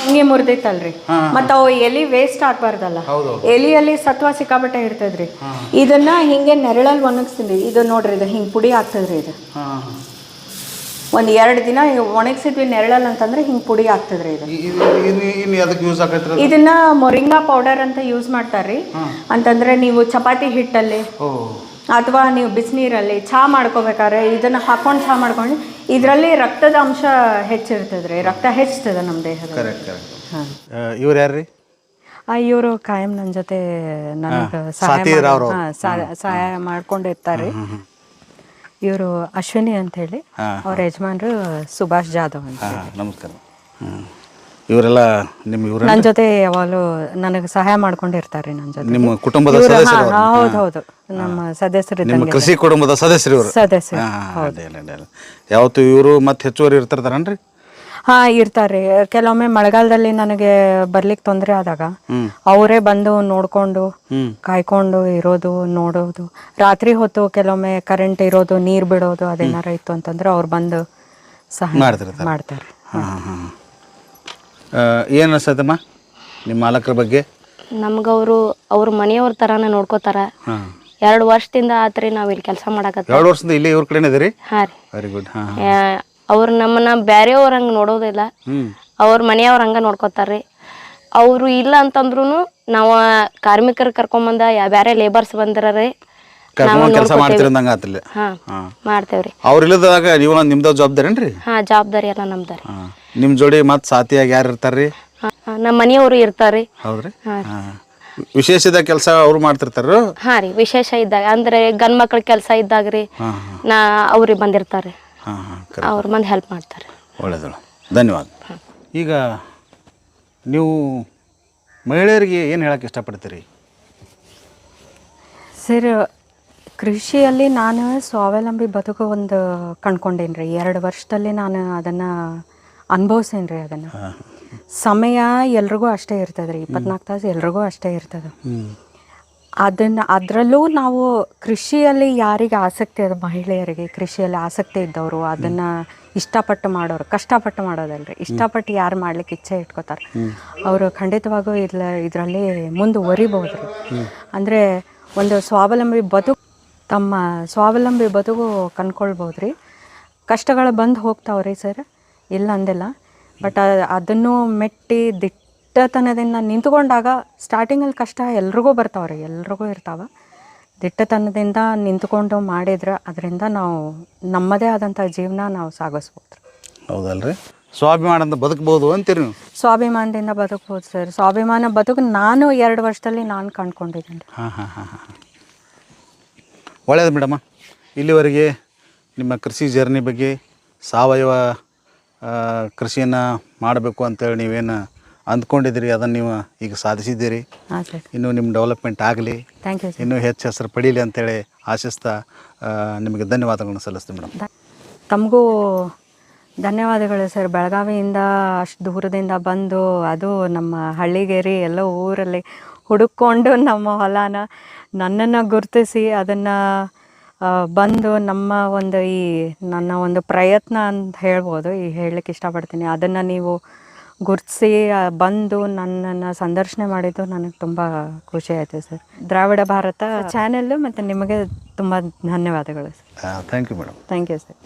ಟೊಂಗಿ ಮುರಿದೈತಲ್ರಿ. ಮತ್ತು ಅವು ಎಲೆ ವೇಸ್ಟ್ ಆಗಬಾರ್ದಲ್ಲ, ಎಲೆಯಲ್ಲಿ ಸತ್ವ ಸಿಕ್ಕಾಬಟ್ಟೆ ಇರ್ತದ್ರಿ. ಇದನ್ನ ಹಿಂಗೆ ನೆರಳಲ್ಲಿ ಒಣಗಿಸ್ತೀನಿ. ಇದು ನೋಡ್ರಿ, ಇದು ಹಿಂಗೆ ಪುಡಿ ಆಗ್ತದ್ರಿ. ಇದು ಒಂದು 2 ದಿನ ಒಣಗಿಸಿದ್ವಿ ನೆರಳಲ್ಲಿ ಅಂತಂದ್ರೆ ಹಿಂಗೆ ಪುಡಿ ಆಗ್ತದ್ರಿ. ಇದು ಇದನ್ನ ಮೊರಿಂಗಾ ಪೌಡರ್ ಅಂತ ಯೂಸ್ ಮಾಡ್ತಾರ್ರಿ. ಅಂತಂದ್ರೆ ನೀವು ಚಪಾತಿ ಹಿಟ್ಟಲ್ಲಿ ಅಥವಾ ನೀವು ಬಿಸಿನೀರಲ್ಲಿ ಚಹಾ ಮಾಡ್ಕೋಬೇಕಾದ್ರೆ ಇದನ್ನ ಹಾಕೊಂಡು ಚಹಾ ಮಾಡ್ಕೊಂಡು, ಇದರಲ್ಲಿ ರಕ್ತದ ಅಂಶ ಹೆಚ್ಚಿರ್ತದ್ರಿ, ರಕ್ತ ಹೆಚ್ಚಿಸ್ತದ ನಮ್ಮ ದೇಹದಲ್ಲಿ. ಇವ್ರು ಯಾರ್ರಿ? ಇವರು ಕಾಯಂ ನನ್ನ ಜೊತೆ ನನಗೆ ಸಹಾಯ ಮಾಡ್ಕೊಂಡಿರ್ತಾರೆ. ಇವರು ಅಶ್ವಿನಿ ಅಂತ ಹೇಳಿ, ಅವ್ರ ಯಜಮಾನ್ರು ಸುಭಾಷ್ ಜಾಧವ್ ಅಂತ. ನಮಸ್ಕಾರ. ಇವರೆಲ್ಲ ನನ್ನ ಜೊತೆ ಯಾವಾಗಲೂ ನನಗೆ ಸಹಾಯ ಮಾಡ್ಕೊಂಡಿರ್ತಾರೆ. ನನ್ನ ಜೊತೆ ನಿಮ್ಮ ಕುಟುಂಬದ ಸದಸ್ಯರು? ಹೌದು, ನಮ್ಮ ಸದಸ್ಯರು, ನಿಮ್ಮ ಕೃಷಿ ಕುಟುಂಬದ ಸದಸ್ಯರು ಇವರು? ಸದಸ್ಯರು. ಯಾವತ್ತು ಇವರು ಮತ್ತೆ ಹೆಚ್ಚುವರಿ ಇರ್ತಾರನ್ರಿ? ಹಾಂ, ಇರ್ತಾರೆ. ಕೆಲವೊಮ್ಮೆ ಮಳೆಗಾಲದಲ್ಲಿ ನನಗೆ ಬರ್ಲಿಕ್ಕೆ ತೊಂದರೆ ಆದಾಗ ಅವರೇ ಬಂದು ನೋಡ್ಕೊಂಡು ಕಾಯ್ಕೊಂಡು ಇರೋದು, ನೋಡೋದು. ರಾತ್ರಿ ಹೊತ್ತು ಕೆಲವೊಮ್ಮೆ ಕರೆಂಟ್ ಇರೋದು, ನೀರು ಬಿಡೋದು ಅದೇನಾರ ಇತ್ತು ಅಂತಂದ್ರೆ ಅವ್ರು ಬಂದು ಸಹಾಯ ಮಾಡ್ತಾರೆ. ಏನು ಅನ್ಸತ್ತಮ್ಮ ನಿಮ್ಮ ಮಾಲಕರ ಬಗ್ಗೆ? ನಮ್ಗವರು ಅವ್ರ ಮನೆಯವ್ರ ಥರನ ನೋಡ್ಕೋತಾರ. 2 ವರ್ಷದಿಂದ ಆತ್ರಿ ನಾವು ಇಲ್ಲಿ ಕೆಲಸ ಮಾಡಕತ್ತೀವಿ. 2 ವರ್ಷದಿಂದ ಇಲ್ಲೇ ಇವ್ರ ಕಡೆನೇ ಇದೀರಿ? ಹಾಂ ರೀ. Very good. ಅವ್ರು ನಮ್ಮನ್ನ ಬೇರೆಯವ್ರ ಹಂಗೆ ನೋಡೋದಿಲ್ಲ, ಅವ್ರ ಮನೆಯವ್ರ ಹಂಗೆ ನೋಡ್ಕೋತಾರ್ರಿ. ಅವರು ಇಲ್ಲ ಅಂತಂದ್ರೂ ನಾವು ಕಾರ್ಮಿಕರು ಕರ್ಕೊಂಬಂದ ಬೇರೆ ಲೇಬರ್ಸ್ ಬಂದಿರ ರೀ, ಕರ್ಕೊಂಡು ಕೆಲಸ ಮಾಡ್ತಿರಂದಂಗ ಆತಿಲ್ಲ. ಹಾಂ ಮಾಡ್ತೇವ್ರಿ. ಅವ್ರು ಇಲ್ಲದಾಗ ನೀವು ನಿಮ್ದು ಜವಾಬ್ದಾರಿ ರೀ? ಹಾಂ ಜವಾಬ್ದಾರಿ ಎಲ್ಲ ನಮ್ದು ರೀ. ನಿಮ್ಮ ಜೋಡಿ ಮತ್ತು ಸಾಥಿಯಾಗಿ ಯಾರು ಇರ್ತಾರ್ರಿ? ನಮ್ಮ ಮನೆಯವರು ಇರ್ತಾರ್ರಿ. ಹೌದ್ರಿ. ವಿಶೇಷದ ಕೆಲಸ ಅವ್ರು ಮಾಡ್ತಿರ್ತಾರ? ಹಾಂ ರೀ, ವಿಶೇಷ ಇದ್ದಾಗ ಅಂದ್ರೆ ಗಂಡ್ ಮಕ್ಳ ಕೆಲಸ ಇದ್ದಾಗ ರೀ ಅವ್ರಿಗೆ ಬಂದಿರ್ತಾರೆ, ಅವ್ರ ಮಂದಿ ಹೆಲ್ಪ್ ಮಾಡ್ತಾರೆ. ಒಳ್ಳೇದು, ಧನ್ಯವಾದ. ಈಗ ನೀವು ಮಹಿಳೆಯರಿಗೆ ಏನು ಹೇಳಕ್ಕೆ ಇಷ್ಟಪಡ್ತೀರಿ? ಸರ್, ಕೃಷಿಯಲ್ಲಿ ನಾನು ಸ್ವಾವಲಂಬಿ ಬದುಕು ಒಂದು ಕಂಡ್ಕೊಂಡೇನಿ ರೀ. 2 ವರ್ಷದಲ್ಲಿ ನಾನು ಅದನ್ನು ಅನುಭವಿಸೇನಿ ರೀ. ಅದನ್ನು ಸಮಯ ಎಲ್ರಿಗೂ ಅಷ್ಟೇ ಇರ್ತದೆ ರೀ, 24 ತಾಸು ಎಲ್ರಿಗೂ ಅಷ್ಟೇ ಇರ್ತದೆ. ಅದರಲ್ಲೂ ನಾವು ಕೃಷಿಯಲ್ಲಿ ಯಾರಿಗೆ ಆಸಕ್ತಿ ಇದೆ, ಮಹಿಳೆಯರಿಗೆ ಕೃಷಿಯಲ್ಲಿ ಆಸಕ್ತಿ ಇದ್ದವರು, ಅದನ್ನು ಇಷ್ಟಪಟ್ಟು ಮಾಡೋರು, ಕಷ್ಟಪಟ್ಟು ಮಾಡೋದಲ್ರಿ, ಇಷ್ಟಪಟ್ಟು ಯಾರು ಮಾಡ್ಲಿಕ್ಕೆ ಇಚ್ಛೆ ಇಟ್ಕೋತಾರೆ ಅವರು ಖಂಡಿತವಾಗೂ ಇದರಲ್ಲಿ ಮುಂದುವರಿಬೋದು ರೀ. ಅಂದರೆ ಒಂದು ಸ್ವಾವಲಂಬಿ ಬದುಕು, ತಮ್ಮ ಸ್ವಾವಲಂಬಿ ಬದುಕು ಕಂಡ್ಕೊಳ್ಬೋದು ರೀ. ಕಷ್ಟಗಳು ಬಂದು ಹೋಗ್ತಾವ್ರಿ ಸರ್, ಇಲ್ಲ ಅಂದಿಲ್ಲ. ಬಟ್ ಅದನ್ನು ಮೆಟ್ಟಿ ದಿಟ್ಟತನದಿಂದ ನಿಂತ್ಕೊಂಡಾಗ, ಸ್ಟಾರ್ಟಿಂಗಲ್ಲಿ ಕಷ್ಟ ಎಲ್ರಿಗೂ ಬರ್ತಾವ್ರಿ, ಎಲ್ರಿಗೂ ಇರ್ತಾವೆ. ದಿಟ್ಟತನದಿಂದ ನಿಂತ್ಕೊಂಡು ಮಾಡಿದ್ರೆ ಅದರಿಂದ ನಾವು ನಮ್ಮದೇ ಆದಂಥ ಜೀವನ ನಾವು ಸಾಗಿಸ್ಬೋದು. ಹೌದಲ್ರಿ, ಸ್ವಾಭಿಮಾನದಿಂದ ಬದುಕ್ಬೋದು ಅಂತೀರಿ ನೀವು? ಸ್ವಾಭಿಮಾನದಿಂದ ಬದುಕ್ಬೋದು ಸರ್. ಸ್ವಾಭಿಮಾನ ಬದುಕು ನಾನು 2 ವರ್ಷದಲ್ಲಿ ನಾನು ಕಂಡ್ಕೊಂಡಿದ್ದೀನಿ. ಹಾಂ. ಒಳ್ಳೆಯದು ಮೇಡಮ್ಮ. ಇಲ್ಲಿವರೆಗೆ ನಿಮ್ಮ ಕೃಷಿ ಜರ್ನಿ ಬಗ್ಗೆ, ಸಾವಯವ ಕೃಷಿಯನ್ನು ಮಾಡಬೇಕು ಅಂತೇಳಿ ನೀವೇನು ಅಂದ್ಕೊಂಡಿದ್ದೀರಿ ಅದನ್ನು ನೀವು ಈಗ ಸಾಧಿಸಿದ್ದೀರಿ. ಹಾಂ ಸರ್. ಇನ್ನೂ ನಿಮ್ಮ ಡೆವಲಪ್ಮೆಂಟ್ ಆಗಲಿ, ಥ್ಯಾಂಕ್ ಯು ಸರ್. ಇನ್ನೂ ಹೆಚ್ಚು ಹೆಸರು ಪಡೀಲಿ ಅಂತೇಳಿ ಆಶಿಸ್ತಾ ನಿಮಗೆ ಧನ್ಯವಾದಗಳನ್ನು ಸಲ್ಲಿಸ್ತೀನಿ ಮೇಡಮ್. ತಮಗೂ ಧನ್ಯವಾದಗಳು ಸರ್. ಬೆಳಗಾವಿಯಿಂದ ಅಷ್ಟು ದೂರದಿಂದ ಬಂದು, ಅದು ನಮ್ಮ ಹಳ್ಳಿಗೇರಿ ಎಲ್ಲೋ ಊರಲ್ಲಿ ಹುಡುಕೊಂಡು ನಮ್ಮ ಹೊಲನ ನನ್ನನ್ನು ಗುರುತಿಸಿ ಅದನ್ನು ಬಂದು ನಮ್ಮ ಒಂದು ನನ್ನ ಒಂದು ಪ್ರಯತ್ನ ಅಂತ ಹೇಳ್ಬೋದು, ಹೇಳಲಿಕ್ಕೆ ಇಷ್ಟಪಡ್ತೀನಿ. ಅದನ್ನು ನೀವು ಗುರುತಿಸಿ ಬಂದು ನನ್ನನ್ನು ಸಂದರ್ಶನ ಮಾಡಿದ್ದು ನನಗೆ ತುಂಬ ಖುಷಿ ಆಯಿತು ಸರ್. ದ್ರಾವಿಡ ಭಾರತ ಚಾನೆಲ್ಲು ಮತ್ತು ನಿಮಗೆ ತುಂಬ ಧನ್ಯವಾದಗಳು sir. Thank you madam. Thank you sir.